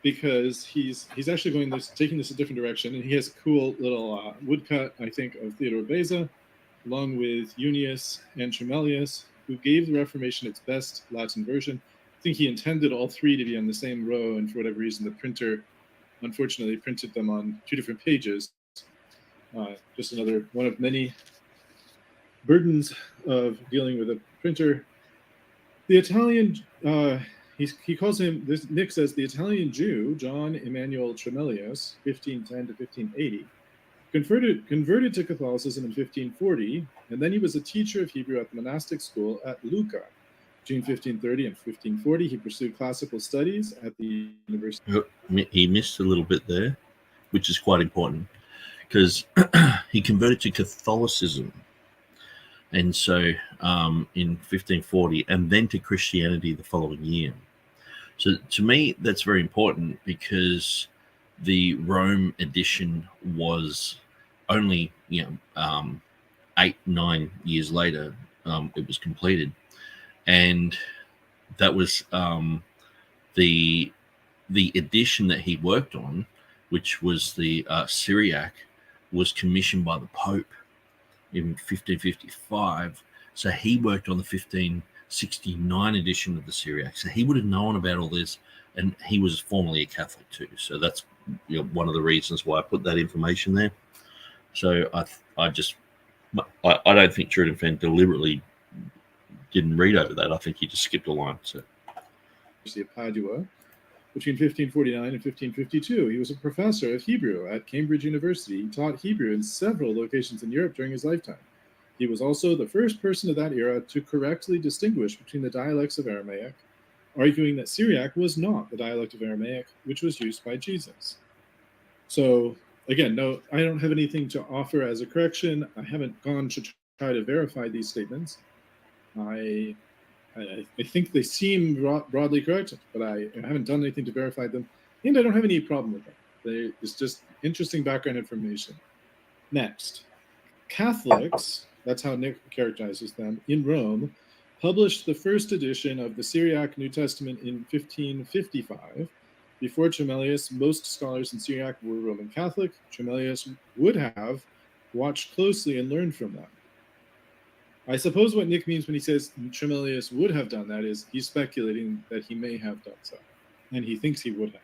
because he's actually taking this a different direction, and he has a cool little woodcut, I think, of Theodore Beza, along with Junius and Tremelius, who gave the Reformation its best Latin version. I think he intended all three to be on the same row, and for whatever reason, the printer unfortunately printed them on two different pages. Just another one of many burdens of dealing with a printer. The Italian, he calls him, Nick says, the Italian Jew, John Emanuel Tremelius, 1510 to 1580, converted to Catholicism in 1540, and then he was a teacher of Hebrew at the monastic school at Lucca. Between 1530 and 1540, he pursued classical studies at the university. He missed a little bit there, which is quite important, because he converted to Catholicism, and so in 1540, and then to Christianity the following year. So to me, that's very important, because the Rome edition was only 8-9 years later it was completed, and that was the edition that he worked on, which was the Syriac, was commissioned by the Pope in 1555. So he worked on the 1569 edition of the Syriac. So he would have known about all this, and he was formerly a Catholic too. So that's one of the reasons why I put that information there. So I don't think TurretinFan deliberately didn't read over that. I think he just skipped a line. So, University of Padua, between 1549 and 1552, he was a professor of Hebrew at Cambridge University. He taught Hebrew in several locations in Europe during his lifetime. He was also the first person of that era to correctly distinguish between the dialects of Aramaic, arguing that Syriac was not the dialect of Aramaic, which was used by Jesus. So again, no, I don't have anything to offer as a correction. I haven't gone to try to verify these statements. I think they seem broadly correct, but I haven't done anything to verify them, and I don't have any problem with them. It's just interesting background information. Next, Catholics, that's how Nick characterizes them, in Rome, published the first edition of the Syriac New Testament in 1555. Before Tremellius, most scholars in Syriac were Roman Catholic. Tremellius would have watched closely and learned from them. I suppose what Nick means when he says Tremellius would have done that is he's speculating that he may have done so, and he thinks he would have.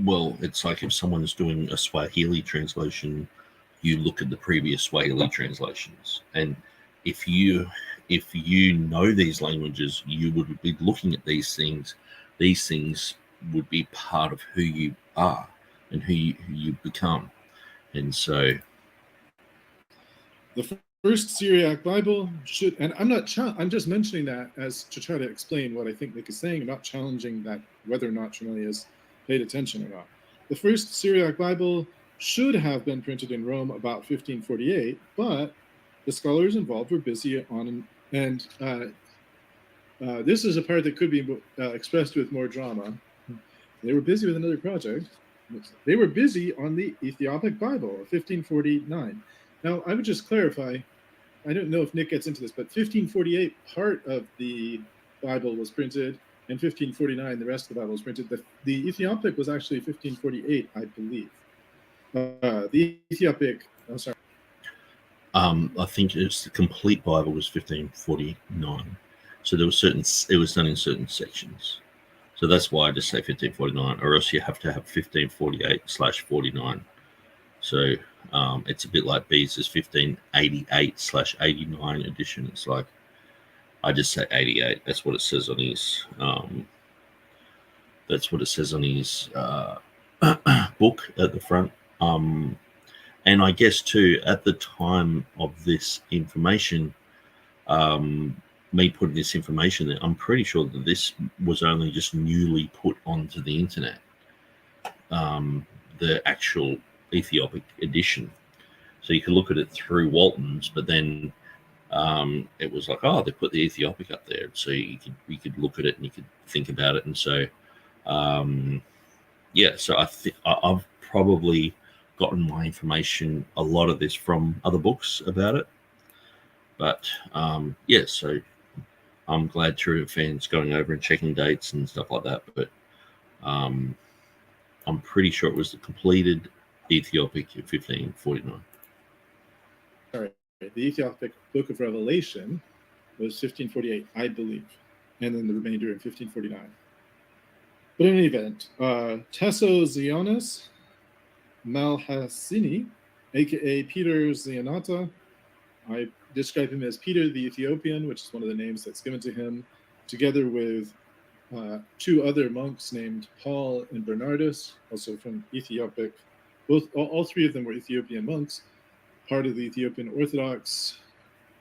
Well, it's like if someone's doing a Swahili translation, you look at the previous Swahili translations, and if you know these languages, you would be looking at these things. These things would be part of who you are and who you become, and so the first Syriac Bible should, and I'm just mentioning that as to try to explain what I think Nick is saying. I'm not challenging that whether or not Tremellius paid attention or not. The first Syriac Bible should have been printed in Rome about 1548, but the scholars involved were busy on, and this is a part that could be expressed with more drama. They were busy with another project. They were busy on the Ethiopic Bible of 1549. Now, I would just clarify, I don't know if Nick gets into this, but 1548, part of the Bible was printed, and 1549, the rest of the Bible was printed. The Ethiopic was actually 1548, I believe. The Ethiopic, I'm sorry. I think it's the complete Bible was 1549. So there was it was done in certain sections. So that's why I just say 1549, or else you have to have 1548/49. So it's a bit like B's is 1588/89 edition. It's like, I just say 88. That's what it says on his book at the front. And I guess too, at the time of this information, me putting this information there, I'm pretty sure that this was only just newly put onto the internet, the actual Ethiopic edition. So you could look at it through Walton's, but then it was like, oh, they put the Ethiopic up there, so you could look at it and you could think about it. And so so I've probably gotten my information, a lot of this, from other books about it. But so I'm glad TurretinFan's going over and checking dates and stuff like that. But I'm pretty sure it was the completed Ethiopic in 1549. Sorry, the Ethiopic Book of Revelation was 1548, I believe, and then the remainder in 1549. But in any event, Texe Zionis Malhasini, aka Peter Zionata, I describe him as Peter the Ethiopian, which is one of the names that's given to him, together with two other monks named Paul and Bernardus, also from Ethiopic. All three of them were Ethiopian monks, part of the Ethiopian Orthodox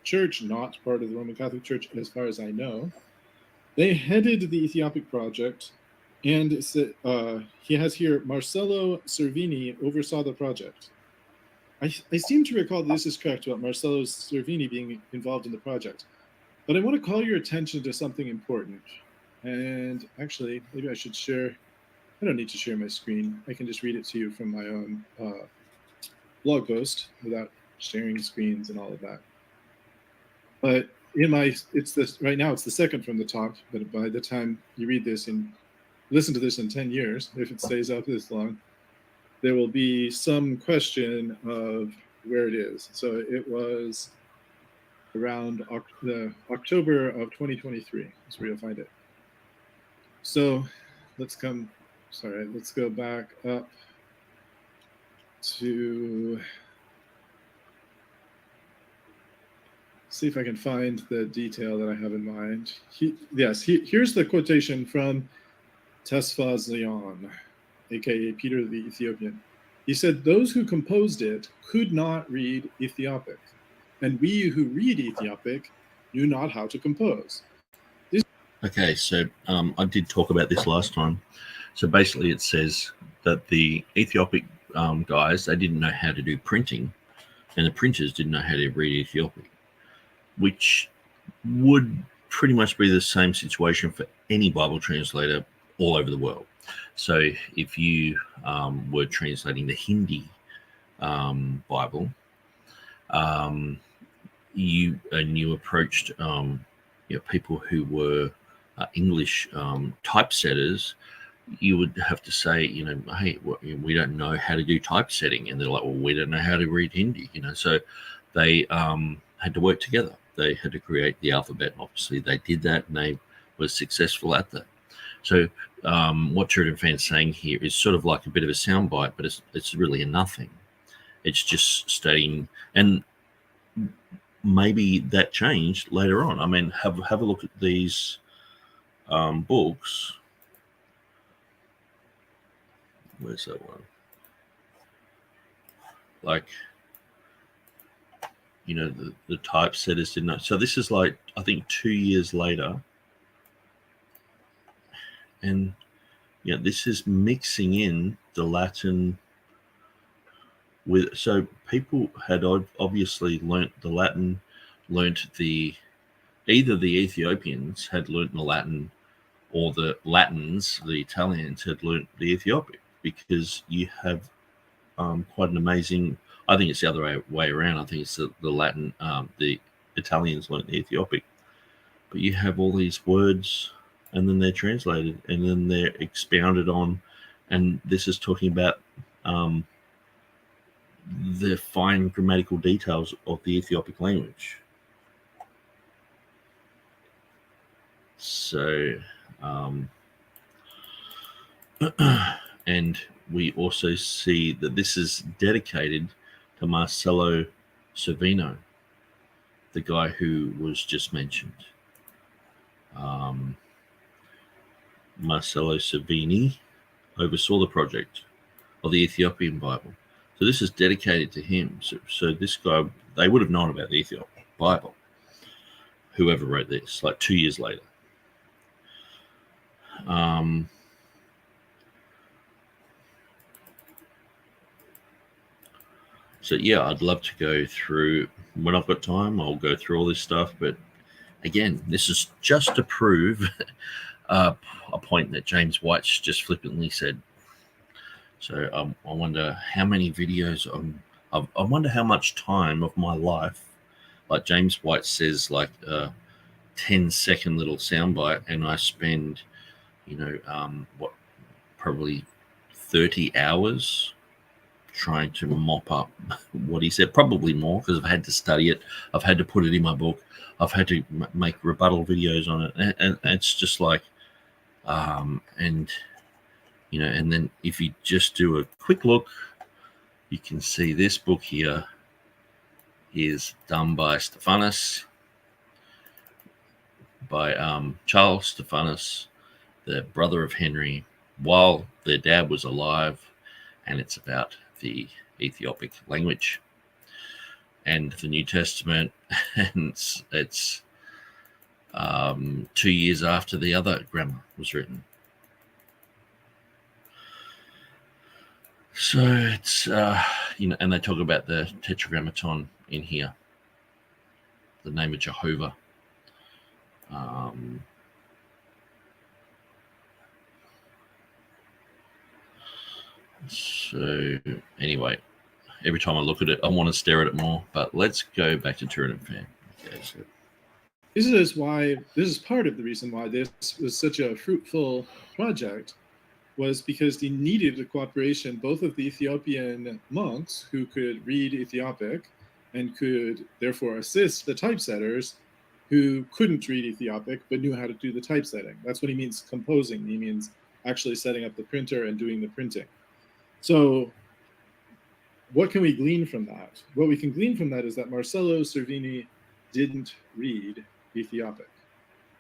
Church, not part of the Roman Catholic Church as far as I know. They headed the Ethiopic project, and he has here Marcello Cervini oversaw the project. I seem to recall this is correct about Marcello Cervini being involved in the project, but I want to call your attention to something important. And actually, maybe I should share. I don't need to share my screen. I can just read it to you from my own blog post without sharing screens and all of that. But right now it's the second from the top, but by the time you read this and listen to this in 10 years, if it stays up this long, there will be some question of where it is. So it was around the October of 2023 is where you'll find it. So let's go back up to see if I can find the detail that I have in mind. Here's the quotation from Tesfa Zion, aka Peter the Ethiopian. He said, "Those who composed it could not read Ethiopic, and we who read Ethiopic knew not how to compose." Okay, so I did talk about this last time. So basically it says that the Ethiopic guys, they didn't know how to do printing, and the printers didn't know how to read Ethiopic, which would pretty much be the same situation for any Bible translator all over the world. So if you were translating the Hindi Bible, you approached people who were English typesetters, you would have to say, hey, we don't know how to do typesetting, and they're like, well, we don't know how to read Hindi, So they had to work together. They had to create the alphabet. Obviously, they did that, and they were successful at that. So what TurretinFan's saying here is sort of like a bit of a soundbite, but it's really a nothing. It's just stating, and maybe that changed later on. I mean, have a look at these books. Where's that one? Like, the typesetters didn't know. So this is like, I think 2 years later. And this is mixing in the Latin with, so people had obviously learnt the Latin, either the Ethiopians had learnt the Latin, or the Latins, the Italians, had learnt the Ethiopic, because you have quite an amazing, I think it's the other way around. I think it's the Latin, the Italians learnt the Ethiopic, but you have all these words, and then they're translated, and then they're expounded on, and this is talking about the fine grammatical details of the Ethiopic language. So, and we also see that this is dedicated to Marcello Cervino, the guy who was just mentioned. Marcello Cervini oversaw the project of the Ethiopian Bible. So this is dedicated to him. So this guy, they would have known about the Ethiopian Bible, whoever wrote this, like 2 years later. So yeah, I'd love to go through, when I've got time, I'll go through all this stuff. But again, this is just to prove a point that James White's just flippantly said. So I wonder how many videos, I wonder how much time of my life, like James White says, like a 10-second little soundbite, and I spend, probably 30 hours trying to mop up what he said, probably more, because I've had to study it, I've had to put it in my book, I've had to make rebuttal videos on it, and it's just like, and then if you just do a quick look, you can see this book here is done by Stephanus, by Charles Stephanus, the brother of Henry, while their dad was alive, and it's about the Ethiopic language and the New Testament, and it's 2 years after the other grammar was written. So it's and they talk about the Tetragrammaton in here, the name of Jehovah. So anyway, every time I look at it, I want to stare at it more. But let's go back to TurretinFan. Okay, so this is part of the reason why this was such a fruitful project, was because he needed the cooperation both of the Ethiopian monks, who could read Ethiopic and could therefore assist the typesetters who couldn't read Ethiopic but knew how to do the typesetting. That's what he means composing. He means actually setting up the printer and doing the printing. So what can we glean from that? What we can glean from that is that Marcello Cervini didn't read Ethiopic,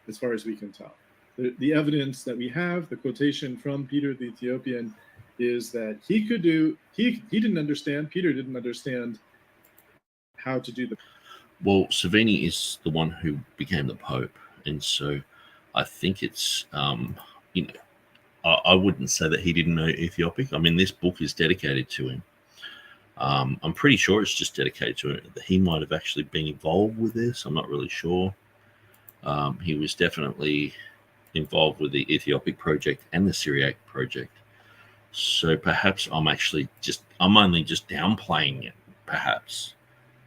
as far as we can tell. The evidence that we have, the quotation from Peter the Ethiopian, is that he didn't understand, Peter didn't understand how to do the... Well, Cervini is the one who became the Pope, and so I think it's, I wouldn't say that he didn't know Ethiopic. I mean, this book is dedicated to him. I'm pretty sure it's just dedicated to him. He might have actually been involved with this. I'm not really sure. He was definitely involved with the Ethiopic project and the Syriac project. So perhaps I'm only just downplaying it, perhaps,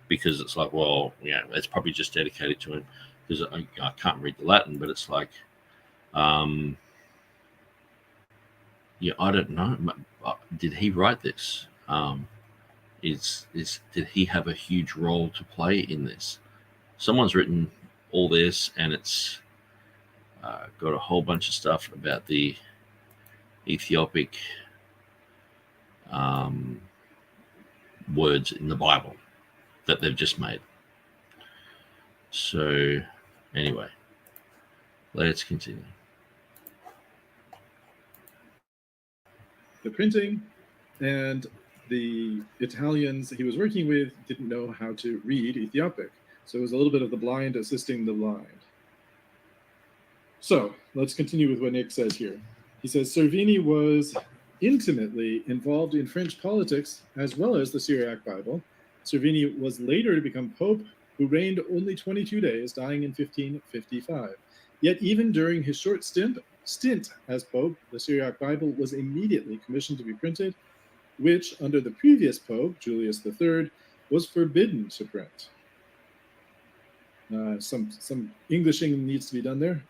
because it's like, well, yeah, it's probably just dedicated to him, because I can't read the Latin, but it's like, yeah, I don't know. Did he write this? Did he have a huge role to play in this? Someone's written all this, and it's got a whole bunch of stuff about the Ethiopic words in the Bible that they've just made. So anyway, let's continue. The printing and the Italians he was working with didn't know how to read Ethiopic. So it was a little bit of the blind assisting the blind. So let's continue with what Nick says here. He says Cervini was intimately involved in French politics as well as the Syriac Bible. Cervini was later to become Pope, who reigned only 22 days, dying in 1555. Yet even during his short stint as Pope, the Syriac Bible was immediately commissioned to be printed, which, under the previous Pope, Julius III, was forbidden to print. Some Englishing needs to be done there.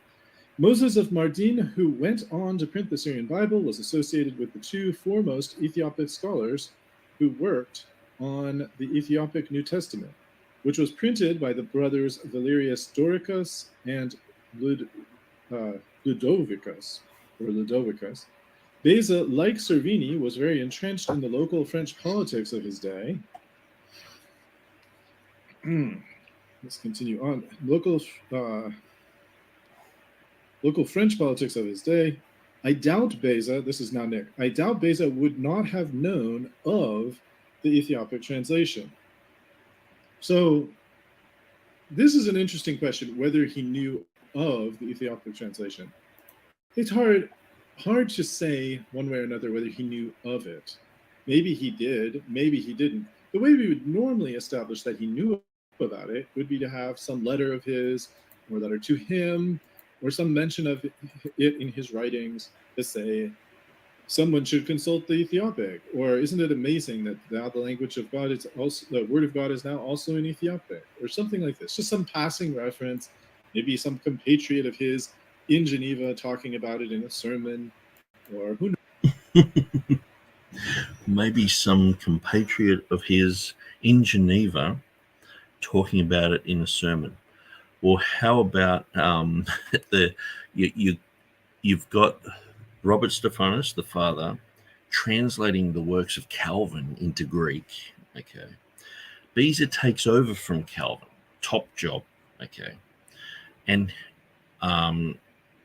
Moses of Mardin, who went on to print the Syrian Bible, was associated with the two foremost Ethiopic scholars who worked on the Ethiopic New Testament, which was printed by the brothers Valerius Doricus and Ludovicus. Beza, like Cervini, was very entrenched in the local French politics of his day. Let's continue on. Local French politics of his day. I doubt Beza, this is now Nick, I doubt Beza would not have known of the Ethiopic translation. So this is an interesting question, whether he knew of the Ethiopic translation. It's hard to say one way or another whether he knew of it. Maybe he did, maybe he didn't. The way we would normally establish that he knew about it would be to have some letter of his, or letter to him, or some mention of it in his writings to say someone should consult the Ethiopic. Or isn't it amazing that now the language of God is also, the word of God is now also in Ethiopic, or something like this. Just some passing reference, maybe some compatriot of his in Geneva talking about it in a sermon, or who knows. Maybe some compatriot of his in Geneva talking about it in a sermon. Or how about you've got Robert Stephanus, the father, translating the works of Calvin into Greek. Okay, Beza takes over from Calvin, top job. Okay, and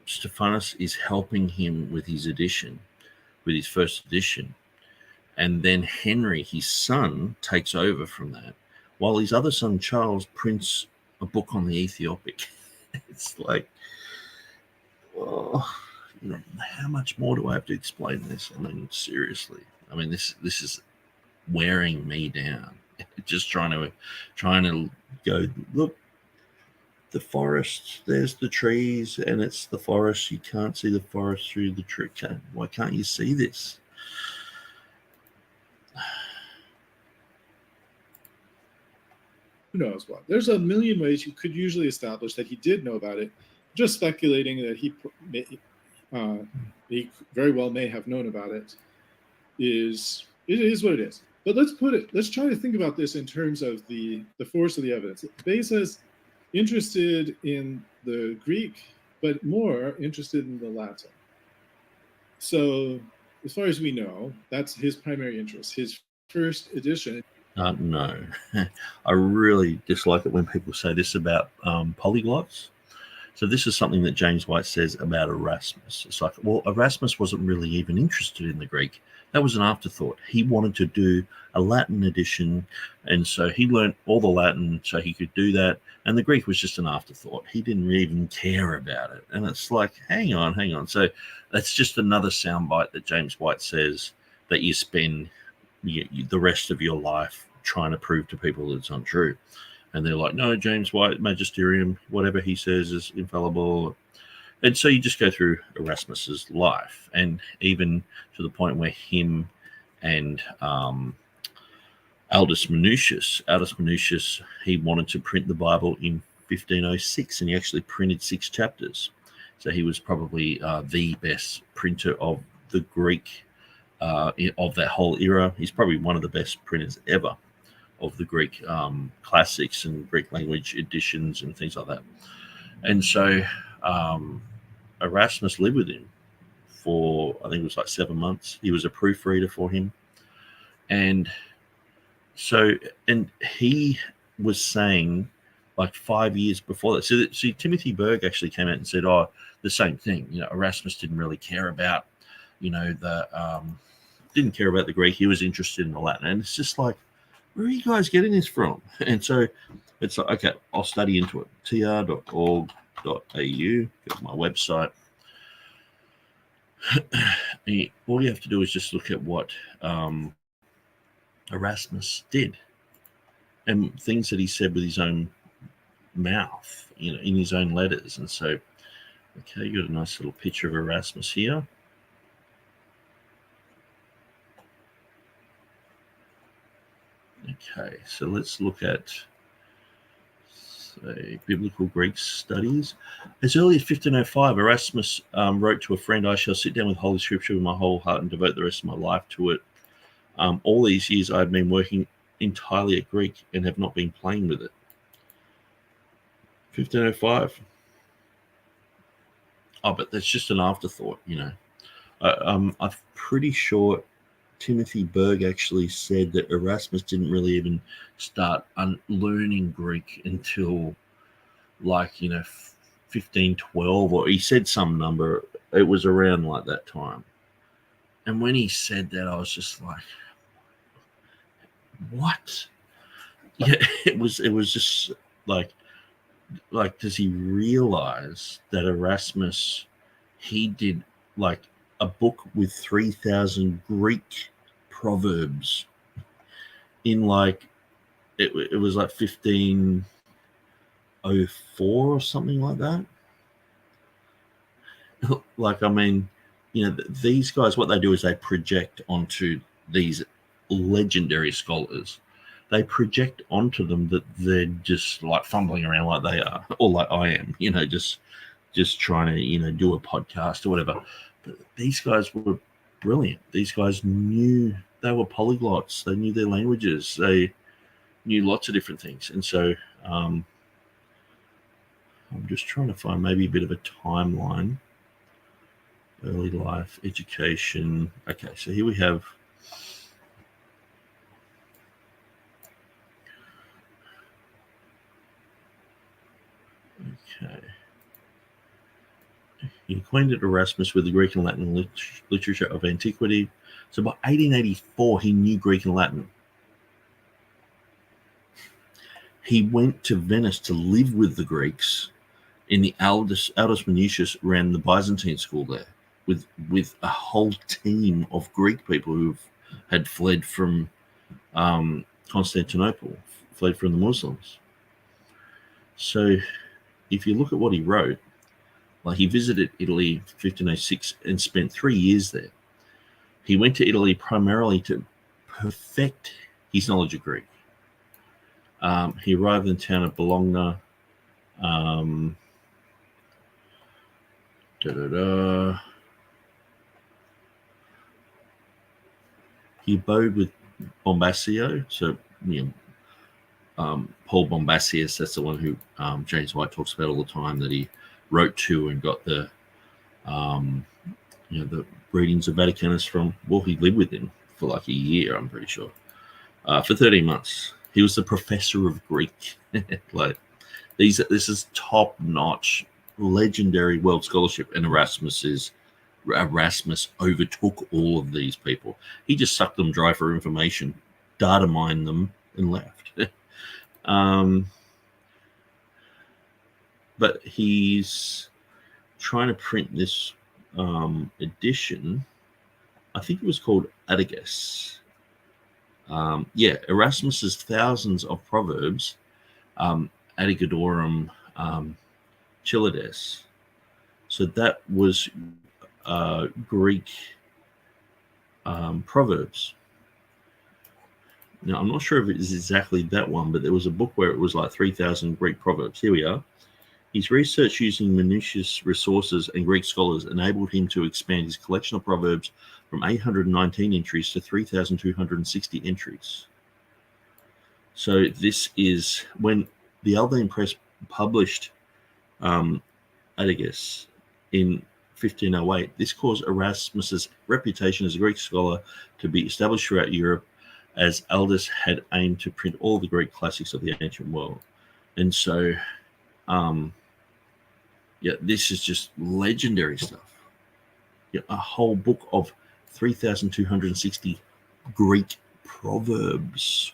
Stephanus is helping him with his edition, with his first edition, and then Henry, his son, takes over from that, while his other son Charles prints a book on the Ethiopic. It's like, oh, how much more do I have to explain this? I mean, seriously. I mean, this is wearing me down. Just trying to go, look, the forest, there's the trees, and it's the forest. You can't see the forest through the tree. Why can't you see this? Who knows what? There's a million ways you could usually establish that he did know about it. Just speculating that he very well may have known about it is what it is. But let's try to think about this in terms of the force of the evidence. Beza's interested in the Greek, but more interested in the Latin. So as far as we know, that's his primary interest. His first edition. No. I really dislike it when people say this about polyglots. So this is something that James White says about Erasmus. It's like, well, Erasmus wasn't really even interested in the Greek. That was an afterthought. He wanted to do a Latin edition, and so he learned all the Latin so he could do that, and the Greek was just an afterthought. He didn't even care about it. And it's like, hang on. So that's just another soundbite that James White says that you spend the rest of your life trying to prove to people that it's untrue. And they're like, no, James White, magisterium, whatever he says is infallible. And so you just go through Erasmus's life, and even to the point where him and Aldus Manutius, he wanted to print the Bible in 1506, and he actually printed 6 chapters. So he was probably the best printer of the Greek of that whole era. He's probably one of the best printers ever of the Greek classics and Greek language editions and things like that. And so Erasmus lived with him for, I think it was like 7 months. He was a proofreader for him. And so, and he was saying like 5 years before that. So Timothy Berg actually came out and said, oh, the same thing. Erasmus didn't really care about, didn't care about the Greek. He was interested in the Latin. And it's just like, where are you guys getting this from? And so it's like, okay, I'll study into it. tr.org.au, go to my website. All you have to do is just look at what Erasmus did and things that he said with his own mouth, in his own letters. And so, okay, you got a nice little picture of Erasmus here. Okay, so let's look at, say, biblical Greek studies. As early as 1505, Erasmus wrote to a friend, I shall sit down with Holy Scripture with my whole heart and devote the rest of my life to it. All these years I've been working entirely at Greek and have not been playing with it. 1505. Oh, but that's just an afterthought, I'm pretty sure Timothy Berg actually said that Erasmus didn't really even start learning Greek until 1512, or he said some number. It was around like that time. And when he said that, I was just like, what? Yeah, it was just like, does he realize that Erasmus, he did like a book with 3,000 Greek proverbs in it was like 1504 or something like that. These guys, what they do is they project onto these legendary scholars. They project onto them that they're just like fumbling around like they are, or like I am, just trying to, do a podcast or whatever. But these guys were brilliant. These guys knew, they were polyglots. They knew their languages. They knew lots of different things. And so I'm just trying to find maybe a bit of a timeline. Early life, education. Okay, so here we have He acquainted Erasmus with the Greek and Latin literature of antiquity. So by 1884, he knew Greek and Latin. He went to Venice to live with the Greeks. In the Aldus Manutius ran the Byzantine school there with a whole team of Greek people who had fled from Constantinople, fled from the Muslims. So if you look at what he wrote, he visited Italy in 1506 and spent 3 years there. He went to Italy primarily to perfect his knowledge of Greek. He arrived in the town of Bologna. He abode with Bombascio. So, Paul Bombascius, that's the one who James White talks about all the time, that he wrote to and got the the readings of Vaticanus from. Well, he lived with him for like a year, I'm pretty sure, for 13 months. He was the professor of Greek. This is top-notch legendary world scholarship, and Erasmus overtook all of these people. He just sucked them dry for information, data mined them, and left. But he's trying to print this edition. I think it was called Adagus. Erasmus's thousands of proverbs, Adigadorum Chilides. So that was Greek proverbs. Now, I'm not sure if it is exactly that one, but there was a book where it was like 3,000 Greek proverbs. Here we are. His research using minutious resources and Greek scholars enabled him to expand his collection of proverbs from 819 entries to 3,260 entries. So this is when the Aldine Press published Adagus in 1508. This caused Erasmus's reputation as a Greek scholar to be established throughout Europe, as Aldus had aimed to print all the Greek classics of the ancient world. And so, this is just legendary stuff. A whole book of 3,260 Greek proverbs.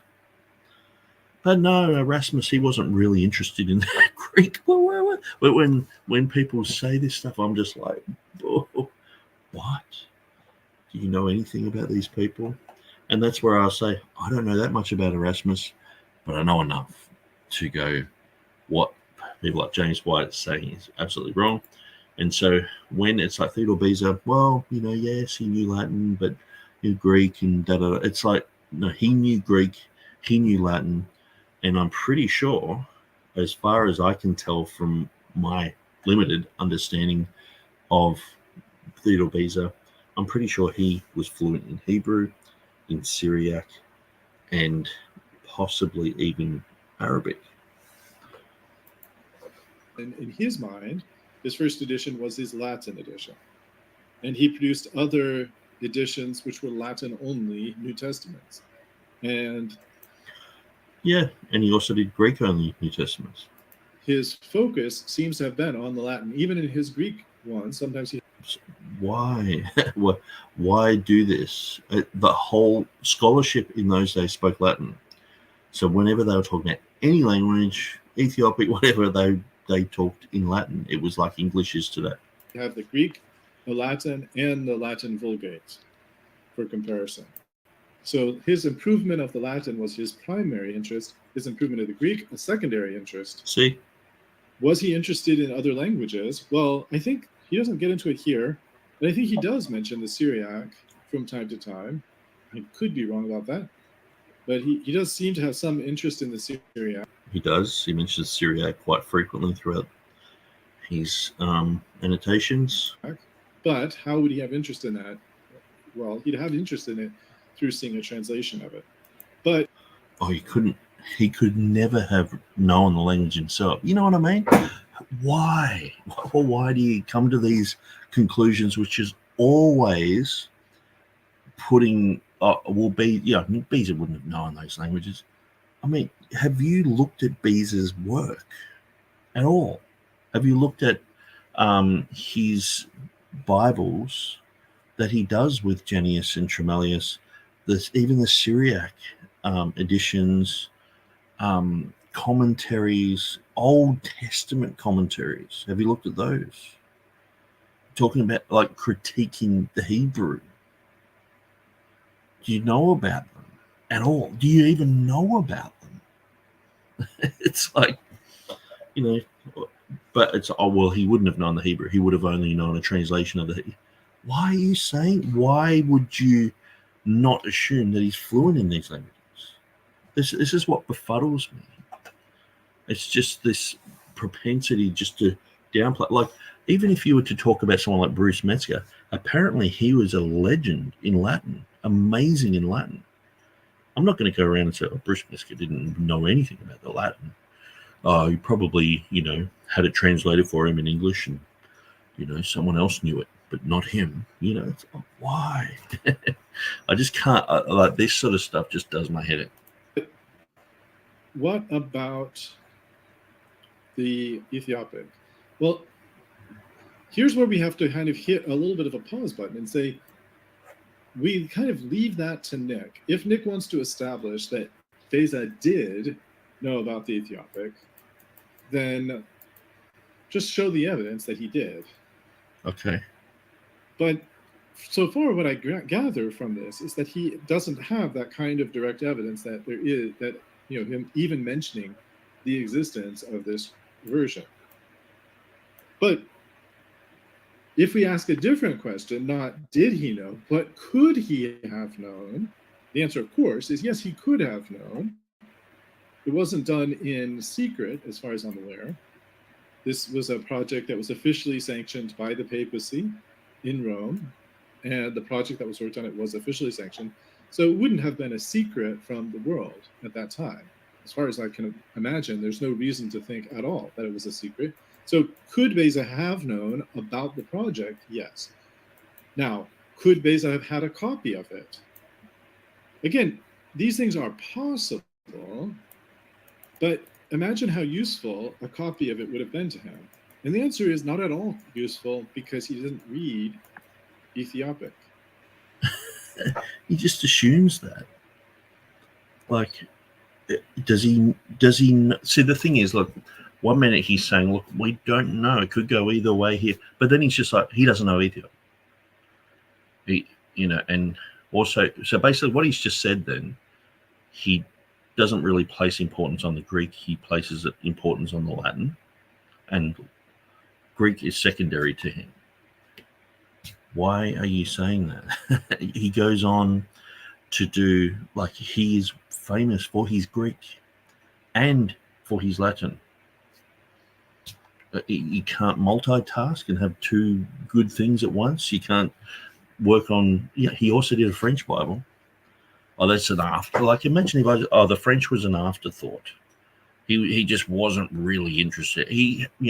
But no, Erasmus, he wasn't really interested in that Greek. But when people say this stuff, I'm just like, oh, what? Do you know anything about these people? And that's where I'll say, I don't know that much about Erasmus, but I know enough to go what people like James White saying is absolutely wrong. And so when it's like Theodore Beza, well, yes, he knew Latin, but he knew Greek and da-da-da. It's like, no, he knew Greek, he knew Latin, and I'm pretty sure, as far as I can tell from my limited understanding of Theodore Beza, I'm pretty sure he was fluent in Hebrew, in Syriac, and possibly even Arabic. And in his mind, his first edition was his Latin edition. And he produced other editions which were Latin-only New Testaments. And he also did Greek-only New Testaments. His focus seems to have been on the Latin. Even in his Greek one, sometimes he... Why? Why do this? The whole scholarship in those days spoke Latin. So whenever they were talking about any language, Ethiopic, whatever, they talked in Latin. It was like English is today. You have the Greek, the Latin, and the Latin Vulgate for comparison. So his improvement of the Latin was his primary interest. His improvement of the Greek, a secondary interest. See? Was he interested in other languages? Well, I think he doesn't get into it here, but I think he does mention the Syriac from time to time. I could be wrong about that, but he does seem to have some interest in the Syriac. He does. He mentions Syriac quite frequently throughout his annotations. But how would he have interest in that? Well, he'd have interest in it through seeing a translation of it. But he could never have known the language himself. You know what I mean? Why? Well, why do you come to these conclusions, which is always putting Beza wouldn't have known those languages. I mean, have you looked at Beza's work at all? Have you looked at his Bibles that he does with Janius and Tremellius? Even the Syriac editions, commentaries, Old Testament commentaries. Have you looked at those? Talking about like critiquing the Hebrew. Do you know about them at all? Do you even know about them? It's like, but it's, he wouldn't have known the Hebrew. He would have only known a translation of the Hebrew. Why are you saying, why would you not assume that he's fluent in these languages? This is what befuddles me. It's just this propensity just to downplay. Like, even if you were to talk about someone like Bruce Metzger, apparently he was a legend in Latin, amazing in Latin. I'm not going to go around and say, Bruce Metzger didn't know anything about the Latin. He probably, had it translated for him in English and, someone else knew it, but not him. It's, why? I just can't, like, this sort of stuff just does my head in. What about the Ethiopic? Well, here's where we have to kind of hit a little bit of a pause button and say, we kind of leave that to Nick. If Nick wants to establish that Beza did know about the Ethiopic, then just show the evidence that he did. Okay. But so far, what I gather from this is that he doesn't have that kind of direct evidence that there is, that, you know, him even mentioning the existence of this version. But if we ask a different question, not did he know, but could he have known? The answer, of course, is yes, he could have known. It wasn't done in secret, as far as I'm aware. This was a project that was officially sanctioned by the papacy in Rome, and the project that was worked on it was officially sanctioned. So it wouldn't have been a secret from the world at that time. As far as I can imagine, there's no reason to think at all that it was a secret. So could Beza have known about the project? Yes. Now, could Beza have had a copy of it? Again, these things are possible, but imagine how useful a copy of it would have been to him. And the answer is not at all useful, because he didn't read Ethiopic. He just assumes that. Like, does he see, the thing is, look, 1 minute he's saying, look, we don't know, it could go either way here, but then he's just like, he doesn't know either. And also, so basically what he's just said, then he doesn't really place importance on the Greek, he places importance on the Latin, and Greek is secondary to him. Why are you saying that? He goes on to do, like, he is famous for his Greek and for his Latin. You can't multitask and have two good things at once. You can't work on, he also did a French Bible. Oh, that's an after, like, imagine if the French was an afterthought. He just wasn't really interested.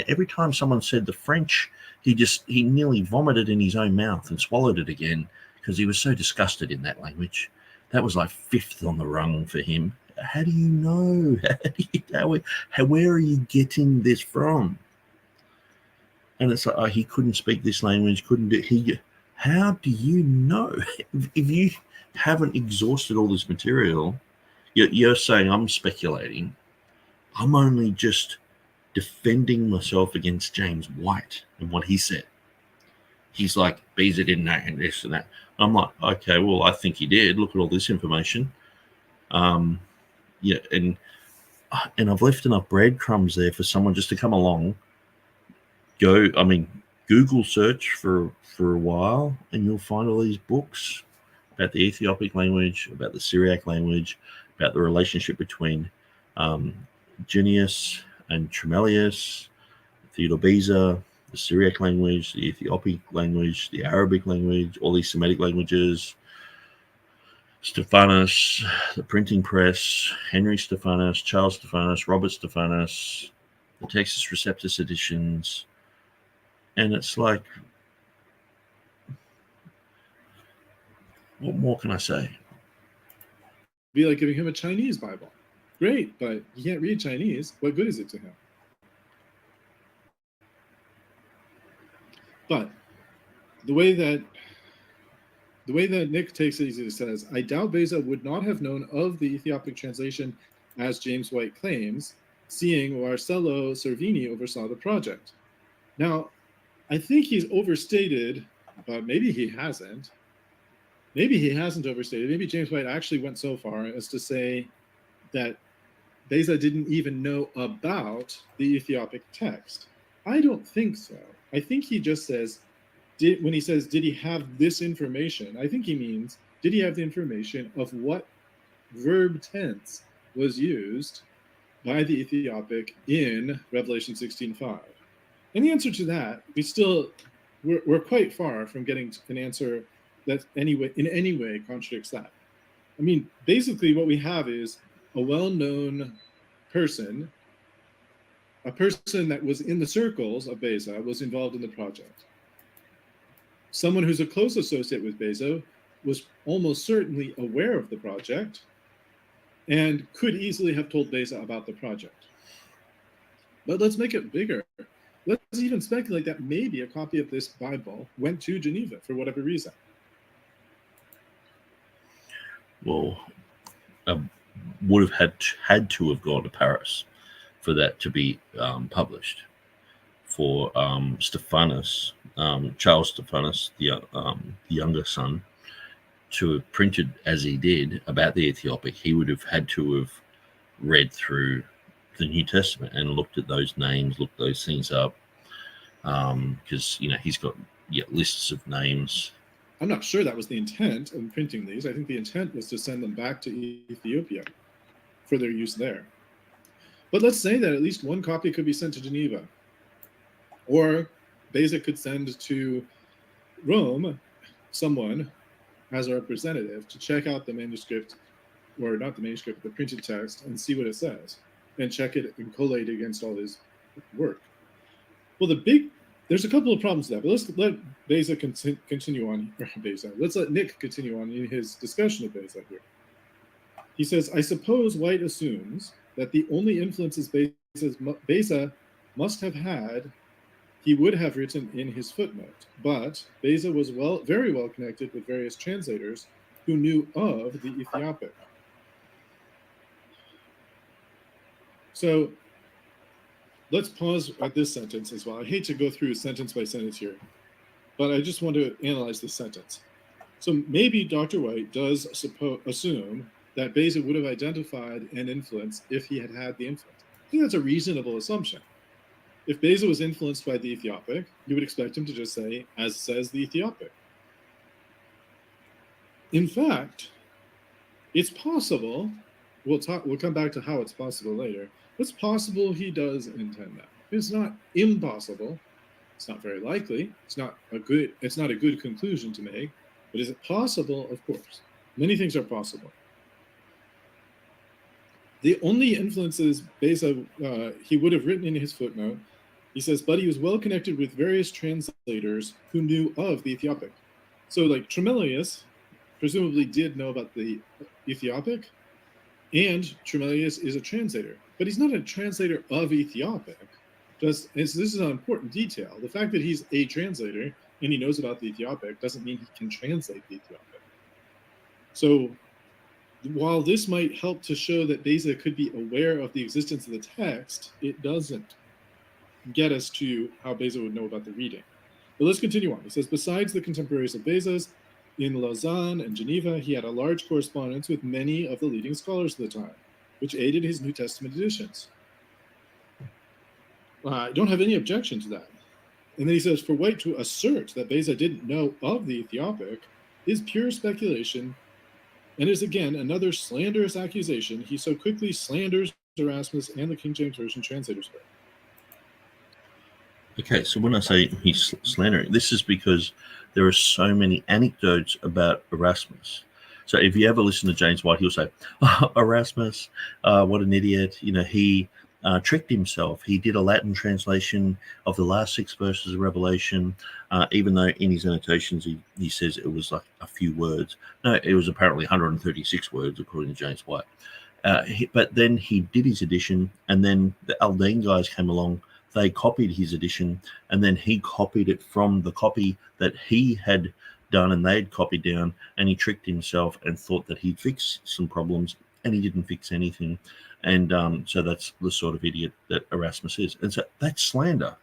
Every time someone said the French, he nearly vomited in his own mouth and swallowed it again, because he was so disgusted in that language. That was like fifth on the rung for him. How do you know? Where are you getting this from? And it's like, he couldn't speak this language, how do you know? If you haven't exhausted all this material, you're saying, I'm speculating. I'm only just defending myself against James White and what he said. He's like, Beza didn't know and this and that. I'm like, okay, well, I think he did. Look at all this information. And I've left enough breadcrumbs there for someone just to come along. Google search for a while, and you'll find all these books about the Ethiopic language, about the Syriac language, about the relationship between Junius and Tremelius, Theodore Beza, the Syriac language, the Ethiopic language, the Arabic language, all these Semitic languages, Stephanus, the printing press, Henry Stephanus, Charles Stephanus, Robert Stephanus, the Textus Receptus editions. And it's like, what more can I say? Be like giving him a Chinese Bible. Great, but he can't read Chinese. What good is it to him? But the way that Nick takes it, he says, I doubt Beza would not have known of the Ethiopic translation as James White claims, seeing Marcello Cervini oversaw the project. Now, I think he's overstated, but maybe he hasn't. Maybe he hasn't overstated. Maybe James White actually went so far as to say that Beza didn't even know about the Ethiopic text. I don't think so. I think he just says, when he says, did he have this information? I think he means, did he have the information of what verb tense was used by the Ethiopic in Revelation 16:5? And the answer to that, we're quite far from getting an answer that in any way contradicts that. I mean, basically what we have is a well-known person, a person that was in the circles of Beza, was involved in the project. Someone who's a close associate with Beza was almost certainly aware of the project and could easily have told Beza about the project. But let's make it bigger. let's even speculate that maybe a copy of this Bible went to Geneva for whatever reason. Well, would have had to have gone to Paris for that to be published. For Stephanus, Charles Stephanus, the younger son, to have printed as he did about the Ethiopic, he would have had to have read through the New Testament and looked at those names, looked those things up, because he's got lists of names. I'm not sure that was the intent of printing these. I think the intent was to send them back to Ethiopia for their use there. But let's say that at least one copy could be sent to Geneva, or Beza could send to Rome someone as a representative to check out the manuscript, or not the manuscript, the printed text, and see what it says, and check it and collate against all his work. Well, there's a couple of problems with that, but let's let Beza continue on. Let's let Nick continue on in his discussion of Beza here. He says, I suppose White assumes that the only influences Beza must have had, he would have written in his footnote, but Beza was very well connected with various translators who knew of the Ethiopic. So let's pause at this sentence as well. I hate to go through sentence by sentence here, but I just want to analyze this sentence. So maybe Dr. White does assume that Beza would have identified an influence if he had had the influence. I think that's a reasonable assumption. If Beza was influenced by the Ethiopic, you would expect him to just say, as says the Ethiopic. In fact, it's possible, we'll come back to how it's possible later. It's possible he does intend that. It's not impossible. It's not very likely. It's not a good conclusion to make. But is it possible? Of course. Many things are possible. The only influences Beza he would have written in his footnote, he says, but he was well connected with various translators who knew of the Ethiopic. So like Tremellius presumably did know about the Ethiopic, and Tremellius is a translator, but he's not a translator of Ethiopic. This is an important detail. The fact that he's a translator and he knows about the Ethiopic doesn't mean he can translate the Ethiopic. So while this might help to show that Beza could be aware of the existence of the text, it doesn't get us to how Beza would know about the reading. But let's continue on. He says, besides the contemporaries of Beza's, in Lausanne and Geneva, he had a large correspondence with many of the leading scholars of the time, which aided his New Testament editions. I don't have any objection to that. And then he says, for White to assert that Beza didn't know of the Ethiopic is pure speculation and is again another slanderous accusation. He so quickly slanders Erasmus and the King James Version translators. Okay, so when I say he's slandering, this is because there are so many anecdotes about Erasmus. So if you ever listen to James White, he'll say, oh, Erasmus, what an idiot. He tricked himself. He did a Latin translation of the last 6 verses of Revelation, even though in his annotations he says it was like a few words. No, it was apparently 136 words, according to James White. But then he did his edition, and then the Aldine guys came along. They copied his edition, and then he copied it from the copy that he had done and they'd copied down, and he tricked himself and thought that he'd fix some problems, and he didn't fix anything. And so that's the sort of idiot that Erasmus is. And so that's slander.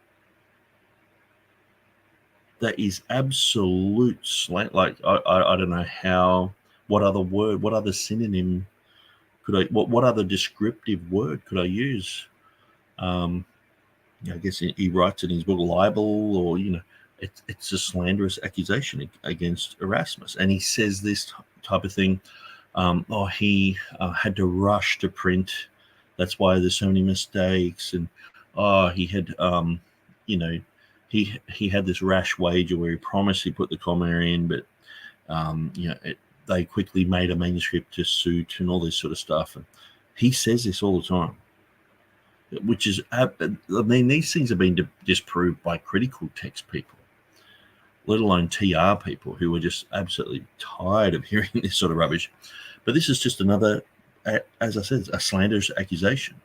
That is absolute slander. Like, I don't know what other synonym what other descriptive word could I use? I guess he writes it in his book, libel, or, it's a slanderous accusation against Erasmus. And he says this type of thing. He had to rush to print. That's why there's so many mistakes. And, he had, he had this rash wager where he promised he put the comma in, but, they quickly made a manuscript to suit and all this sort of stuff. And he says this all the time. Which is, these things have been disproved by critical text people, let alone TR people who are just absolutely tired of hearing this sort of rubbish. But this is just another, as I said, a slanderous accusation.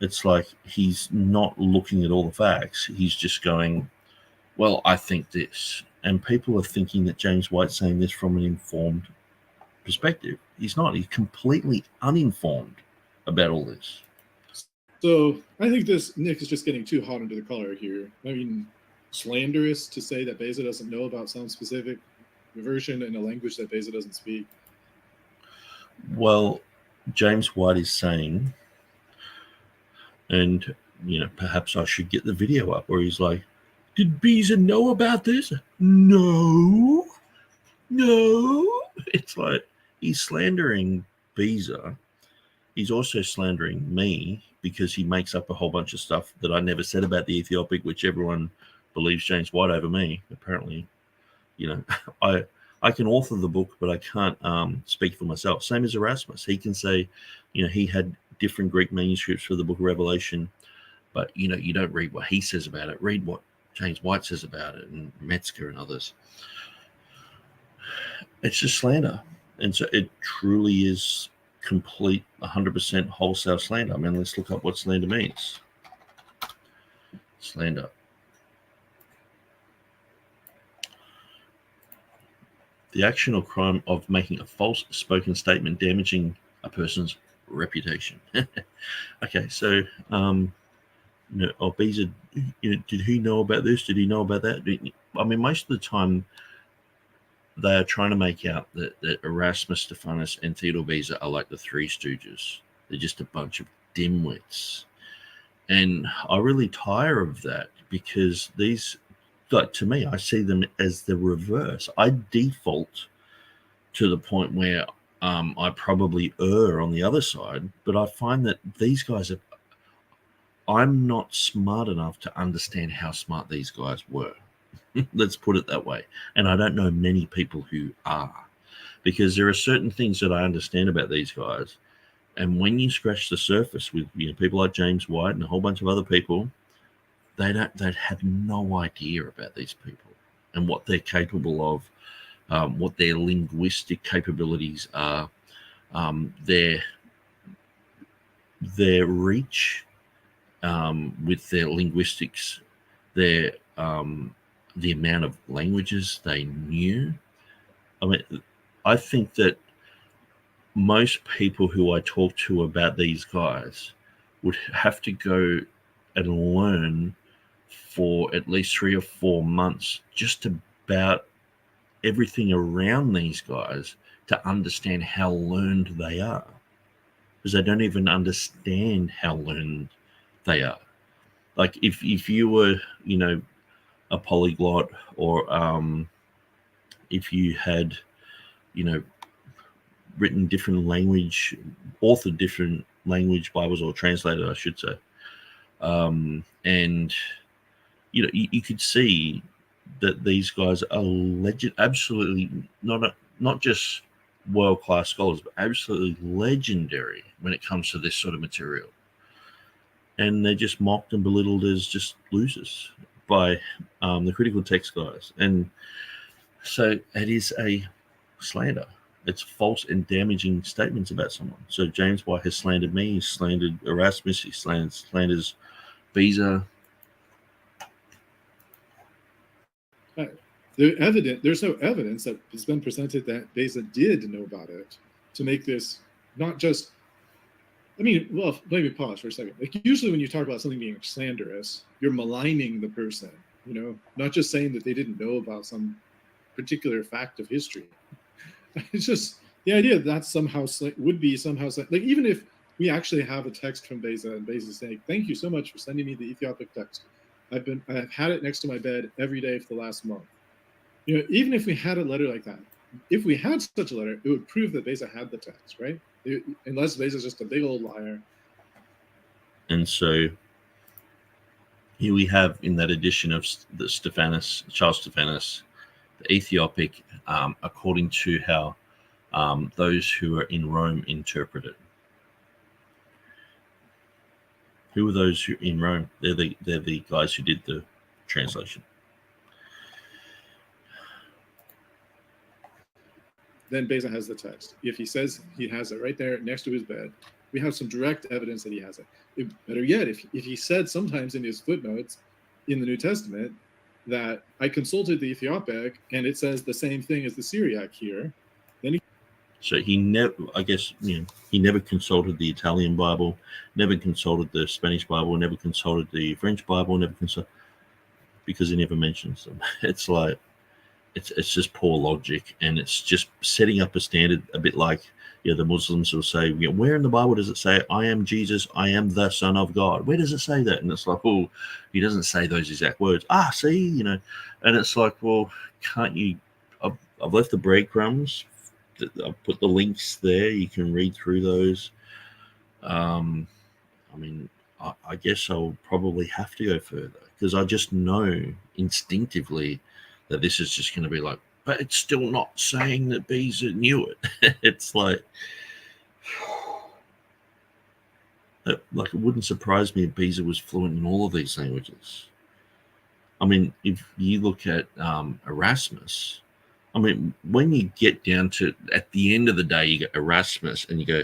It's like he's not looking at all the facts. He's just going, well, I think this. And people are thinking that James White's saying this from an informed perspective. He's not. He's completely uninformed about all this. So I think Nick is just getting too hot under the collar here. I mean, slanderous to say that Beza doesn't know about some specific version in a language that Beza doesn't speak. Well, James White is saying, and perhaps I should get the video up where he's like, did Beza know about this? No. It's like he's slandering Beza. He's also slandering me because he makes up a whole bunch of stuff that I never said about the Ethiopic, which everyone believes James White over me. Apparently, I can author the book, but I can't speak for myself. Same as Erasmus. He can say, he had different Greek manuscripts for the Book of Revelation, but you don't read what he says about it. Read what James White says about it, and Metzger and others. It's just slander, and so it truly is complete 100% wholesale slander. I mean, let's look up what slander means. Slander. The action or crime of making a false spoken statement damaging a person's reputation. Okay, so Beza, did he know about this? Did he know about that? I mean, most of the time they are trying to make out that Erasmus, Stephanus, and Theodore Beza are like the Three Stooges. They're just a bunch of dimwits. And I really tire of that because these, like, to me, I see them as the reverse. I default to the point where I probably err on the other side, but I find that these guys I'm not smart enough to understand how smart these guys were. Let's put it that way. And I don't know many people who are, because there are certain things that I understand about these guys. And when you scratch the surface with people like James White and a whole bunch of other people, they'd have no idea about these people and what they're capable of, what their linguistic capabilities are, their reach with their linguistics, their the amount of languages they knew. I mean, I think that most people who I talk to about these guys would have to go and learn for at least 3 or 4 months just about everything around these guys to understand how learned they are, because they don't even understand how learned they are. Like if you were, a polyglot, or if you had, written different language, authored different language Bibles, or translated, I should say, and you could see that these guys are absolutely not just world-class scholars, but absolutely legendary when it comes to this sort of material. And they're just mocked and belittled as just losers by the critical text guys. And so it is a slander. It's false and damaging statements about someone. So James White has slandered me. He's slandered Erasmus. He slanders Beza. There's no evidence that has been presented that Beza did know about it to make this not just. I mean, well, let me pause for a second. Like, usually when you talk about something being slanderous, you're maligning the person, not just saying that they didn't know about some particular fact of history. It's just the idea that somehow would be somehow like, even if we actually have a text from Beza and Beza saying, "Thank you so much for sending me the Ethiopic text. I've had it next to my bed every day for the last month." Even if we had a letter like that, if we had such a letter, it would prove that Beza had the text, right? Unless Beza's just a big old liar. And so here we have, in that edition of the Charles Stephanus, the Ethiopic, according to how those who are in Rome interpret it. Who are those who in Rome? They're the guys who did the translation. Then Beza has the text. If he says he has it right there next to his bed, We have some direct evidence that he has it. Better yet, if he said sometimes in his footnotes in the New Testament that I consulted the Ethiopic and it says the same thing as the Syriac here, then so he never, I guess, he never consulted the Italian Bible, never consulted the Spanish Bible, never consulted the French Bible, never consulted, because he never mentions them. It's like, it's just poor logic, and it's just setting up a standard, a bit like, the Muslims will say, where in the Bible does it say, I am Jesus, I am the Son of God? Where does it say that? And it's like, oh, he doesn't say those exact words. See, and it's like, well, can't you, I've left the breadcrumbs, I've put the links there, you can read through those. I guess I'll probably have to go further, because I just know instinctively that this is just going to be like, but it's still not saying that Beza knew it. It's like it wouldn't surprise me if Beza was fluent in all of these languages. I mean, if you look at Erasmus, I mean, when you get down to, at the end of the day, you get Erasmus and you go,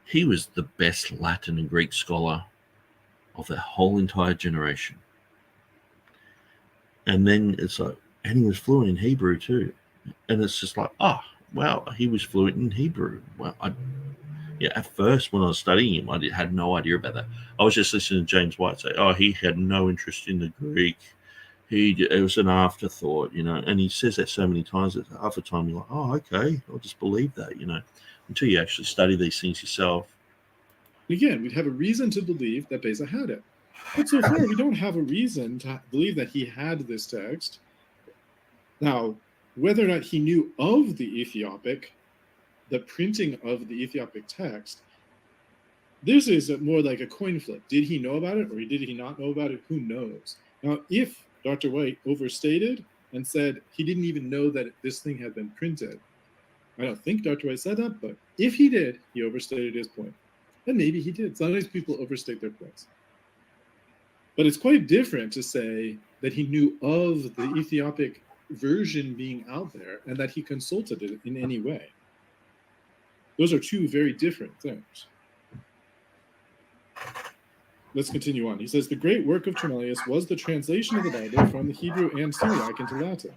he was the best Latin and Greek scholar of the whole entire generation. And then it's like, and he was fluent in Hebrew too. And it's just like, wow, he was fluent in Hebrew. Well, at first when I was studying him, I had no idea about that. I was just listening to James White say, he had no interest in the Greek. It was an afterthought, and he says that so many times that half the time you're like, okay, I'll just believe that, until you actually study these things yourself. Again, we'd have a reason to believe that Beza had it. But so far, we don't have a reason to believe that he had this text. Now, whether or not he knew of the Ethiopic, the printing of the Ethiopic text, this is more like a coin flip. Did he know about it or did he not know about it? Who knows? Now, if Dr. White overstated and said he didn't even know that this thing had been printed, I don't think Dr. White said that, but if he did, he overstated his point. And maybe he did. Sometimes people overstate their points. But it's quite different to say that he knew of the Ethiopic version being out there and that he consulted it in any way. Those are two very different things. Let's continue on. He says, the great work of Tremellius was the translation of the Bible from the Hebrew and Syriac into Latin,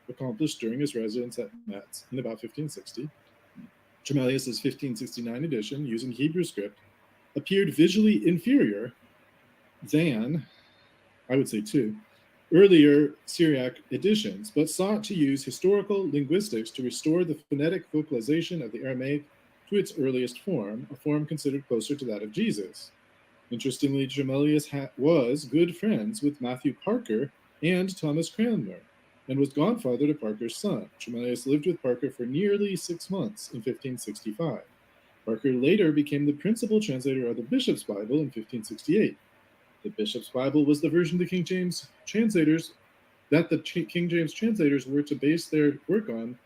accomplished during his residence at Metz in about 1560. Tremellius's 1569 edition, using Hebrew script, appeared visually inferior than, I would say two, earlier Syriac editions, but sought to use historical linguistics to restore the phonetic vocalization of the Aramaic to its earliest form, a form considered closer to that of Jesus. Interestingly, Tremellius was good friends with Matthew Parker and Thomas Cranmer, and was godfather to Parker's son. Tremellius lived with Parker for nearly 6 months in 1565. Parker later became the principal translator of the Bishop's Bible in 1568. The Bishop's Bible was the version of the King James translators that the King James translators were to base their work on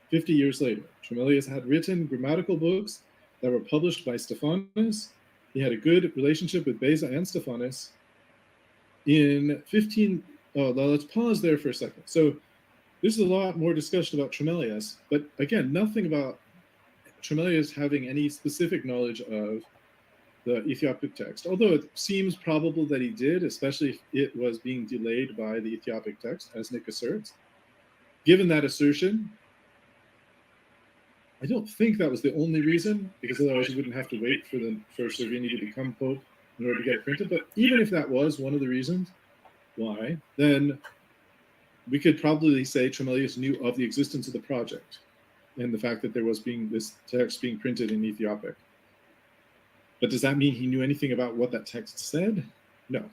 50 years later. Tremellius had written grammatical books that were published by Stephanus. He had a good relationship with Beza and Stephanus. Let's pause there for a second. So this is a lot more discussion about Tremellius, but again, nothing about Tremellius having any specific knowledge of the Ethiopic text, although it seems probable that he did, especially if it was being delayed by the Ethiopic text, as Nick asserts. Given that assertion, I don't think that was the only reason, because otherwise you wouldn't have to wait for Servini to become Pope in order to get it printed. But even if that was one of the reasons why, then we could probably say Tremellius knew of the existence of the project and the fact that there was this text being printed in Ethiopic. But does that mean he knew anything about what that text said? No.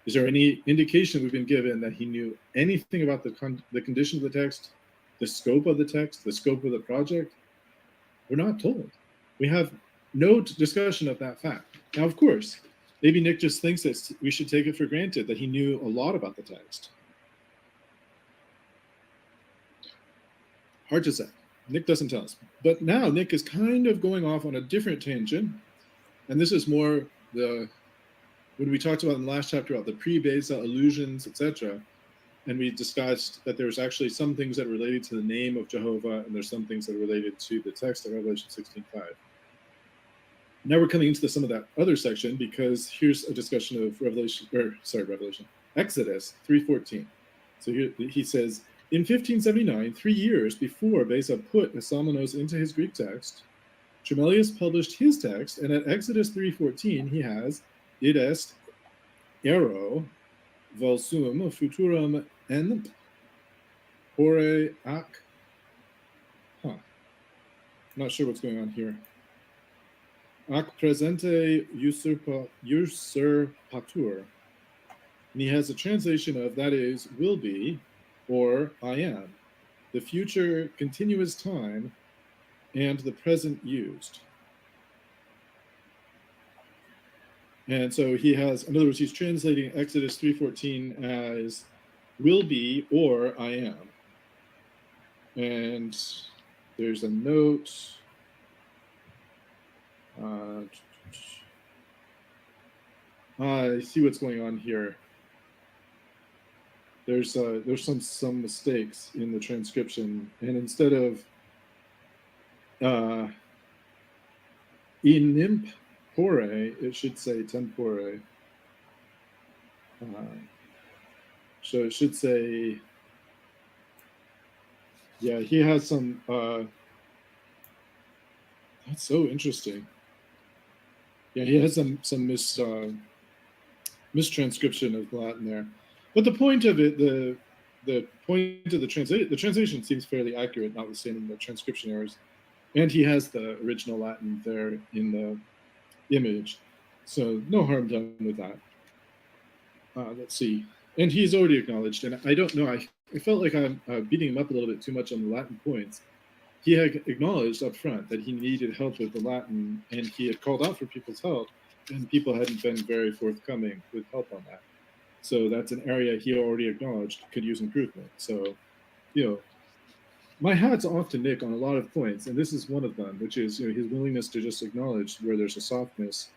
Is there any indication we've been given that he knew anything about the condition of the text, the scope of the text, the scope of the project? We're not told. We have no discussion of that fact. Now, of course, maybe Nick just thinks that we should take it for granted that he knew a lot about the text. Hard to say. Nick doesn't tell us. But now Nick is kind of going off on a different tangent. And this is more when we talked about in the last chapter about the pre-Beza allusions, etc. And we discussed that there's actually some things that are related to the name of Jehovah, and there's some things that are related to the text of Revelation 16:5. Now we're coming into some of that other section, because here's a discussion of Exodus 3:14. So here he says, in 1579, 3 years before Beza put Asamenos into his Greek text, Tremellius published his text, and at Exodus 3:14 he has, id est ero volsum futurum en pore ac. I'm not sure what's going on here. Ac presente usurpatur. And he has a translation of, that is, will be, or I am, the future continuous time, and the present used. And so he has, in other words, he's translating Exodus 3:14 as will be or I am. And there's a note. I see what's going on here. There's some mistakes in the transcription, and instead of inimp pore, it should say tempore. So it should say, yeah, he has some, that's so interesting. Yeah, he has some mistranscription of Latin there. But the point of it, the point of the translation seems fairly accurate, notwithstanding the transcription errors. And he has the original Latin there in the image. So no harm done with that. Let's see. And he's already acknowledged, and I don't know, I felt like I'm beating him up a little bit too much on the Latin points. He had acknowledged up front that he needed help with the Latin, and he had called out for people's help, and people hadn't been very forthcoming with help on that. So that's an area he already acknowledged could use improvement. So, you know, my hat's off to Nick on a lot of points, and this is one of them, which is, you know, his willingness to just acknowledge where there's a softness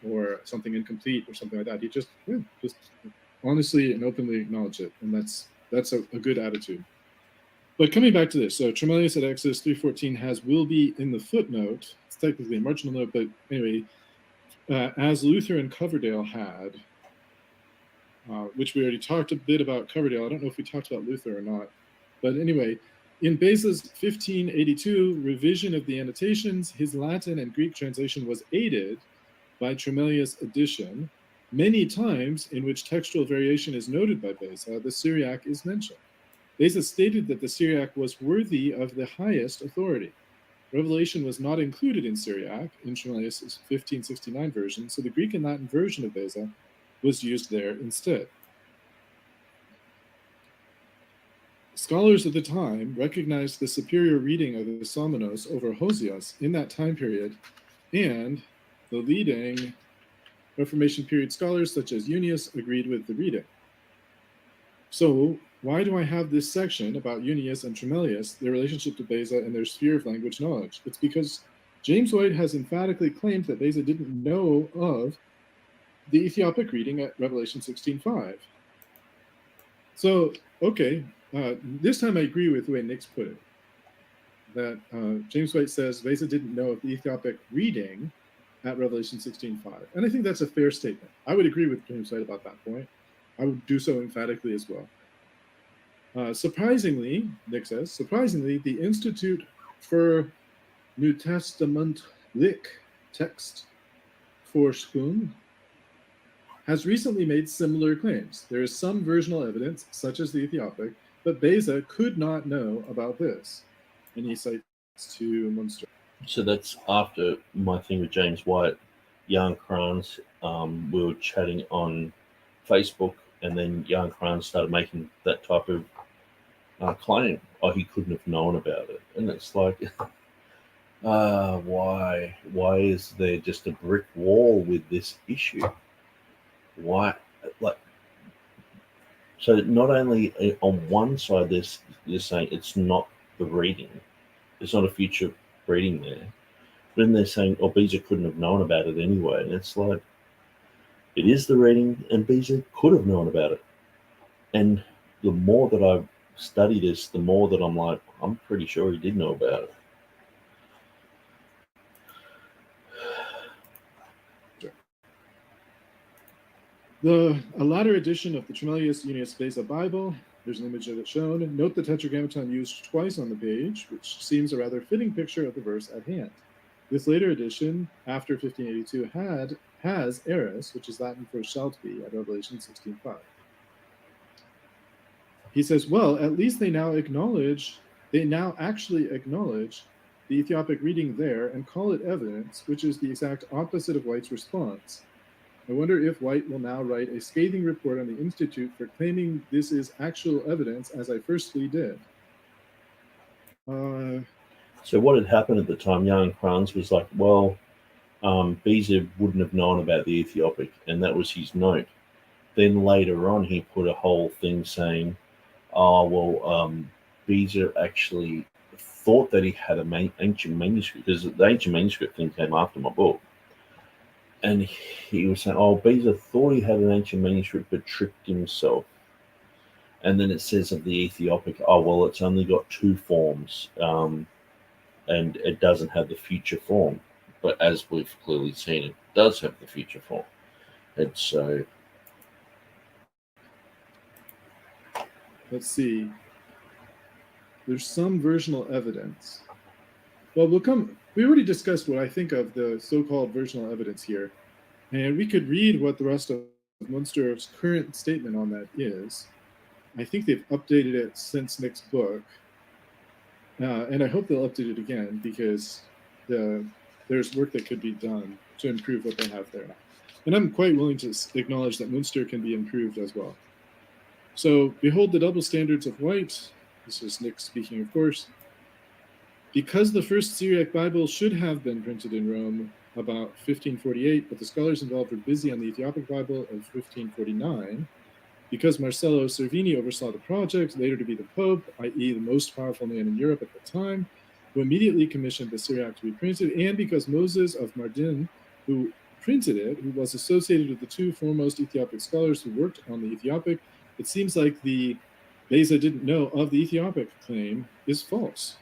or something incomplete or something like that. He just honestly and openly acknowledge it, and that's a good attitude. But coming back to this, so Tremellius at Exodus 3:14 has will be in the footnote. It's technically a marginal note, but anyway, as Luther and Coverdale had, which we already talked a bit about Coverdale. I don't know if we talked about Luther or not. But anyway, in Beza's 1582 revision of the annotations, his Latin and Greek translation was aided by Tremellius' addition. Many times in which textual variation is noted by Beza, the Syriac is mentioned. Beza stated that the Syriac was worthy of the highest authority. Revelation was not included in Syriac in Tremellius' 1569 version, so the Greek and Latin version of Beza was used there instead. Scholars at the time recognized the superior reading of the Asamenos over Hosias in that time period, and the leading Reformation period scholars such as Unius agreed with the reading. So why do I have this section about Unius and Tremellius, their relationship to Beza and their sphere of language knowledge? It's because James White has emphatically claimed that Beza didn't know of the Ethiopic reading at Revelation 16:5. So, okay, this time I agree with the way Nick's put it, that James White says Beza didn't know of the Ethiopic reading at Revelation 16:5. And I think that's a fair statement. I would agree with James White about that point. I would do so emphatically as well. Surprisingly, Nick says, the Institute for New Testamentlich Textforschung has recently made similar claims. There is some versional evidence, such as the Ethiopic, but Beza could not know about this. And he cites to Munster. So that's after my thing with James White. Jan Kranz, we were chatting on Facebook, and then Jan Kranz started making that type of claim. Oh, he couldn't have known about it. And it's like, why is there just a brick wall with this issue? Why, like, so not only on one side they're saying it's not the reading, it's not a future reading there, but then they're saying, oh, Beza couldn't have known about it anyway. And it's like, it is the reading, and Beza could have known about it. And the more that I study this, the more that I'm like, I'm pretty sure he did know about it. A latter edition of the Tremelius Unius Beza Bible, there's an image of it shown. Note the tetragrammaton used twice on the page, which seems a rather fitting picture of the verse at hand. This later edition, after 1582, has eris, which is Latin for shalt be, at Revelation 16:5. He says, well, at least they now actually acknowledge the Ethiopic reading there and call it evidence, which is the exact opposite of White's response. I wonder if White will now write a scathing report on the Institute for claiming this is actual evidence, as I firstly did. So what had happened at the time, Jan Kranz was like, well, Beza wouldn't have known about the Ethiopic, and that was his note. Then later on, he put a whole thing saying, oh, well, Beza actually thought that he had an ancient manuscript, because the ancient manuscript thing came after my book. And he was saying, oh, Beza thought he had an ancient manuscript, but tricked himself. And then it says of the Ethiopic, oh, well, it's only got two forms, and it doesn't have the future form. But as we've clearly seen, it does have the future form. And so... let's see. There's some versional evidence. Well, we already discussed what I think of the so-called versional evidence here. And we could read what the rest of Munster's current statement on that is. I think they've updated it since Nick's book. And I hope they'll update it again, because there's work that could be done to improve what they have there. And I'm quite willing to acknowledge that Munster can be improved as well. So, behold the double standards of White. This is Nick speaking, of course. Because the first Syriac Bible should have been printed in Rome about 1548, but the scholars involved were busy on the Ethiopic Bible of 1549, because Marcello Cervini oversaw the project, later to be the Pope, i.e. the most powerful man in Europe at the time, who immediately commissioned the Syriac to be printed, and because Moses of Mardin, who printed it, who was associated with the two foremost Ethiopic scholars who worked on the Ethiopic, it seems like the Beza didn't know of the Ethiopic claim is false.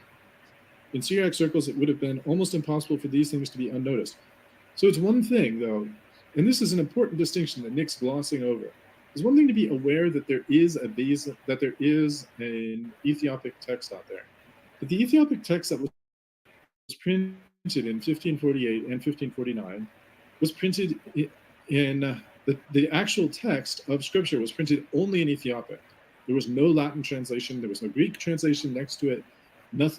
In Syriac circles, it would have been almost impossible for these things to be unnoticed. So it's one thing, though, and this is an important distinction that Nick's glossing over. It's one thing to be aware that there is an Ethiopic text out there. But the Ethiopic text that was printed in 1548 and 1549 was printed in the actual text of Scripture was printed only in Ethiopic. There was no Latin translation. There was no Greek translation next to it. No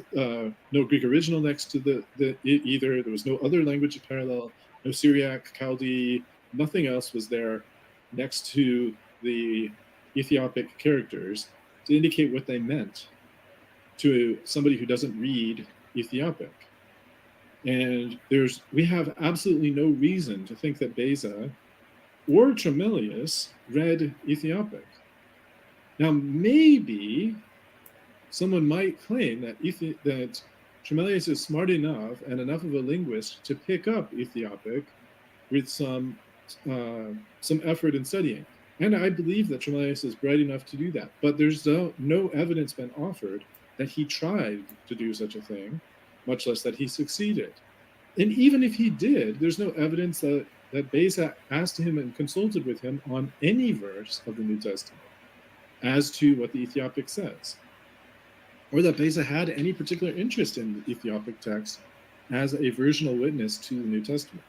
Greek original next to it either. There was no other language parallel. No Syriac, Chaldee. Nothing else was there next to the Ethiopic characters to indicate what they meant to somebody who doesn't read Ethiopic. And we have absolutely no reason to think that Beza or Tremelius read Ethiopic. Now, maybe someone might claim that Tremelius is smart enough and enough of a linguist to pick up Ethiopic with some effort in studying. And I believe that Tremelius is bright enough to do that. But there's no evidence been offered that he tried to do such a thing, much less that he succeeded. And even if he did, there's no evidence that Beza asked him and consulted with him on any verse of the New Testament as to what the Ethiopic says, or that Beza had any particular interest in the Ethiopic text as a versional witness to the New Testament.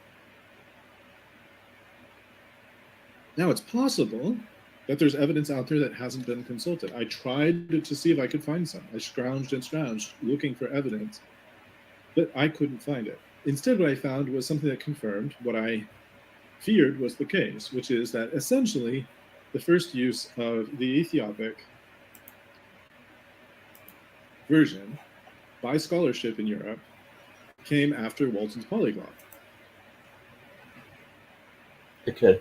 Now, it's possible that there's evidence out there that hasn't been consulted. I tried to see if I could find some. I scrounged and scrounged looking for evidence, but I couldn't find it. Instead, what I found was something that confirmed what I feared was the case, which is that essentially the first use of the Ethiopic version by scholarship in Europe came after Walton's polyglot. Okay.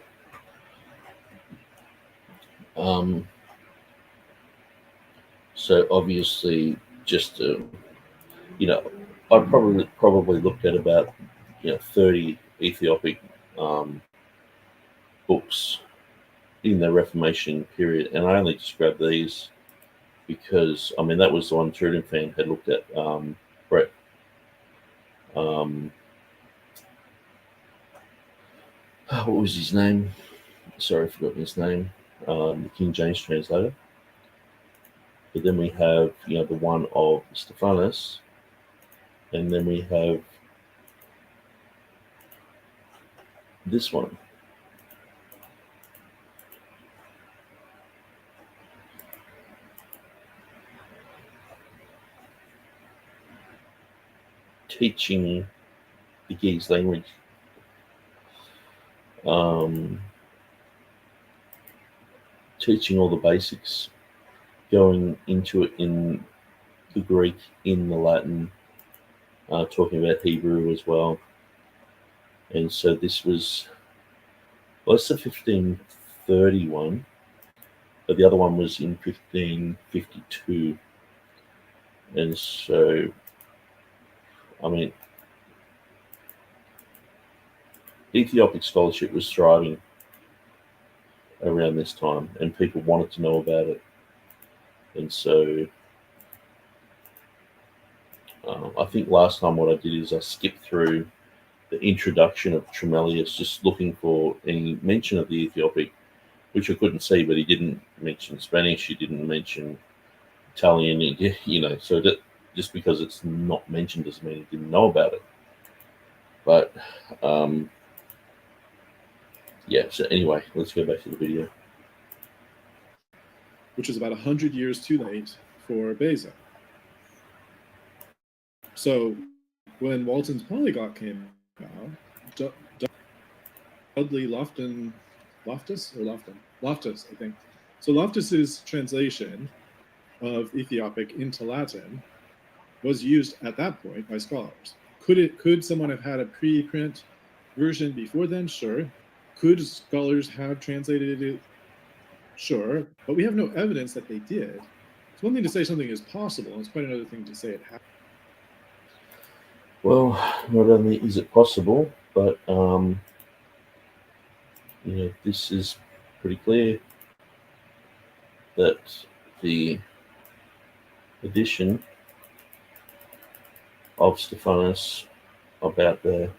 So obviously, just I probably looked at about 30 Ethiopic books in the Reformation period, and I only just grabbed these because that was the one TurretinFan had looked at. Brett. What was his name? sorry, I forgot his name, the King James translator. But then we have, the one of Stephanus, and then we have this one. Teaching the Geese language. Teaching all the basics, going into it in the Greek, in the Latin, talking about Hebrew as well. And so this was, it's the 1531, but the other one was in 1552. And so, I mean, Ethiopic scholarship was thriving around this time, and people wanted to know about it. And so I think last time what I did is I skipped through the introduction of Tremellius, just looking for any mention of the Ethiopic, which I couldn't see, but he didn't mention Spanish, he didn't mention Italian, so that just because it's not mentioned doesn't mean he didn't know about it. But yeah, so anyway, let's go back to the video. Which is about 100 years too late for Beza. So when Walton's Polyglot came out, Dudley Loftus, I think. So Loftus's translation of Ethiopic into Latin was used at that point by scholars. Could someone have had a preprint version before then? Sure. Could scholars have translated it? Sure. But we have no evidence that they did. It's one thing to say something is possible, and it's quite another thing to say it happened. Well, not only is it possible, but this is pretty clear that the edition of Stephanus about the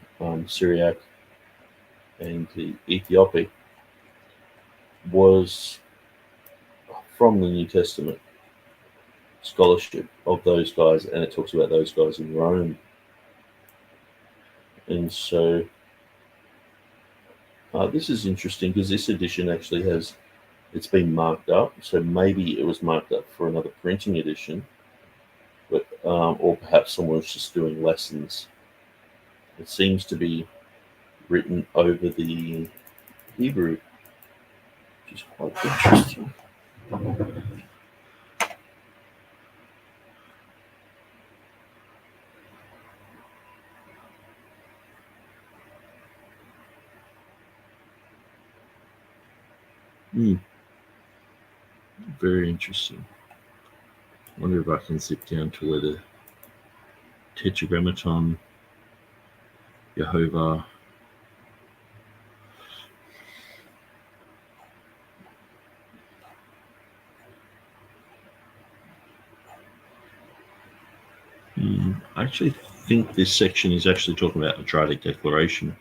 Syriac and the Ethiopic was from the New Testament scholarship of those guys, and it talks about those guys in Rome. And so this is interesting because this edition actually it's been marked up, so maybe it was marked up for another printing edition, but or perhaps someone was just doing lessons. It seems to be written over the Hebrew, which is quite interesting. Very interesting. I wonder if I can zip down to where the Tetragrammaton, Jehovah, I actually think this section is actually talking about a Hedraic declaration.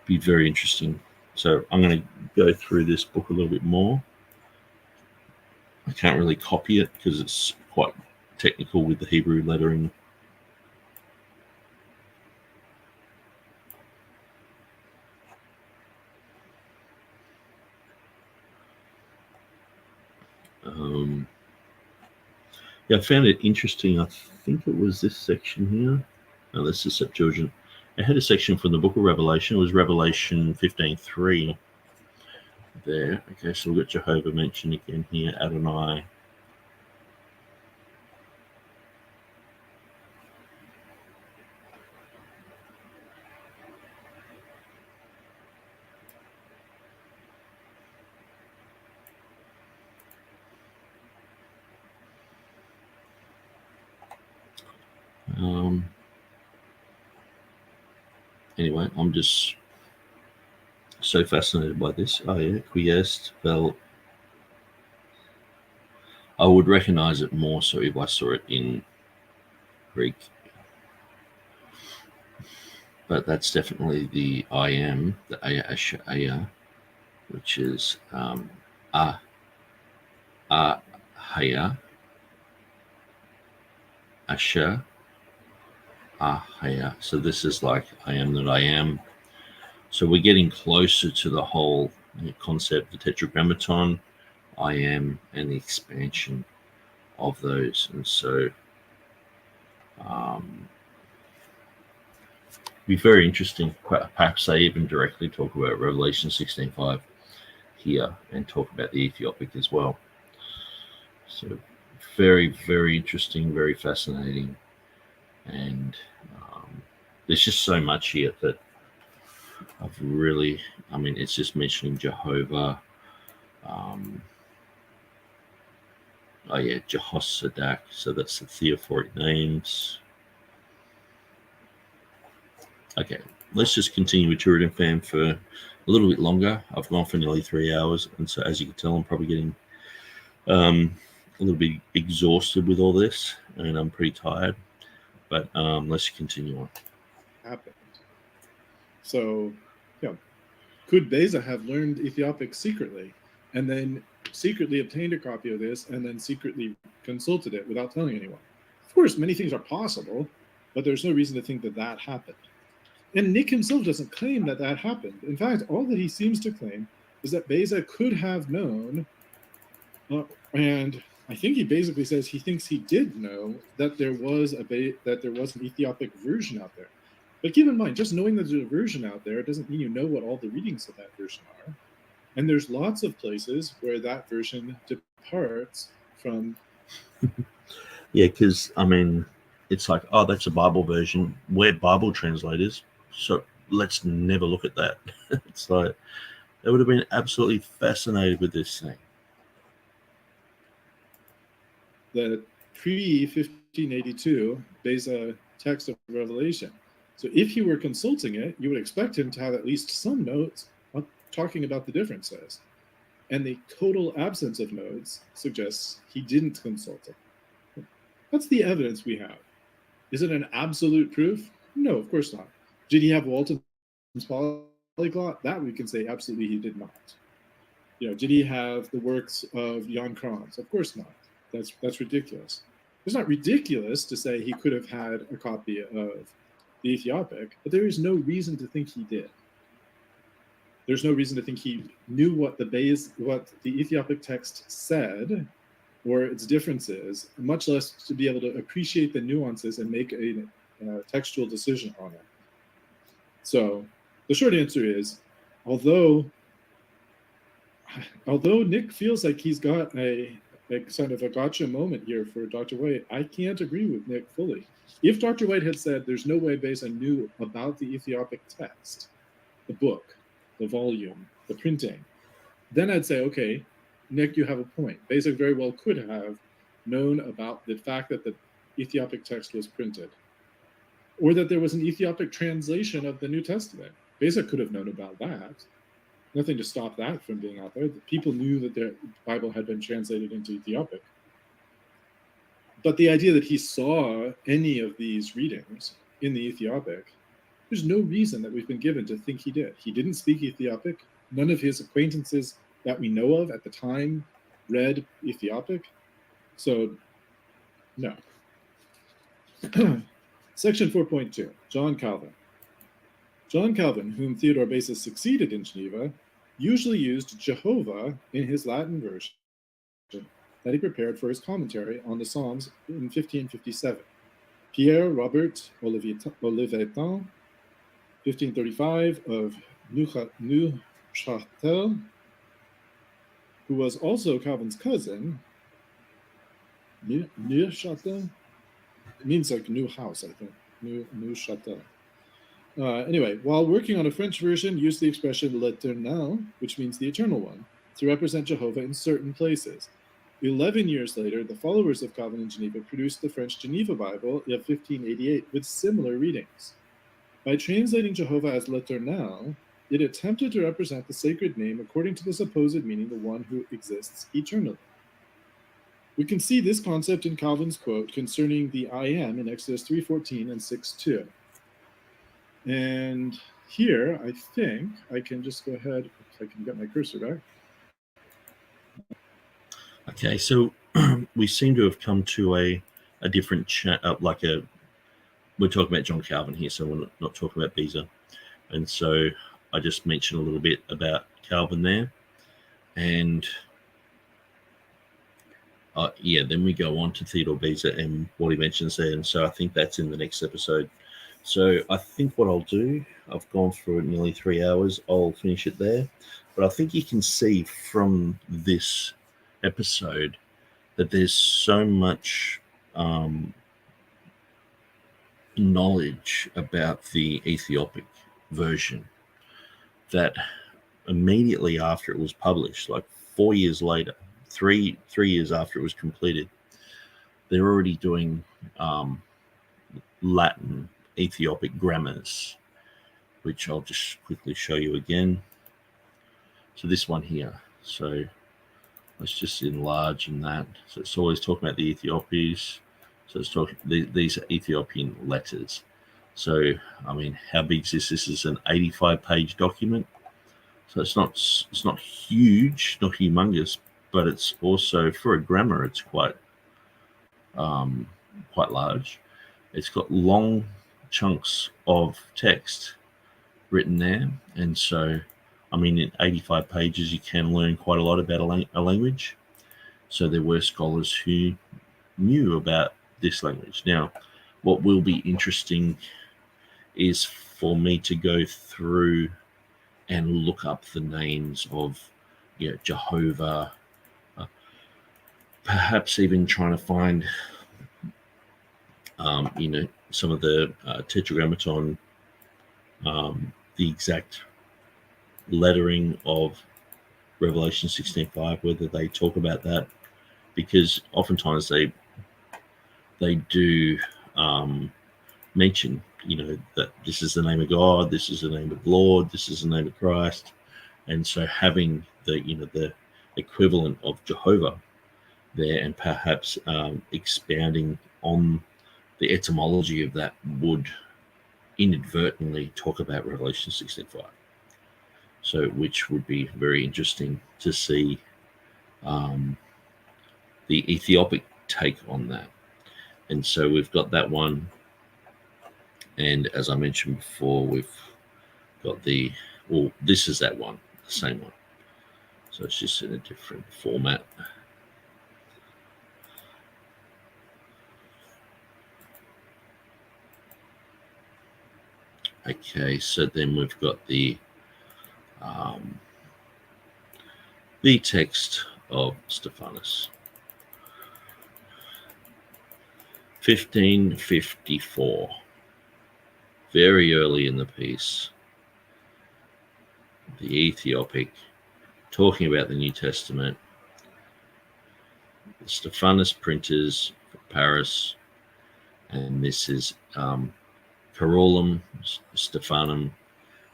Be very interesting. So I'm going to go through this book a little bit more. I can't really copy it because it's quite technical with the Hebrew lettering. Yeah, I found it interesting. I think it was this section here. No, this is Septuagint. It had a section from the book of Revelation. It was Revelation 15:3 there. Okay, so we've got Jehovah mentioned again here, Adonai. Anyway, I'm just so fascinated by this. Oh yeah, Quiest. Well, I would recognize it more so if I saw it in Greek. But that's definitely the I am, the Aya. which is Ahaya, Asher, Ahaya. So this is like I am that I am. So we're getting closer to the whole concept, the tetragrammaton, I am, and the expansion of those. And so be very interesting. Perhaps they even directly talk about Revelation 16:5 here and talk about the Ethiopic as well. So very, very interesting, very fascinating. And there's just so much here that I've really, I mean, it's just mentioning Jehovah. Oh yeah, Jehozadak. So that's the theophoric names. Okay, let's just continue with TurretinFan for a little bit longer. I've gone for nearly 3 hours, and so as you can tell, I'm probably getting a little bit exhausted with all this, and I'm pretty tired. But let's continue on. Happened. So, yeah, could Beza have learned Ethiopic secretly, and then secretly obtained a copy of this, and then secretly consulted it without telling anyone? Of course, many things are possible, but there's no reason to think that that happened. And Nick himself doesn't claim that that happened. In fact, all that he seems to claim is that Beza could have known, and I think he basically says he thinks he did know that there was an Ethiopic version out there. But keep in mind, just knowing that there's a version out there doesn't mean you know what all the readings of that version are. And there's lots of places where that version departs from. Yeah, because I mean, it's like, oh, that's a Bible version. We're Bible translators, so let's never look at that. It's like they would have been absolutely fascinated with this thing. The pre-1582 Beza text of Revelation. So if he were consulting it, you would expect him to have at least some notes talking about the differences. And the total absence of notes suggests he didn't consult it. That's the evidence we have. Is it an absolute proof? No, of course not. Did he have Walton's polyglot? That we can say absolutely he did not. Did he have the works of Jan Kranz? Of course not. That's ridiculous. It's not ridiculous to say he could have had a copy of the Ethiopic, but there is no reason to think he did. There's no reason to think he knew what the Ethiopic text said or its differences, much less to be able to appreciate the nuances and make a textual decision on it. So the short answer is, although Nick feels like he's got a kind of a gotcha moment here for Dr. White, I can't agree with Nick fully. If Dr. White had said there's no way Beza knew about the Ethiopic text, the book, the volume, the printing, then I'd say, okay, Nick, you have a point. Beza very well could have known about the fact that the Ethiopic text was printed, or that there was an Ethiopic translation of the New Testament. Beza could have known about that. Nothing to stop that from being out there. The people knew that their Bible had been translated into Ethiopic. But the idea that he saw any of these readings in the Ethiopic, there's no reason that we've been given to think he did. He didn't speak Ethiopic. None of his acquaintances that we know of at the time read Ethiopic. So, no. Section 4.2, John Calvin. John Calvin, whom Theodore Beza succeeded in Geneva, usually used Jehovah in his Latin version that he prepared for his commentary on the Psalms in 1557. Pierre Robert Olivetan, 1535, of Neuchâtel, who was also Calvin's cousin. Neuchâtel? It means like new house, I think. Neuchâtel. Anyway, while working on a French version, used the expression l'Éternel, which means the eternal one, to represent Jehovah in certain places. 11 years later, the followers of Calvin in Geneva produced the French Geneva Bible of 1588 with similar readings. By translating Jehovah as l'Éternel, it attempted to represent the sacred name according to the supposed meaning, the one who exists eternally. We can see this concept in Calvin's quote concerning the I am in Exodus 3:14 and 6:2. And here, I think I can just go ahead. if I can get my cursor back. Okay, so we seem to have come to a different chat, we're talking about John Calvin here, so we're not talking about Beza. And so I just mentioned a little bit about Calvin there. And then we go on to Theodore Beza and what he mentions there. And so I think that's in the next episode. So I think what I'll do, I've gone through it nearly 3 hours. I'll finish it there. But I think you can see from this episode that there's so much knowledge about the Ethiopic version that immediately after it was published, like 4 years later, three years after it was completed, they're already doing Latin Ethiopic grammars, which I'll just quickly show you again. So this one here, so let's just enlarge in that. So it's always talking about the Ethiopies. So it's talking, these are Ethiopian letters. So, I mean, how big is this? This is an 85-page document. So it's not huge, not humongous, but it's also, for a grammar, it's quite large. It's got long chunks of text written there. And so, I mean, in 85 pages, you can learn quite a lot about a language. So there were scholars who knew about this language. Now, what will be interesting is for me to go through and look up the names of, Jehovah, perhaps even trying to find, some of the Tetragrammaton, the exact lettering of Revelation 16:5, whether they talk about that, because oftentimes they do mention, that this is the name of God, this is the name of the Lord, this is the name of Christ, and so having the equivalent of Jehovah there, and perhaps expounding on the etymology of that would inadvertently talk about Revelation 16:5. So, which would be very interesting to see the Ethiopic take on that. And so we've got that one. And as I mentioned before, we've got this is that one, the same one. So it's just in a different format. Okay, so then we've got the text of Stephanus. 1554, very early in the piece, the Ethiopic, talking about the New Testament, the Stephanus printers for Paris, and this is Carolum Stephanum,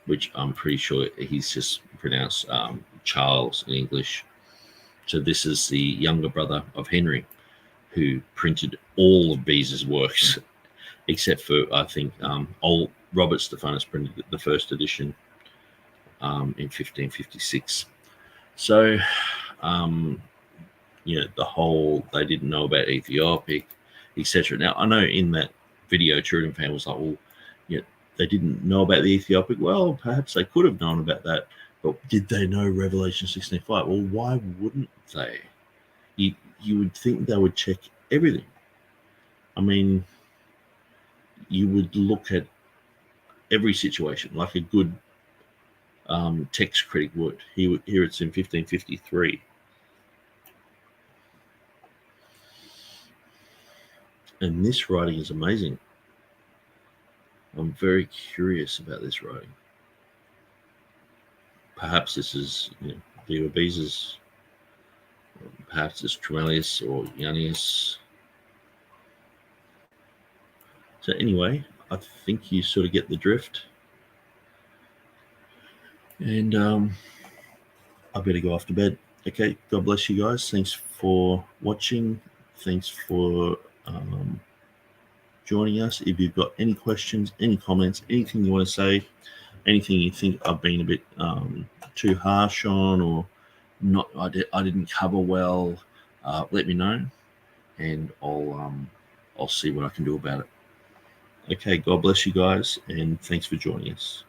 which I'm pretty sure he's just pronounced Charles in English. So this is the younger brother of Henry, who printed all of Beza's works, except for, I think, old Robert Stephanus printed the first edition in 1556. So, the whole, they didn't know about Ethiopic, etc. Now, I know in that video, TurretinFan was like, well, they didn't know about the Ethiopic. Well, perhaps they could have known about that, but did they know Revelation 16:5? Well, why wouldn't they? You would think they would check everything. I mean, you would look at every situation like a good text critic would. Here it's in 1553. And this writing is amazing. I'm very curious about this writing. Perhaps this is Diva Beza's, perhaps it's Tremelius or Ianius. So anyway, I think you sort of get the drift. And I better go off to bed. Okay, God bless you guys. Thanks for watching. Thanks for joining us. If you've got any questions, any comments, anything you want to say, anything you think I've been a bit too harsh on, or not, I didn't cover well, let me know, and I'll see what I can do about it. Okay, God bless you guys, and thanks for joining us.